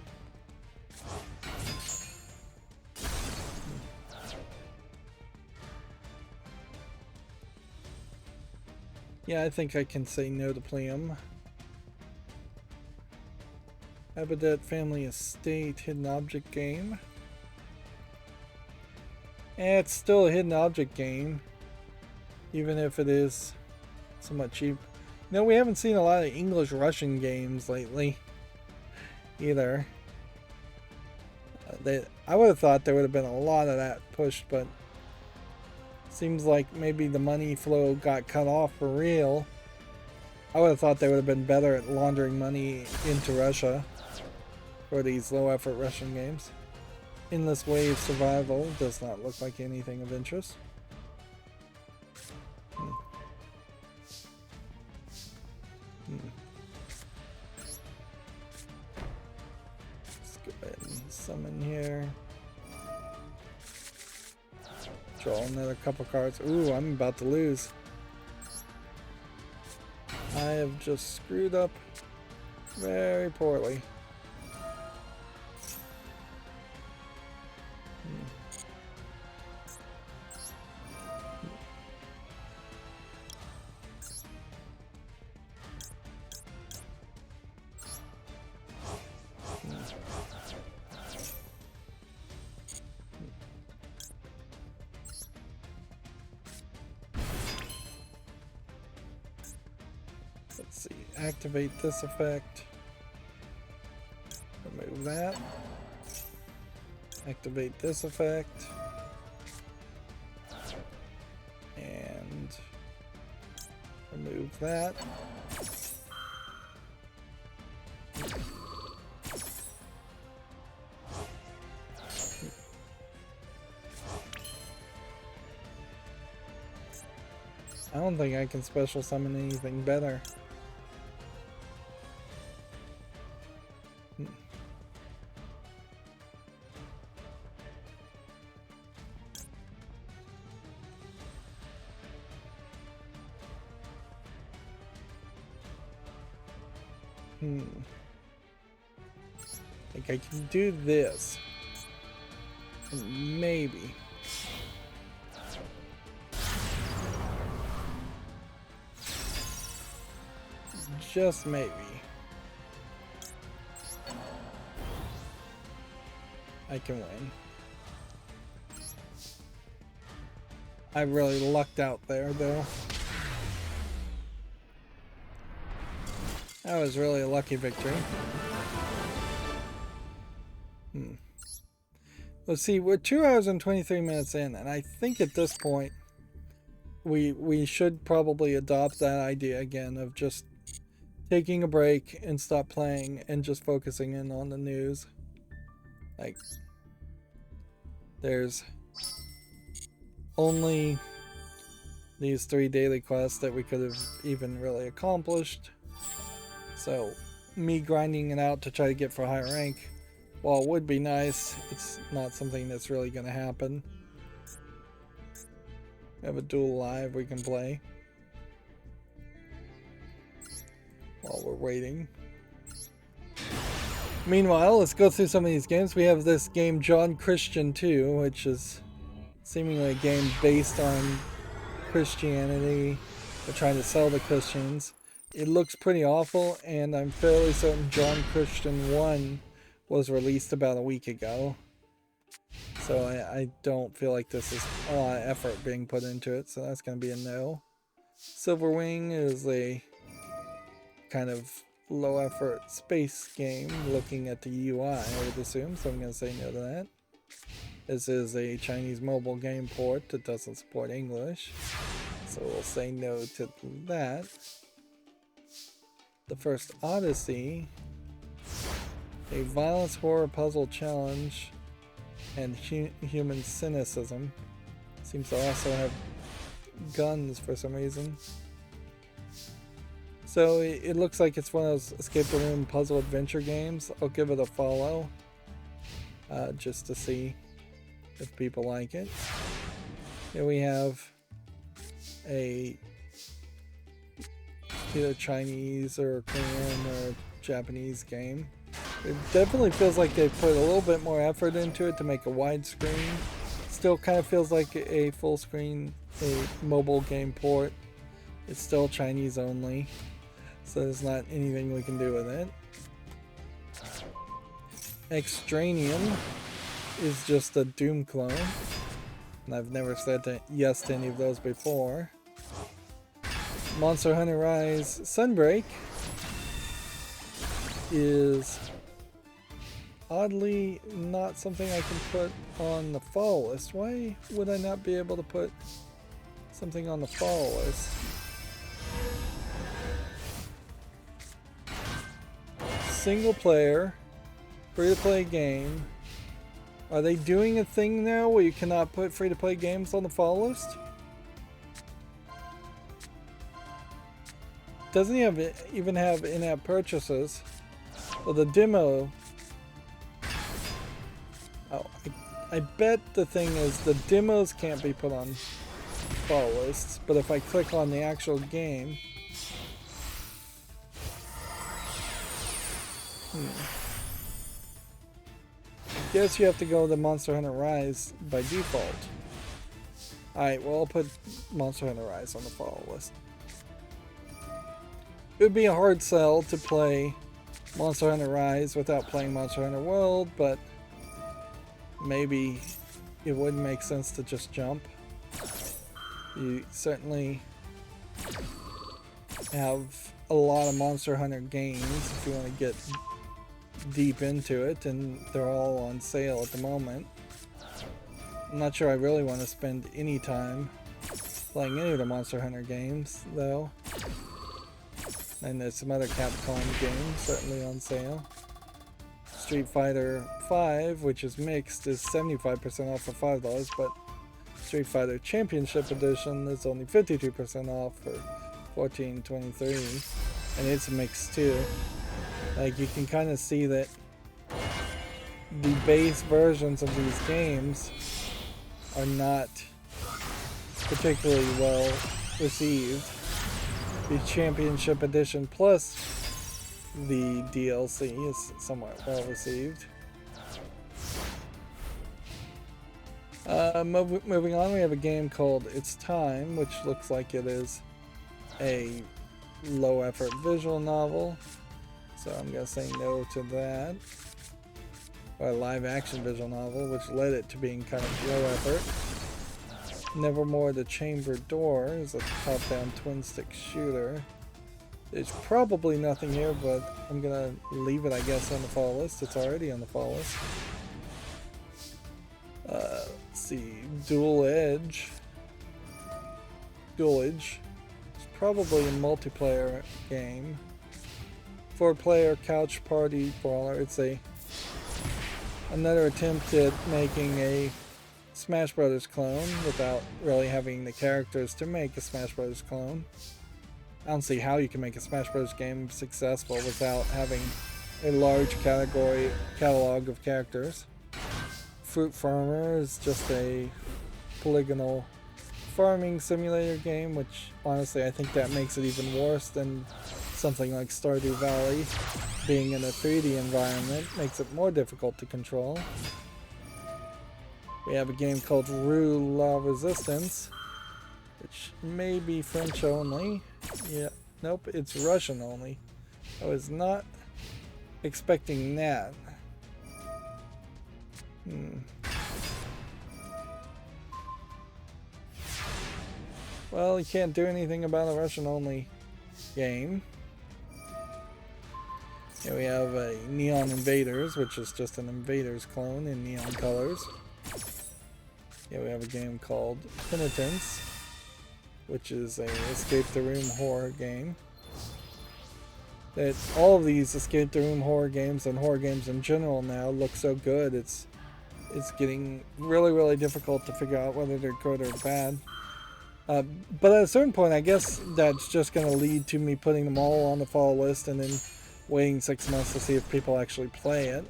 Yeah, I think I can say no to Plium. Habitat Family Estate Hidden Object Game. And it's still a hidden object game, even if it is somewhat cheap. No, we haven't seen a lot of English-Russian games lately, either. I would have thought there would have been a lot of that pushed, but seems like maybe the money flow got cut off for real. I would have thought they would have been better at laundering money into Russia for these low-effort Russian games. Endless Wave Survival does not look like anything of interest. Let's go ahead and summon here. Draw another couple cards. Ooh, I'm about to lose. I have just screwed up very poorly. Let's see, activate this effect. Remove that. Activate this effect. And remove that. I don't think I can special summon anything better. I think I can do this. Maybe. Just maybe. I can win. I really lucked out there, though. That was really a lucky victory. Let's see, we're 2 hours and 23 minutes in, and I think at this point we should probably adopt that idea again of just taking a break and stop playing and just focusing in on the news. Like, there's only these 3 daily quests that we could have even really accomplished. So me grinding it out to try to get for a higher rank, while it would be nice, it's not something that's really going to happen. We have a duel live we can play while we're waiting. Meanwhile, let's go through some of these games. We have this game John Christian 2, which is seemingly a game based on Christianity. They're trying to sell to Christians. It looks pretty awful, and I'm fairly certain John Christian 1 was released about a week ago. So I don't feel like this is a lot of effort being put into it, so that's going to be a no. Silverwing is a kind of low effort space game looking at the UI, I would assume, so I'm going to say no to that. This is a Chinese mobile game port that doesn't support English, so we'll say no to that. The First Odyssey, a violence horror puzzle challenge, and human cynicism. Seems to also have guns for some reason. So it looks like it's one of those escape the room puzzle adventure games. I'll give it a follow, just to see if people like it. Here we have a either Chinese or Korean or Japanese game. It definitely feels like they put a little bit more effort into it to make a widescreen. Still kind of feels like a full screen, a mobile game port. It's still Chinese only, so there's not anything we can do with it. Extraneum is just a Doom clone. And I've never said yes to any of those before. Monster Hunter Rise Sunbreak is oddly not something I can put on the fall list. Why would I not be able to put something on the fall list? Single player, free to play game. Are they doing a thing now where you cannot put free to play games on the fall list? Doesn't he even have in-app purchases? Well, the demo. Oh, I bet the thing is the demos can't be put on fall lists, but if I click on the actual game. Guess you have to go to Monster Hunter Rise by default. Alright, well, I'll put Monster Hunter Rise on the fall list. It would be a hard sell to play Monster Hunter Rise without playing Monster Hunter World, but maybe it wouldn't make sense to just jump. You certainly have a lot of Monster Hunter games if you want to get deep into it, and they're all on sale at the moment. I'm not sure I really want to spend any time playing any of the Monster Hunter games, though. And there's some other Capcom games certainly on sale. Street Fighter V, which is mixed, is 75% off for $5, but Street Fighter Championship Edition is only 52% off for $14.23, and it's mixed too. Like, you can kind of see that the base versions of these games are not particularly well received. The Championship Edition plus the DLC is somewhat well received. Moving on, we have a game called It's Time, which looks like it is a low effort visual novel. So I'm going to say no to that. Or a live action visual novel, which led it to being kind of low effort. Nevermore the Chamber Door is a top-down twin-stick shooter. There's probably nothing here, but I'm going to leave it, I guess, on the fall list. It's already on the fall list. Let's see. Dueled. It's probably a multiplayer game. 4-player couch party brawler. It's another attempt at making a Smash Brothers clone without really having the characters to make a Smash Brothers clone. I don't see how you can make a Smash Brothers game successful without having a large catalog of characters. Fruit Farmer is just a polygonal farming simulator game, which honestly I think that makes it even worse than something like Stardew Valley. Being in a 3D environment makes it more difficult to control. We have a game called Rue La Resistance, which may be French only. Yeah, nope, it's Russian only. I was not expecting that. Well, you can't do anything about a Russian only game. Here we have a Neon Invaders, which is just an Invaders clone in neon colors. Here we have a game called Penitence, which is a escape the room horror game. That all of these escape the room horror games and horror games in general now look so good. It's getting really difficult to figure out whether they're good or bad. But at a certain point, I guess that's just going to lead to me putting them all on the fall list and then waiting 6 months to see if people actually play it.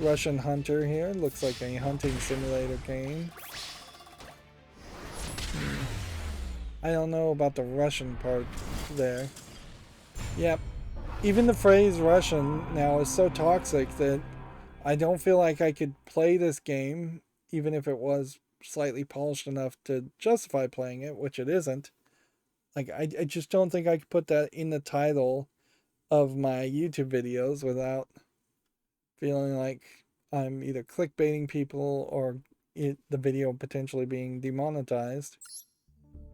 Russian Hunter here looks like a hunting simulator game. I don't know about the Russian part there. Yep. Even the phrase Russian now is so toxic that I don't feel like I could play this game, even if it was slightly polished enough to justify playing it, which it isn't. Like, I just don't think I could put that in the title of my YouTube videos without feeling like I'm either clickbaiting people or the video potentially being demonetized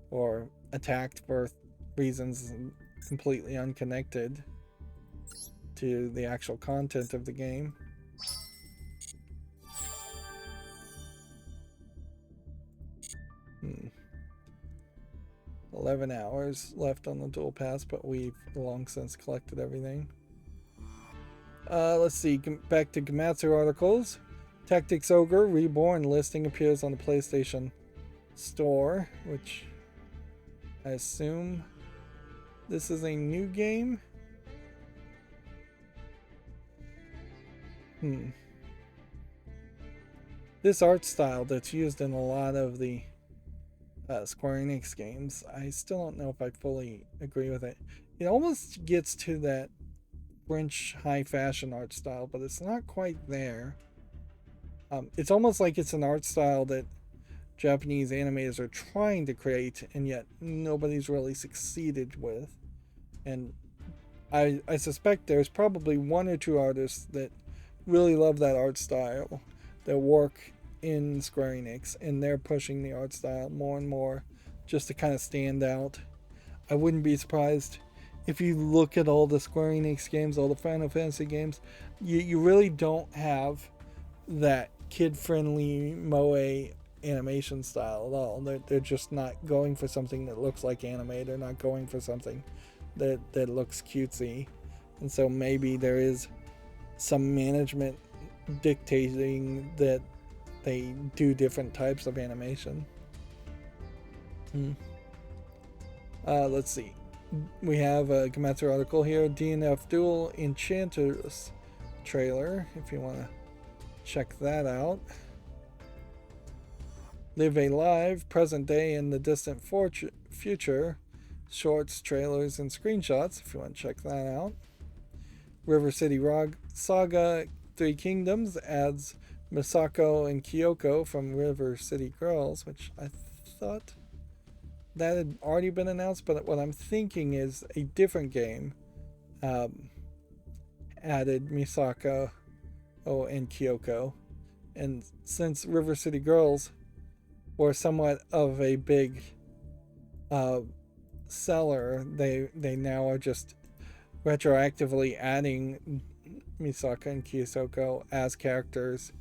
or attacked for reasons completely unconnected to the actual content of the game. Hmm. 11 hours left on the Duel Pass, but we've long since collected everything. Let's see, back to Gamatsu articles. Tactics Ogre Reborn listing appears on the PlayStation Store, which I assume this is a new game. This art style that's used in a lot of the Square Enix games, I still don't know if I fully agree with it. It almost gets to that French high fashion art style, but it's not quite there. It's almost like it's an art style that Japanese animators are trying to create, and yet nobody's really succeeded with. And I suspect there's probably one or two artists that really love that art style that work in Square Enix, and they're pushing the art style more and more just to kind of stand out. I wouldn't be surprised if you look at all the Square Enix games, all the Final Fantasy games, you really don't have that kid-friendly moe animation style at all. They're just not going for something that looks like anime. They're not going for something that looks cutesy. And so maybe there is some management dictating that they do different types of animation. Let's see. We have a Gamatsu article here. DNF Duel Enchanters trailer, if you want to check that out. Live a Live, present day and the distant future. Shorts, trailers, and screenshots, if you want to check that out. River City Saga 3 Kingdoms adds Misako and Kyoko from River City Girls, which I thought that had already been announced, but what I'm thinking is a different game added Misako and Kyoko. And since River City Girls were somewhat of a big seller, they now are just retroactively adding Misaka and Kyoko as characters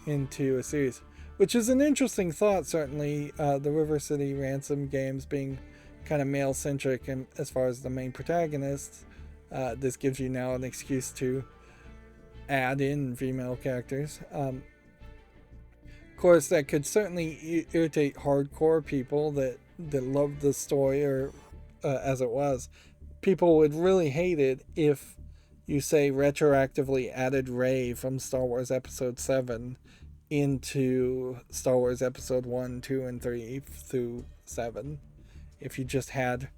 into a series, which is an interesting thought. Certainly, the River City Ransom games being kind of male-centric and as far as the main protagonists, this gives you now an excuse to add in female characters. Of course, that could certainly irritate hardcore people that love the story, or as it was. People would really hate it if you say retroactively added Rey from Star Wars Episode 7 into Star Wars Episode 1, 2, and 3 through 7. If you just had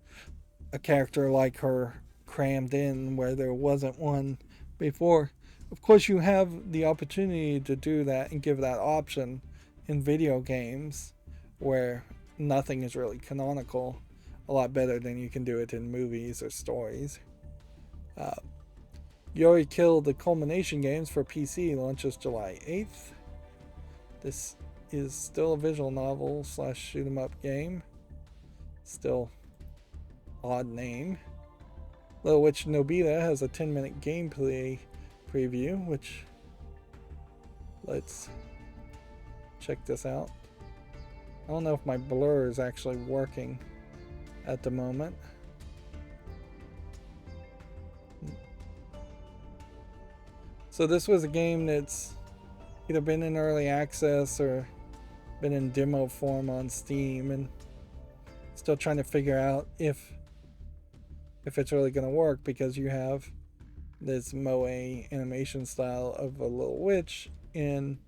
a character like her crammed in where there wasn't one before. Of course, you have the opportunity to do that and give that option in video games where nothing is really canonical, a lot better than you can do it in movies or stories. Yori Kill the Culmination Games for PC launches July 8th. This is still a visual novel / shoot 'em up game. Still odd name. Little Witch Nobita has a 10-minute gameplay preview, which let's check this out. I don't know if my blur is actually working at the moment. So this was a game that's either been in early access or been in demo form on Steam, and still trying to figure out if it's really going to work, because you have this moe animation style of a little witch in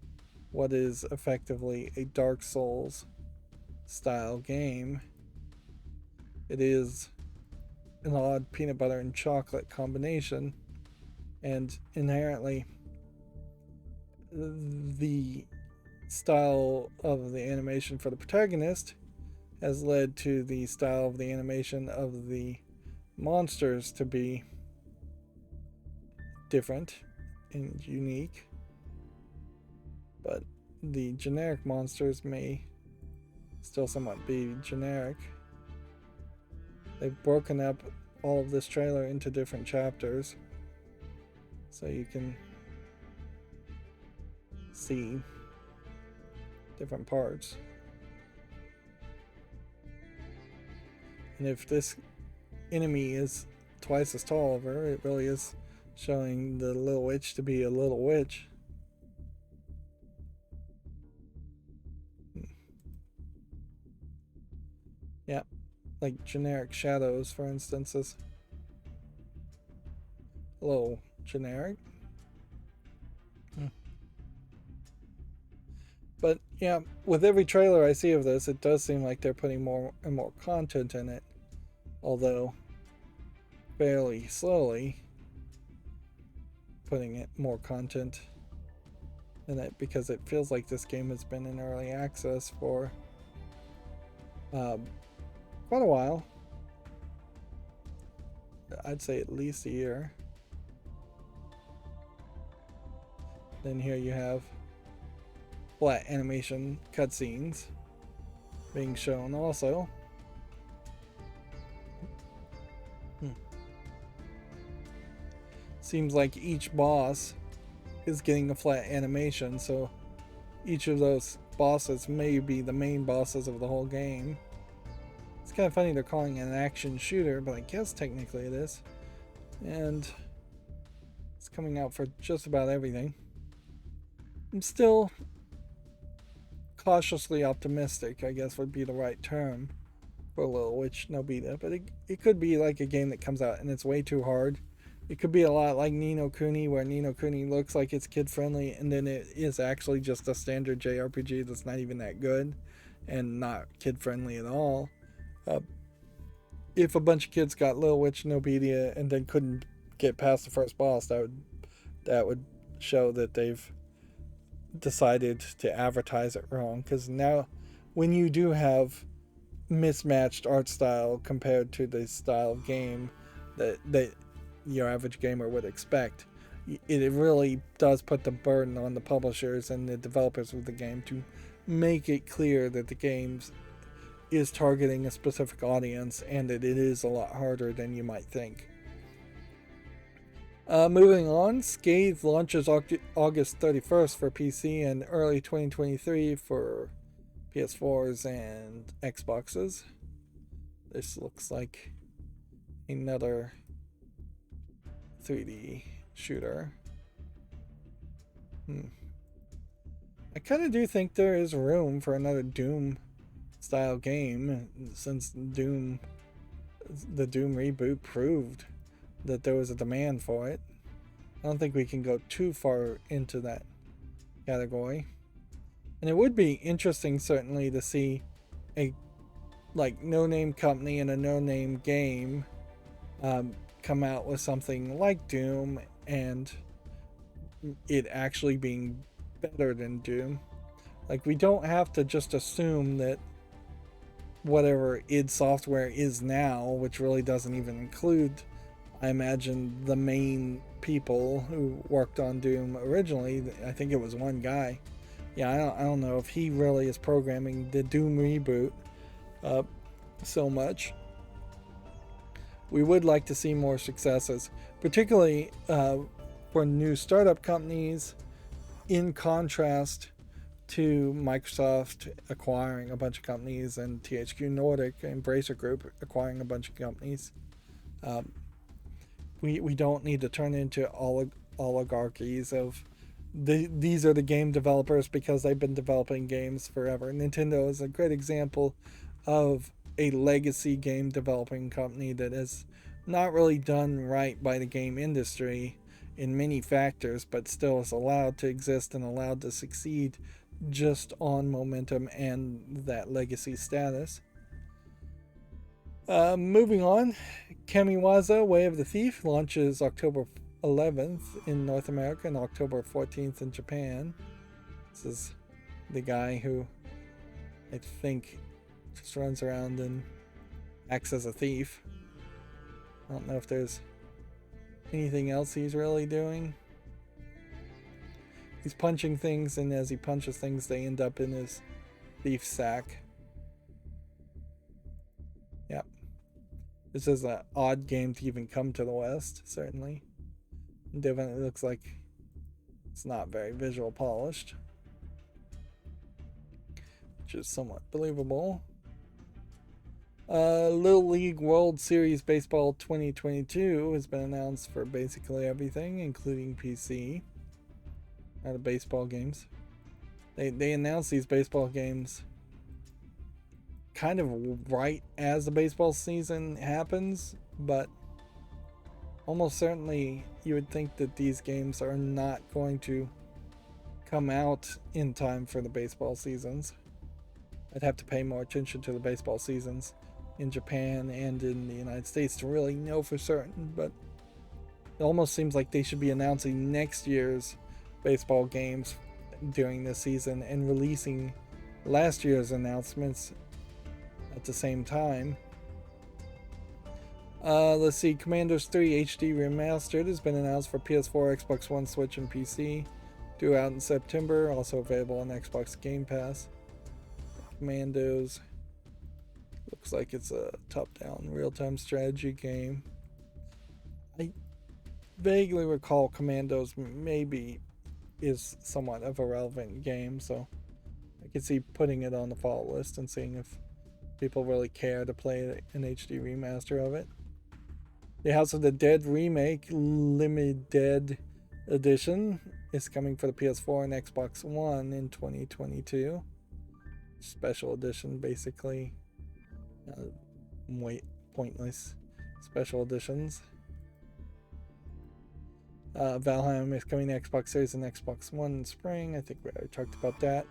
what is effectively a Dark Souls style game. It is an odd peanut butter and chocolate combination, and inherently the style of the animation for the protagonist has led to the style of the animation of the monsters to be different and unique. But the generic monsters may still somewhat be generic. They've broken up all of this trailer into different chapters, so you can see different parts. And if this enemy is twice as tall of her, it really is showing the little witch to be a little witch. Yeah, like generic shadows, for instance, is a little generic. But yeah, with every trailer I see of this, it does seem like they're putting more and more content in it, although fairly slowly putting it more content in it, because it feels like this game has been in early access for quite a while. I'd say at least a year. Then here you have flat animation cutscenes being shown also. Seems like each boss is getting a flat animation, so each of those bosses may be the main bosses of the whole game. It's kind of funny they're calling it an action shooter, but I guess technically it is. And it's coming out for just about everything. I'm still cautiously optimistic, I guess would be the right term for Little Witch Nobita, but it could be like a game that comes out and it's way too hard. It could be a lot like Ni no Kuni, where Ni no Kuni looks like it's kid friendly and then it is actually just a standard JRPG that's not even that good and not kid friendly at all. If a bunch of kids got Little Witch Nobita and then couldn't get past the first boss, that would show that they've decided to advertise it wrong. Because now, when you do have mismatched art style compared to the style of game that your average gamer would expect, it really does put the burden on the publishers and the developers of the game to make it clear that the games is targeting a specific audience and that it is a lot harder than you might think. Moving on, Scathe launches August 31st for PC and early 2023 for PS4s and Xboxes. This looks like another 3D shooter. I kind of do think there is room for another Doom style game, since the Doom reboot proved that there was a demand for it. I don't think we can go too far into that category. And it would be interesting, certainly, to see a no-name company and a no-name game come out with something like Doom and it actually being better than Doom. Like, we don't have to just assume that whatever id Software is now, which really doesn't even include, I imagine, the main people who worked on Doom originally. I think it was one guy. Yeah, I don't know if he really is programming the Doom reboot so much. We would like to see more successes, particularly for new startup companies, in contrast to Microsoft acquiring a bunch of companies and THQ Nordic, Embracer Group, acquiring a bunch of companies. We don't need to turn into oligarchies of these are the game developers because they've been developing games forever. Nintendo is a great example of a legacy game developing company that has not really done right by the game industry in many factors, but still is allowed to exist and allowed to succeed just on momentum and that legacy status. Moving on, Kamiwaza Way of the Thief launches October 11th in North America and October 14th in Japan. This is the guy who I think just runs around and acts as a thief. I don't know if there's anything else he's really doing. he's punching things, and as he punches things, they end up in his leaf sack. Yep. This is an odd game to even come to the West, certainly. Definitely looks like it's not very visual polished, which is somewhat believable. Little League World Series Baseball 2022 has been announced for basically everything, including PC. Out of baseball games. They announced these baseball games kind of right as the baseball season happens, but almost certainly you would think that these games are not going to come out in time for the baseball seasons. I'd have to pay more attention to the baseball seasons in Japan and in the United States to really know for certain, but it almost seems like they should be announcing next year's baseball games during this season and releasing last year's announcements at the same time. Let's see, Commandos 3 HD Remastered has been announced for PS4, Xbox One, Switch, and PC. Due out in September, also available on Xbox Game Pass. Commandos. Looks like it's a top-down real-time strategy game. I vaguely recall Commandos maybe is somewhat of a relevant game, so I could see putting it on the fall list and seeing if people really care to play an HD remaster of it. The House of the Dead Remake Limited Edition is coming for the PS4 and Xbox One in 2022. Special edition, basically. Pointless special editions. Valheim is coming to Xbox Series and Xbox One in spring. I think we already talked about that.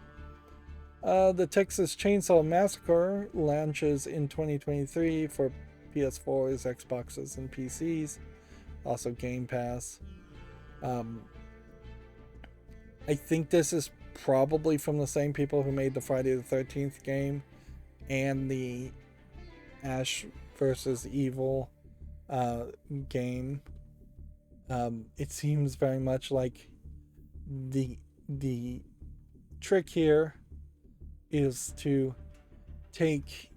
The Texas Chainsaw Massacre launches in 2023 for PS4s, Xboxes, and PCs. Also Game Pass. I think this is probably from the same people who made the Friday the 13th game and the Ash vs. Evil game. It seems very much like the trick here is to take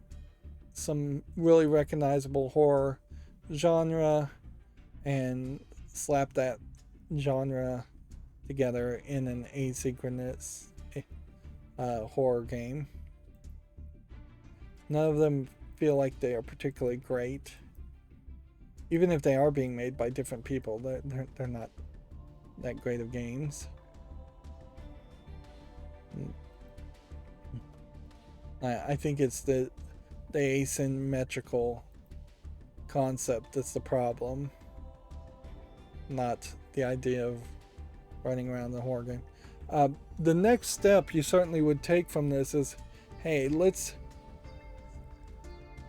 some really recognizable horror genre and slap that genre together in an asynchronous horror game. None of them feel like they are particularly great. Even if they are being made by different people, they're not that great of games. I think it's the asymmetrical concept that's the problem, not the idea of running around the horror game. The next step you certainly would take from this is, hey, let's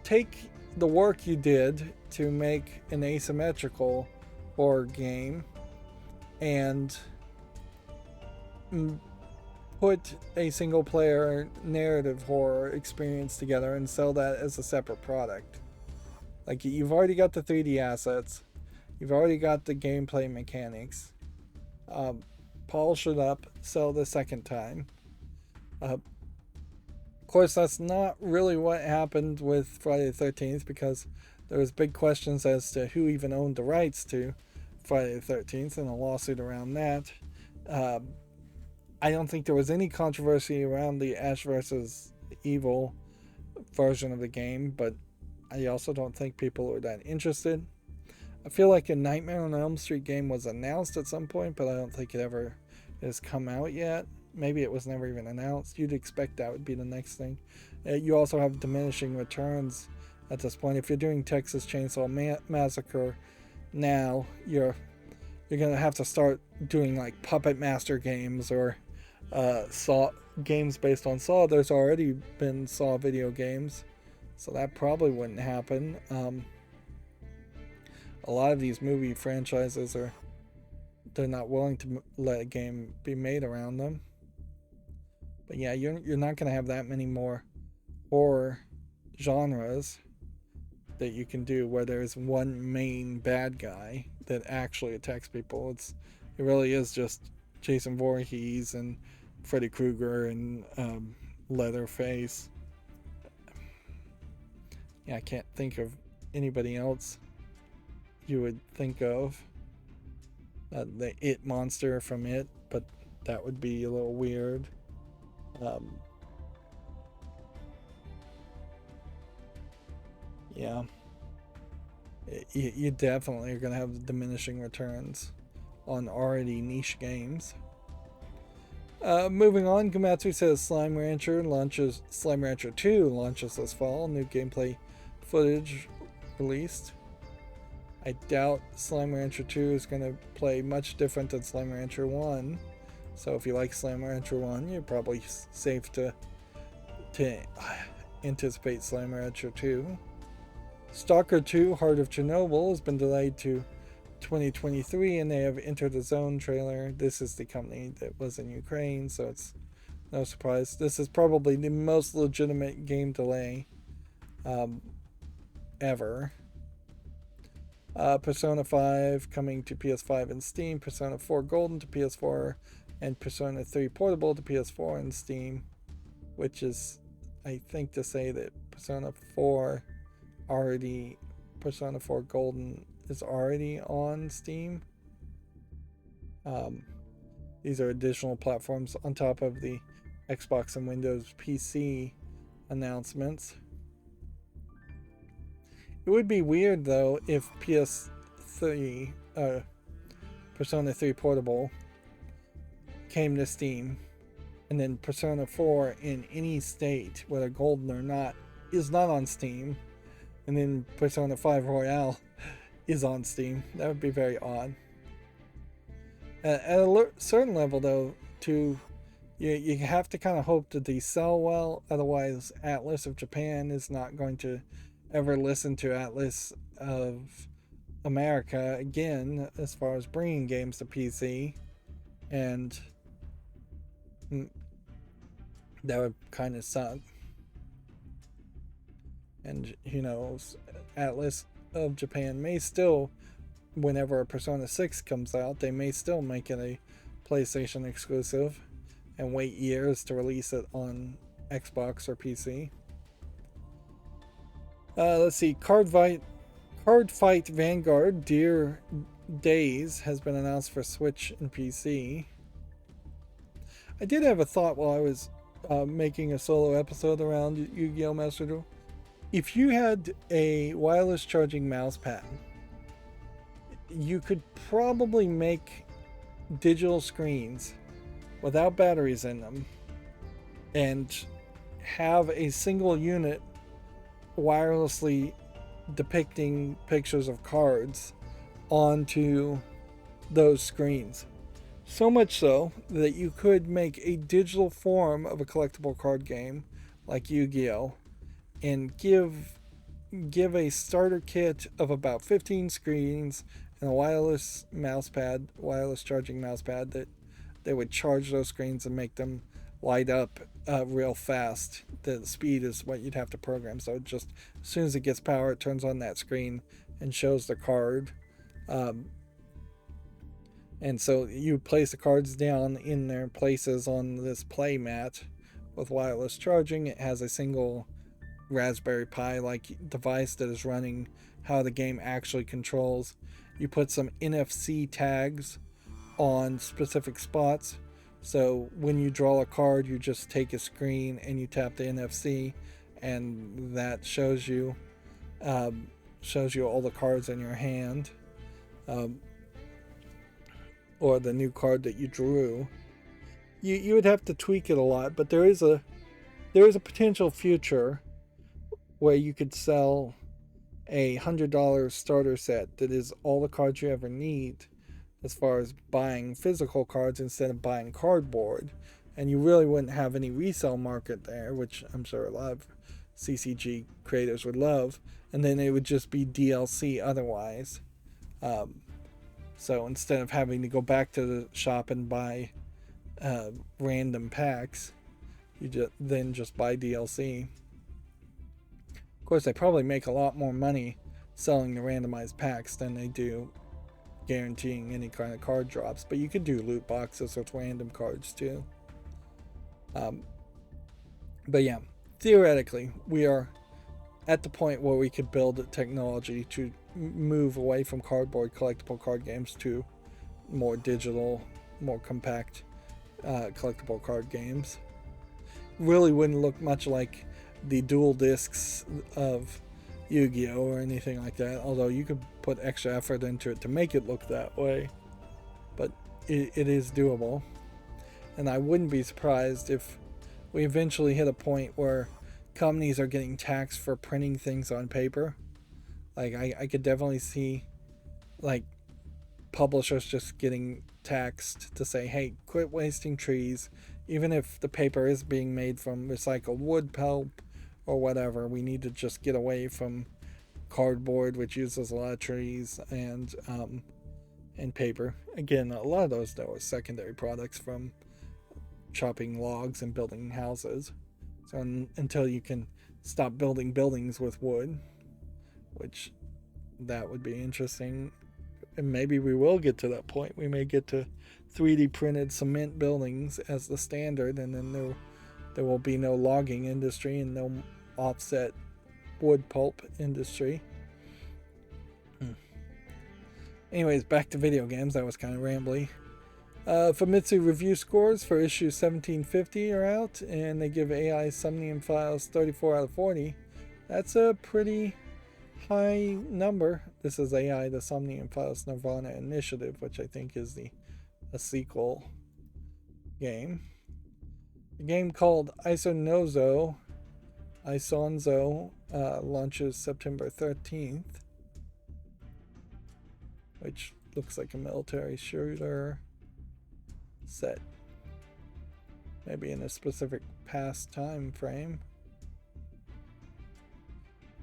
take the work you did to make an asymmetrical horror game and put a single player narrative horror experience together and sell that as a separate product. Like, you've already got the 3D assets, you've already got the gameplay mechanics. Polish it up, sell the second time. Of course, that's not really what happened with Friday the 13th, because there was big questions as to who even owned the rights to Friday the 13th and a lawsuit around that. I don't think there was any controversy around the Ash vs. Evil version of the game, but I also don't think people were that interested. I feel like a Nightmare on Elm Street game was announced at some point, but I don't think it ever has come out yet. Maybe it was never even announced. You'd expect that would be the next thing. You also have diminishing returns at this point. If you're doing Texas Chainsaw Massacre now, you're gonna have to start doing like Puppet Master games or Saw games based on Saw. There's already been Saw video games, so that probably wouldn't happen. A lot of these movie franchises they're not willing to let a game be made around them. But yeah, you're not going to have that many more horror genres that you can do where there's one main bad guy that actually attacks people. It really is just Jason Voorhees and Freddy Krueger and Leatherface. Yeah, I can't think of anybody else you would think of. The It monster from It, but that would be a little weird. Yeah. You definitely are going to have diminishing returns on already niche games. Moving on, Gamatsu says Slime Rancher 2 launches this fall. New gameplay footage released. I doubt Slime Rancher 2 is going to play much different than Slime Rancher 1. So if you like Slime Rancher 1, you're probably safe to anticipate Slime Rancher 2. Stalker 2 Heart of Chernobyl has been delayed to 2023, and they have entered the Zone trailer. This is the company that was in Ukraine, so it's no surprise. This is probably the most legitimate game delay ever. Persona 5 coming to PS5 and Steam, Persona 4 Golden to PS4, and Persona 3 Portable to PS4 and Steam, which is, I think, to say that Persona 4 Golden is already on Steam. These are additional platforms on top of the Xbox and Windows PC announcements. It would be weird though if PS3 Persona 3 Portable came to Steam and then Persona 4 in any state, whether golden or not, is not on Steam, and then Persona 5 Royale is on Steam. That would be very odd. At a certain level though, you have to kind of hope that they sell well, otherwise Atlas of Japan is not going to ever listen to Atlas of America again as far as bringing games to PC, and that would kind of suck. And who knows, Atlas of Japan may still, whenever Persona 6 comes out, they may still make it a PlayStation exclusive and wait years to release it on Xbox or PC. Let's see, Card Fight Vanguard Dear Days has been announced for Switch and PC. I did have a thought while I was making a solo episode around Yu-Gi-Oh! Master Duel. If you had a wireless charging mouse pad, you could probably make digital screens without batteries in them and have a single unit wirelessly depicting pictures of cards onto those screens. So much so that you could make a digital form of a collectible card game like Yu-Gi-Oh! And give a starter kit of about 15 screens and a wireless charging mouse pad that they would charge those screens and make them light up real fast. The speed is what you'd have to program, so just as soon as it gets power, it turns on that screen and shows the card. And so you place the cards down in their places on this play mat with wireless charging. It has a single Raspberry Pi like device that is running how the game actually controls. You put some NFC tags on specific spots, so when you draw a card, you just take a screen and you tap the NFC, and that shows you all the cards in your hand, or the new card that you drew. You would have to tweak it a lot, but there is a potential future where you could sell a $100 starter set that is all the cards you ever need as far as buying physical cards instead of buying cardboard, and you really wouldn't have any resale market there, which I'm sure a lot of CCG creators would love, and then it would just be DLC otherwise. So instead of having to go back to the shop and buy random packs, you just buy DLC. Of course, they probably make a lot more money selling the randomized packs than they do guaranteeing any kind of card drops, but you could do loot boxes with random cards too. But yeah, theoretically, we are at the point where we could build technology to move away from cardboard collectible card games to more digital, more compact collectible card games. Really wouldn't look much like the dual discs of Yu-Gi-Oh! Or anything like that, although you could put extra effort into it to make it look that way. But it is doable. And I wouldn't be surprised if we eventually hit a point where companies are getting taxed for printing things on paper. Like, I could definitely see, like, publishers just getting taxed to say, hey, quit wasting trees. Even if the paper is being made from recycled wood pulp or whatever, we need to just get away from cardboard, which uses a lot of trees, and paper. Again, a lot of those, though, are secondary products from chopping logs and building houses. So until you can stop building buildings with wood, which that would be interesting, and maybe we will get to that point. We may get to 3D printed cement buildings as the standard, and then there will be no logging industry and no offset wood pulp industry. Anyways, back to video games. That was kind of rambly. Famitsu review scores for issue 1750 are out, and they give AI Somnium Files 34 out of 40. That's a pretty high number. This is AI, the Somnium Files Nirvana Initiative, which I think is a sequel game. A game called Isonzo launches September 13th, which looks like a military shooter set, maybe in a specific past time frame.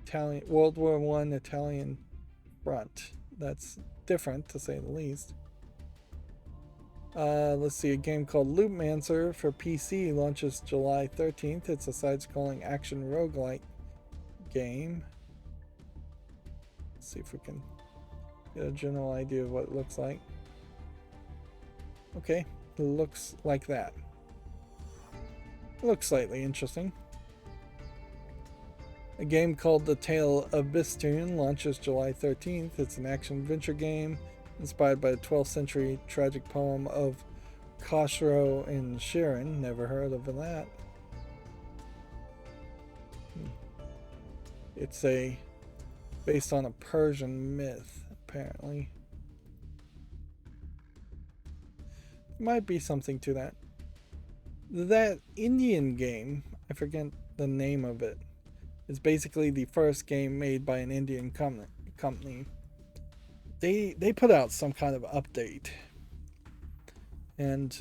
Italian World War I Italian front. That's different, to say the least. Let's see, a game called Loopmancer for PC launches July 13th. It's a side-scrolling action roguelike game. Let's see if we can get a general idea of what it looks like. Okay, it looks like that. It looks slightly interesting. A game called The Tale of Bistoon launches July 13th. It's an action-adventure game inspired by the 12th century tragic poem of Khosrow and Shirin. Never heard of that. It's based on a Persian myth, apparently. Might be something to that. That Indian game, I forget the name of it, is basically the first game made by an Indian company. They put out some kind of update, and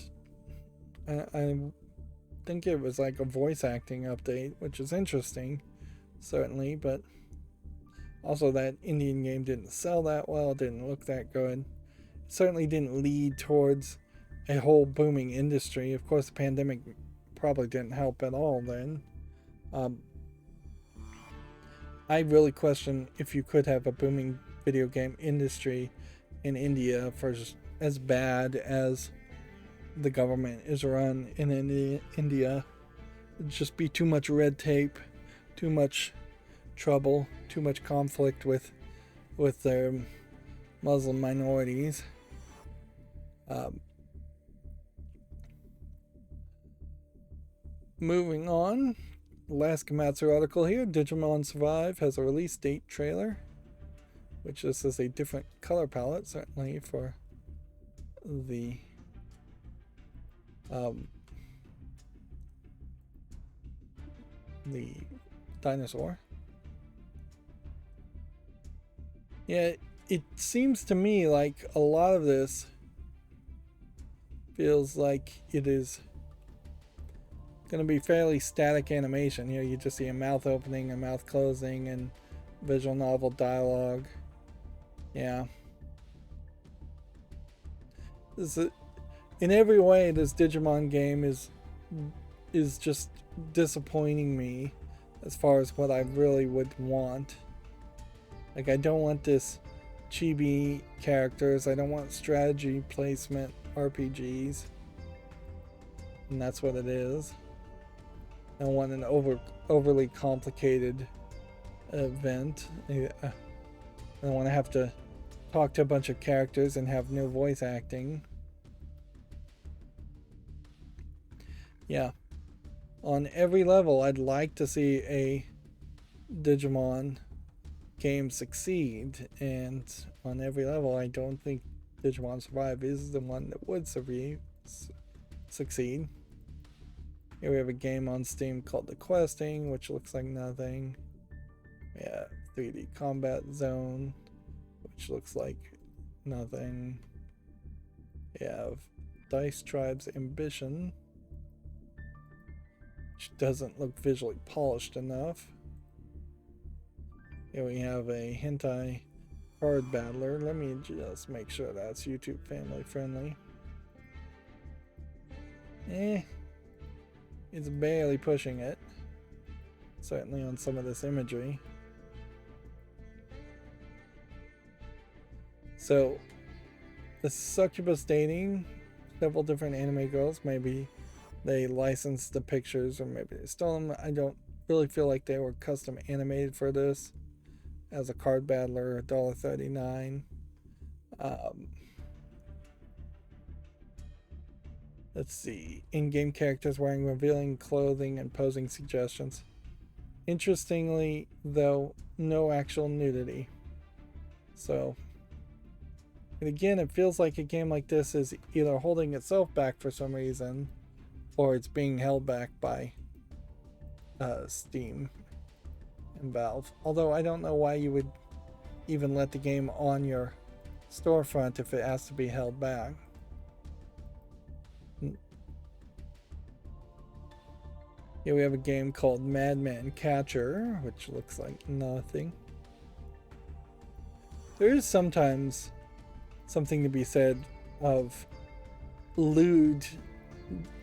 I think it was like a voice acting update, which is interesting, certainly, but also that Indian game didn't sell that well, didn't look that good. It certainly didn't lead towards a whole booming industry. Of course, the pandemic probably didn't help at all then. I really question if you could have a booming video game industry in India for as bad as the government is run in India. It'd just be too much red tape, too much trouble, too much conflict with their Muslim minorities. Moving on, last Komatsu article here. Digimon Survive has a release date trailer, which this is a different color palette, certainly for the dinosaur. Yeah, it seems to me like a lot of this feels like it is going to be fairly static animation. Here you just see a mouth opening, a mouth closing, and visual novel dialogue. Yeah. In every way, this Digimon game is just disappointing me as far as what I really would want. Like, I don't want this chibi characters. I don't want strategy placement RPGs. And that's what it is. I don't want an overly complicated event. I don't want to have to talk to a bunch of characters and have no voice acting. Yeah. On every level, I'd like to see a Digimon game succeed, and on every level, I don't think Digimon Survive is the one that would succeed. Here we have a game on Steam called The Questing, which looks like nothing. We have 3D Combat Zone, which looks like nothing. We have Dice Tribe's Ambition, which doesn't look visually polished enough. Here we have a hentai card battler. Let me just make sure that's YouTube family friendly. It's barely pushing it. Certainly on some of this imagery. So, the succubus dating several different anime girls. Maybe they licensed the pictures, or maybe they stole them. I don't really feel like they were custom animated for this. As a card battler, $1.39. Let's see. In-game characters wearing revealing clothing and posing suggestions. Interestingly, though, no actual nudity. So, and again, it feels like a game like this is either holding itself back for some reason, or it's being held back by Steam and Valve. Although I don't know why you would even let the game on your storefront if it has to be held back. Here we have a game called Madman Catcher, which looks like nothing. There is sometimes something to be said of lewd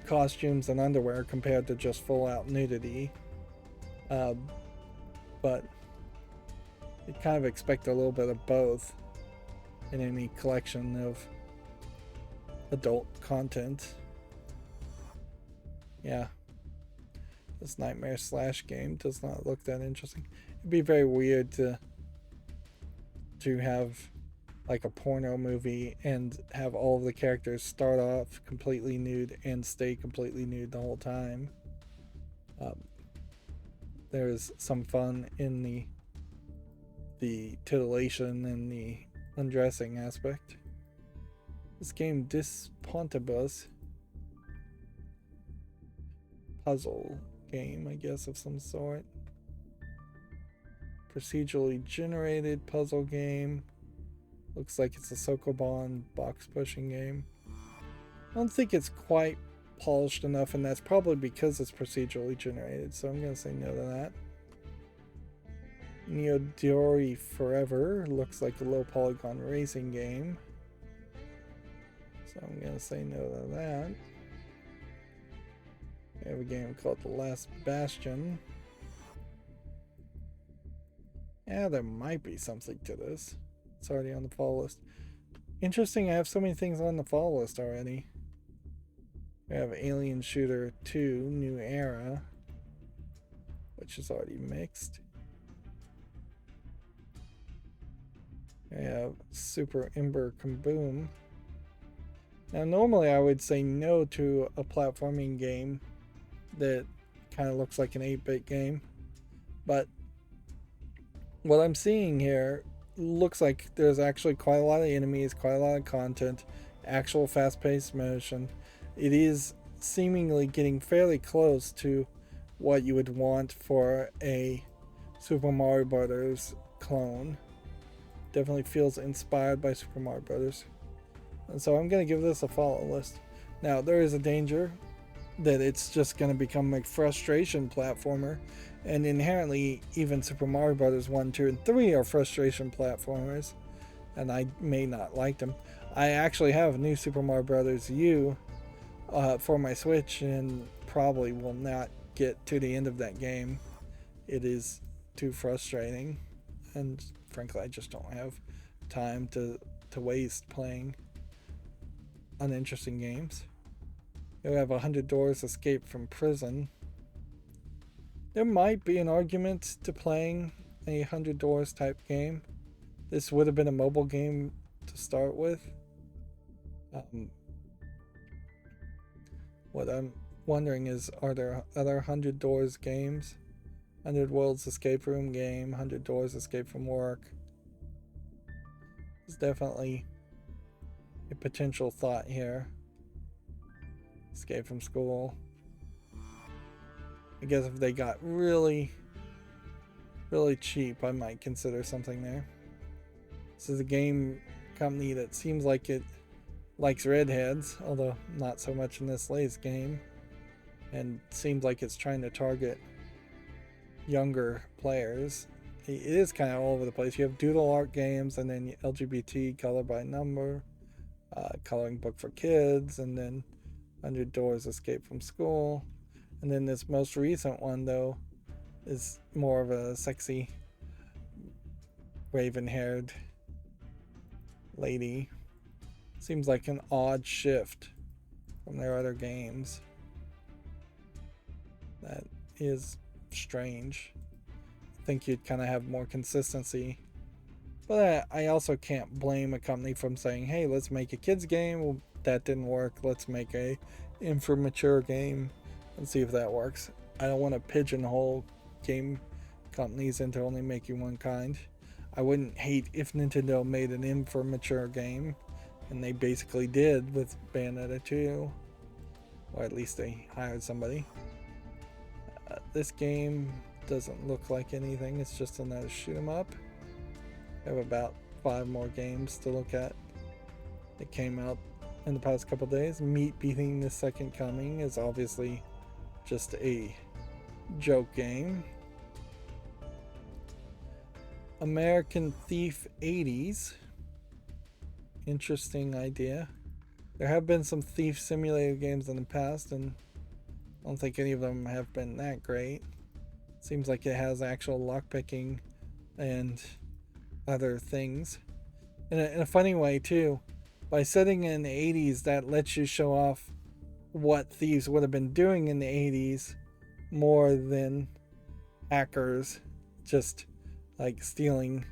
costumes and underwear compared to just full-out nudity. But you kind of expect a little bit of both in any collection of adult content. Yeah. This Nightmare Slash game does not look that interesting. It'd be very weird to have like a porno movie and have all of the characters start off completely nude and stay completely nude the whole time. There's some fun in the titillation and the undressing aspect. This game, Dispontibus, puzzle game, I guess, of some sort. Procedurally generated puzzle game. Looks like it's a Sokoban box pushing game. I don't think it's quite polished enough, and that's probably because it's procedurally generated, so I'm going to say no to that. Neodori Forever looks like a low polygon racing game, so I'm going to say no to that. We have a game called The Last Bastion. Yeah, there might be something to this. It's already on the fall list. Interesting, I have so many things on the fall list already. We have Alien Shooter 2, New Era, which is already mixed. We have Super Ember Kaboom. Now, normally I would say no to a platforming game that kind of looks like an 8-bit game, but what I'm seeing here looks like there's actually quite a lot of enemies, quite a lot of content, actual fast-paced motion. It is seemingly getting fairly close to what you would want for a Super Mario Brothers clone. Definitely feels inspired by Super Mario Brothers. And so I'm going to give this a follow list. Now, there is a danger that it's just going to become a frustration platformer, and inherently even Super Mario Brothers 1, 2, and 3 are frustration platformers, and I may not like them. I actually have New Super Mario Brothers U for my Switch, and probably will not get to the end of that game. It is too frustrating, and frankly I just don't have time to waste playing uninteresting games. You have 100 Doors Escape from Prison. There might be an argument to playing a 100 Doors type game. This would have been a mobile game to start with. What I'm wondering is, are there other 100 Doors games? 100 Worlds Escape Room game, 100 Doors Escape from Work. There's definitely a potential thought here. Escape from School. I guess if they got really, really cheap, I might consider something there. This is a game company that seems like it likes redheads, although not so much in this latest game, and seems like it's trying to target younger players. It is kind of all over the place. You have doodle art games, and then LGBT color by number, coloring book for kids, and then 100 Doors Escape from School. And then this most recent one, though, is more of a sexy raven-haired lady. Seems like an odd shift from their other games. That is strange. I think you'd kind of have more consistency. But I also can't blame a company from saying, hey, let's make a kids game. Well, that didn't work. Let's make a mature game and see if that works. I don't want to pigeonhole game companies into only making one kind. I wouldn't hate if Nintendo made an mature game, and they basically did with Bayonetta 2, or at least they hired somebody. This game doesn't look like anything. It's just another shoot 'em up. I have about 5 more games to look at that came out in the past couple days. Meat Beating the Second Coming is obviously just a joke game. American Thief 80s. Interesting idea. There have been some Thief Simulator games in the past, and I don't think any of them have been that great. Seems like it has actual lockpicking and other things. In a funny way, too. By setting in the 80s, that lets you show off what thieves would have been doing in the 80s more than hackers just like stealing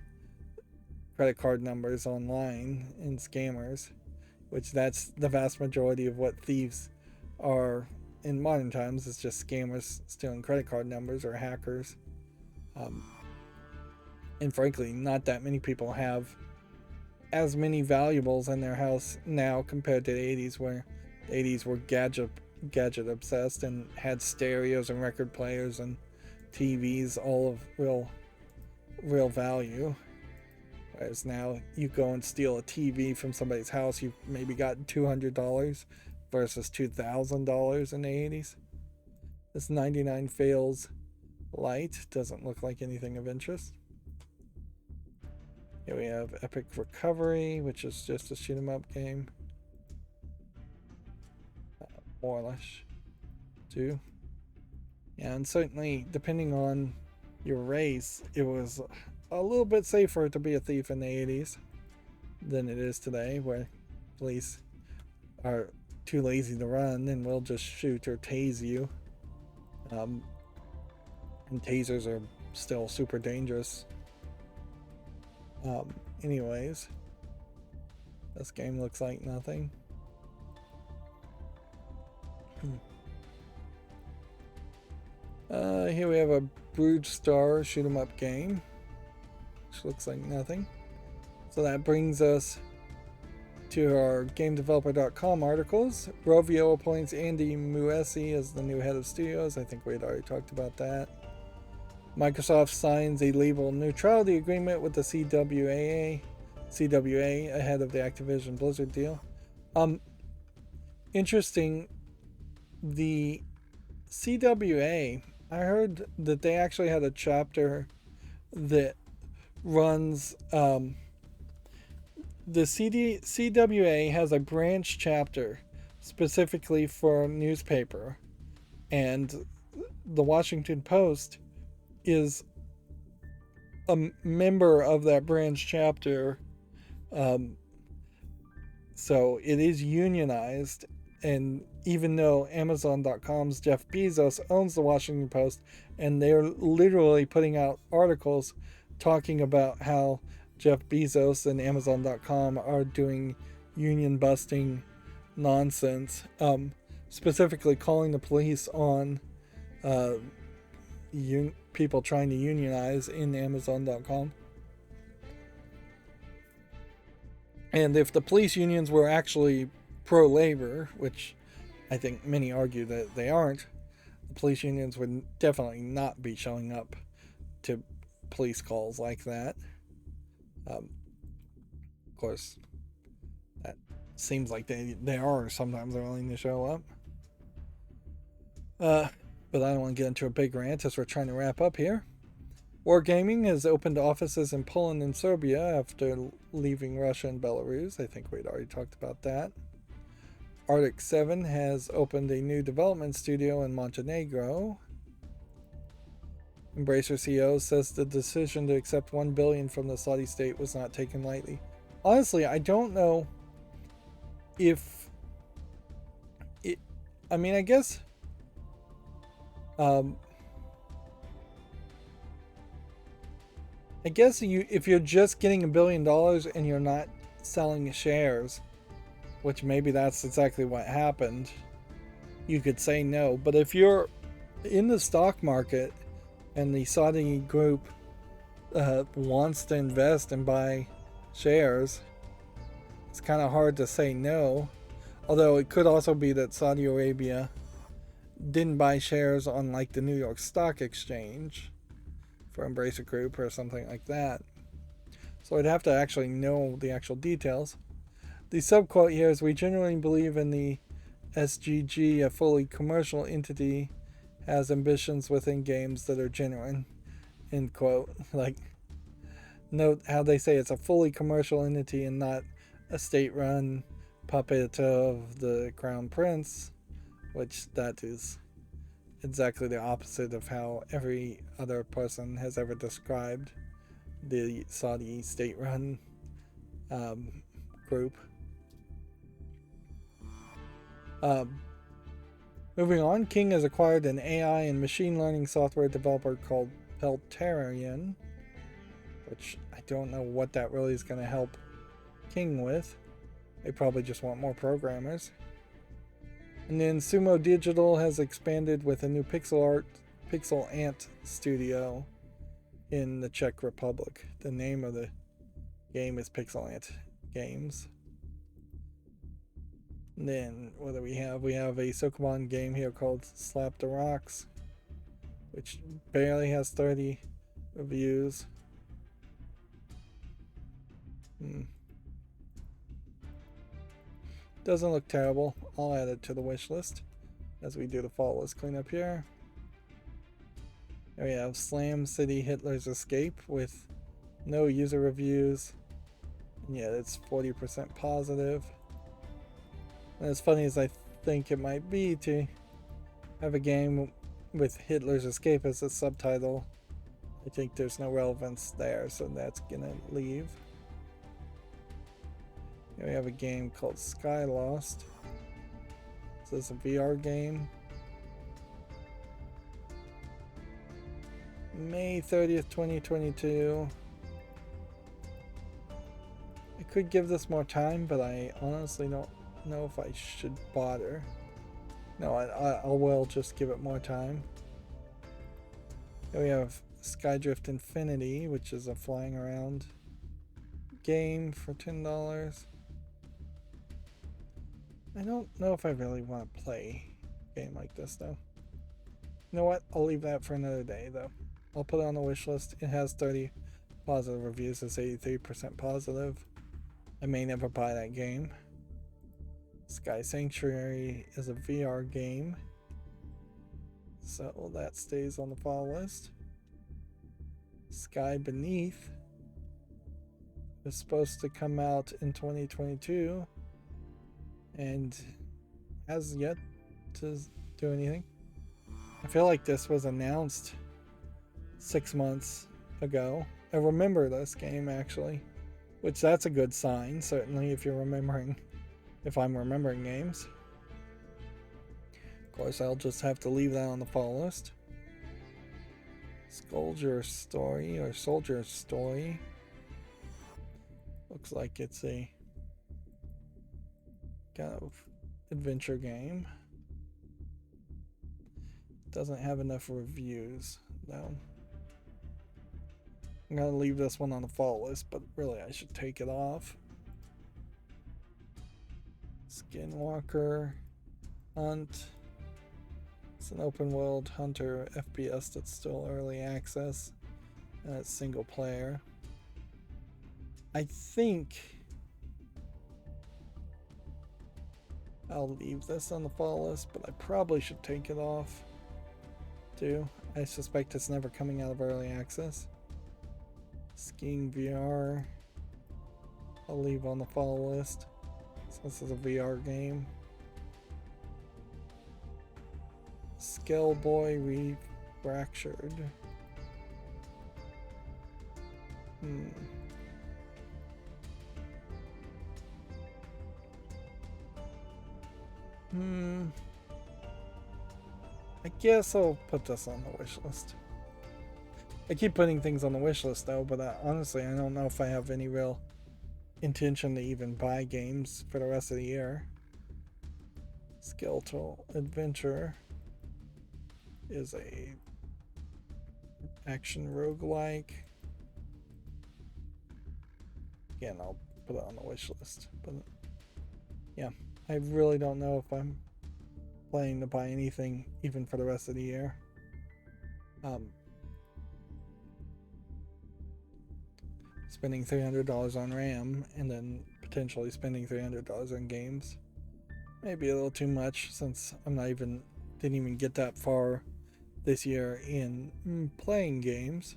credit card numbers online and scammers, which that's the vast majority of what thieves are in modern times. It's just scammers stealing credit card numbers or hackers. And frankly, not that many people have as many valuables in their house now compared to the 80s, where the 80s were gadget obsessed and had stereos and record players and TVs, all of real value. Whereas now you go and steal a TV from somebody's house, you've maybe got $200 versus $2,000 in the 80s. This 99 Fails Light doesn't look like anything of interest. Here we have Epic Recovery, which is just a shoot 'em up game. More or less, too. Yeah, and certainly, depending on your race, it was a little bit safer to be a thief in the 80s than it is today, where police are too lazy to run and will just shoot or tase you. And tasers are still super dangerous. Anyways, this game looks like nothing. Here we have a Brood Star shoot 'em up game, which looks like nothing. So that brings us to our GameDeveloper.com articles. Rovio appoints Andy Muesi as the new head of studios. I think we had already talked about that. Microsoft signs a label neutrality agreement with the CWA ahead of the Activision Blizzard deal. Interesting. The CWA, I heard that they actually had a chapter that runs the CWA has a branch chapter specifically for newspaper, and the Washington Post is a member of that branch chapter So it is unionized, and even though Amazon.com's Jeff Bezos owns the Washington Post, and they're literally putting out articles talking about how Jeff Bezos and Amazon.com are doing union busting nonsense, specifically calling the police on uh, people trying to unionize in Amazon.com. And if the police unions were actually pro labor, which I think many argue that they aren't, the police unions would definitely not be showing up to police calls like that. Of course, that seems like they are sometimes willing to show up. But I don't want to get into a big rant as we're trying to wrap up here. Wargaming has opened offices in Poland and Serbia after leaving Russia and Belarus. I think we'd already talked about that. Arctic 7 has opened a new development studio in Montenegro. Embracer CEO says the decision to accept $1 billion from the Saudi state was not taken lightly. Honestly, I don't know if it. I mean, I guess. I guess if you're just getting $1 billion and you're not selling shares, which maybe that's exactly what happened, you could say no. But if you're in the stock market and the Saudi group wants to invest and buy shares, it's kind of hard to say no. Although it could also be that Saudi Arabia didn't buy shares on like the New York Stock Exchange for Embracer Group or something like that. So I'd have to actually know the actual details. The subquote here is, "We genuinely believe in the SGG, a fully commercial entity, has ambitions within games that are genuine." End quote. Like, note how they say it's a fully commercial entity and not a state-run puppet of the Crown Prince, which that is exactly the opposite of how every other person has ever described the Saudi state-run group. Moving on, King has acquired an AI and machine learning software developer called Peltarian, which I don't know what that really is going to help King with. They probably just want more programmers. And then Sumo Digital has expanded with a new pixel ant studio in the Czech Republic. The name of the game is Pixel Ant Games. And then what do we have? We have a Sokoban game here called Slap the Rocks, which barely has 30 reviews. Doesn't look terrible. I'll add it to the wish list as we do the fall list cleanup here. There we have Slam City Hitler's Escape with no user reviews. And yet it's 40% positive. And as funny as I think it might be to have a game with Hitler's Escape as a subtitle, I think there's no relevance there, so that's gonna leave. Here we have a game called Sky Lost. This is a VR game. May 30th, 2022. I could give this more time, but I honestly don't know if I should bother. No, I will just give it more time. Here we have Skydrift Infinity, which is a flying around game for $10. I don't know if I really want to play a game like this, though. You know what? I'll leave that for another day, though. I'll put it on the wish list. It has 30 positive reviews. It's 83% positive. I may never buy that game. Sky Sanctuary is a VR game, so that stays on the fall list. Sky Beneath is supposed to come out in 2022 and has yet to do anything. I feel like this was announced 6 months ago. I remember this game actually. which that's a good sign, certainly if you're remembering, if I'm remembering games. Of course, I'll just have to leave that on the follow list. Soldier Story, or Soldier Story. Looks like it's a kind of adventure game. Doesn't have enough reviews, though. I'm gonna leave this one on the follow list, but really I should take it off. Skinwalker Hunt. It's an open world hunter FPS that's still early access, and it's single player. I think I'll leave this on the follow list, but I probably should take it off too. I suspect it's never coming out of early access. Skiing VR, I'll leave on the follow list. So this is a VR game. Skellboy Refractured. I guess I'll put this on the wish list. I keep putting things on the wish list though, but honestly, I don't know if I have any real intention to even buy games for the rest of the year. Skeletal Adventure is a action roguelike. Again, I'll put it on the wish list, but yeah, I really don't know if I'm planning to buy anything even for the rest of the year. Spending $300 on RAM and then potentially spending $300 on games may be a little too much, since didn't even get that far this year in playing games.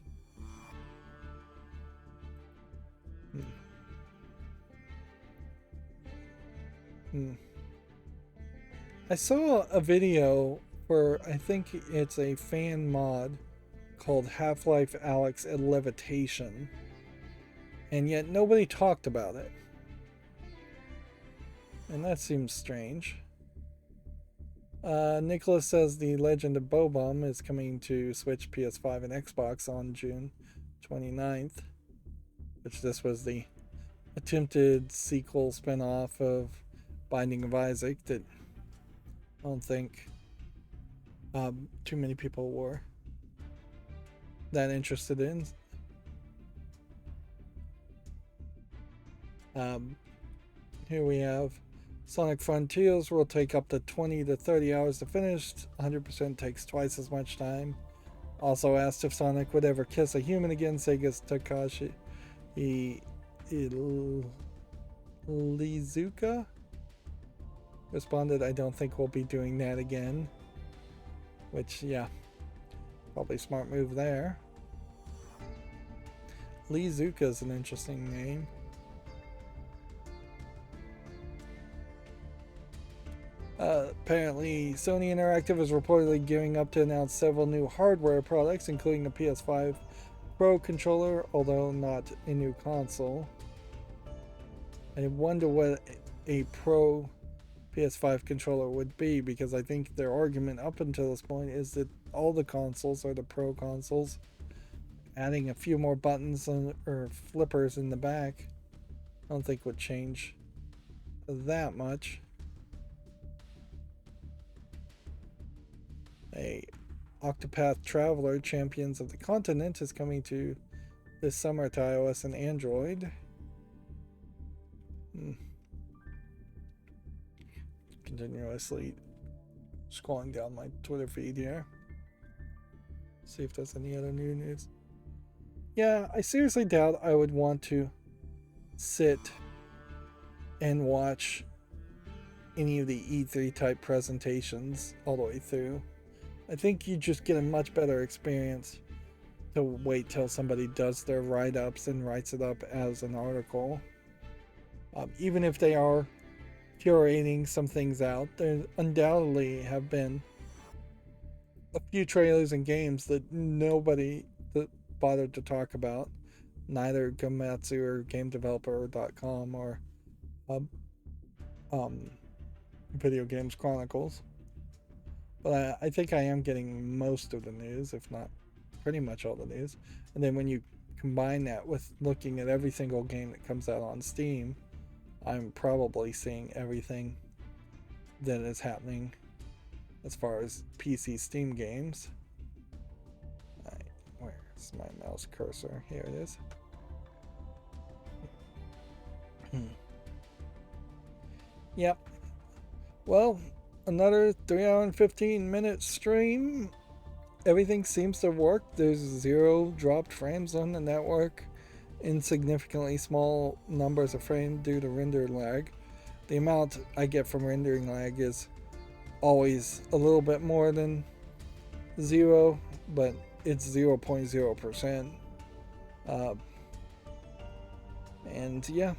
I saw a video for, I think it's a fan mod called Half-Life Alyx at Levitation, and yet nobody talked about it. And that seems strange. Nicholas says The Legend of Bob-omb is coming to Switch, PS5, and Xbox on June 29th, which this was the attempted sequel spin-off of Binding of Isaac that I don't think too many people were that interested in. Here we have Sonic Frontiers will take up to 20 to 30 hours to finish. 100% takes twice as much time. Also asked if Sonic would ever kiss a human again. Sega's Takashi Lizuka responded, I don't think we'll be doing that again. Which, yeah, probably smart move there. Lizuka is an interesting name. Apparently, Sony Interactive is reportedly gearing up to announce several new hardware products, including the PS5 Pro controller, although not a new console. I wonder what a Pro PS5 controller would be, because I think their argument up until this point is that all the consoles are the Pro consoles. Adding a few more buttons or flippers in the back, I don't think would change that much. A Octopath Traveler Champions of the Continent is coming to this summer to iOS and Android. Continuously scrolling down my Twitter feed here. See if there's any other new news. Yeah, I seriously doubt I would want to sit and watch any of the E3 type presentations all the way through. I think you just get a much better experience to wait till somebody does their write-ups and writes it up as an article. Even if they are curating some things out, there undoubtedly have been a few trailers and games that nobody bothered to talk about. neither Gamatsu or GameDeveloper.com or um, Video Games Chronicles. But I think I am getting most of the news, if not pretty much all the news. And then when you combine that with looking at every single game that comes out on Steam, I'm probably seeing everything that is happening as far as PC Steam games. Right, where's my mouse cursor? Here it is. Yep. Well, another 3 hour and 15-minute stream. Everything seems to work. There's 0 dropped frames on the network. Insignificantly small numbers of frames due to render lag. The amount I get from rendering lag is always a little bit more than 0, but it's 0.0%. And yeah,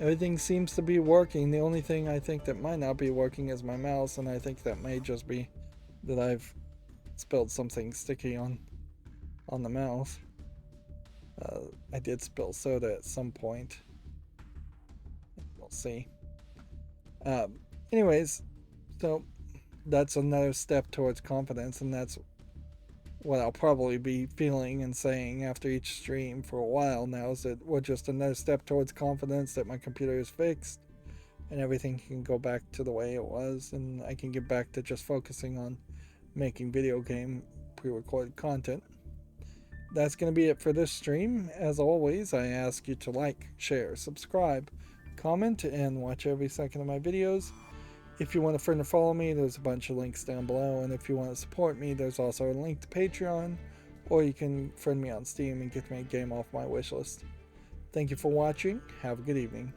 everything seems to be working. The only thing I think that might not be working is my mouse, and I think that may just be that I've spilled something sticky on the mouse. I did spill soda at some point. We'll see. Anyways, so that's another step towards confidence, and that's what I'll probably be feeling and saying after each stream for a while now, is that we're just another step towards confidence that my computer is fixed and everything can go back to the way it was, and I can get back to just focusing on making video game pre-recorded content. That's going to be it for this stream. As always, I ask you to like, share, subscribe, comment, and watch every second of my videos. If you want to friend or follow me, there's a bunch of links down below, and if you want to support me, there's also a link to Patreon, or you can friend me on Steam and get me a game off my wishlist. Thank you for watching. Have a good evening.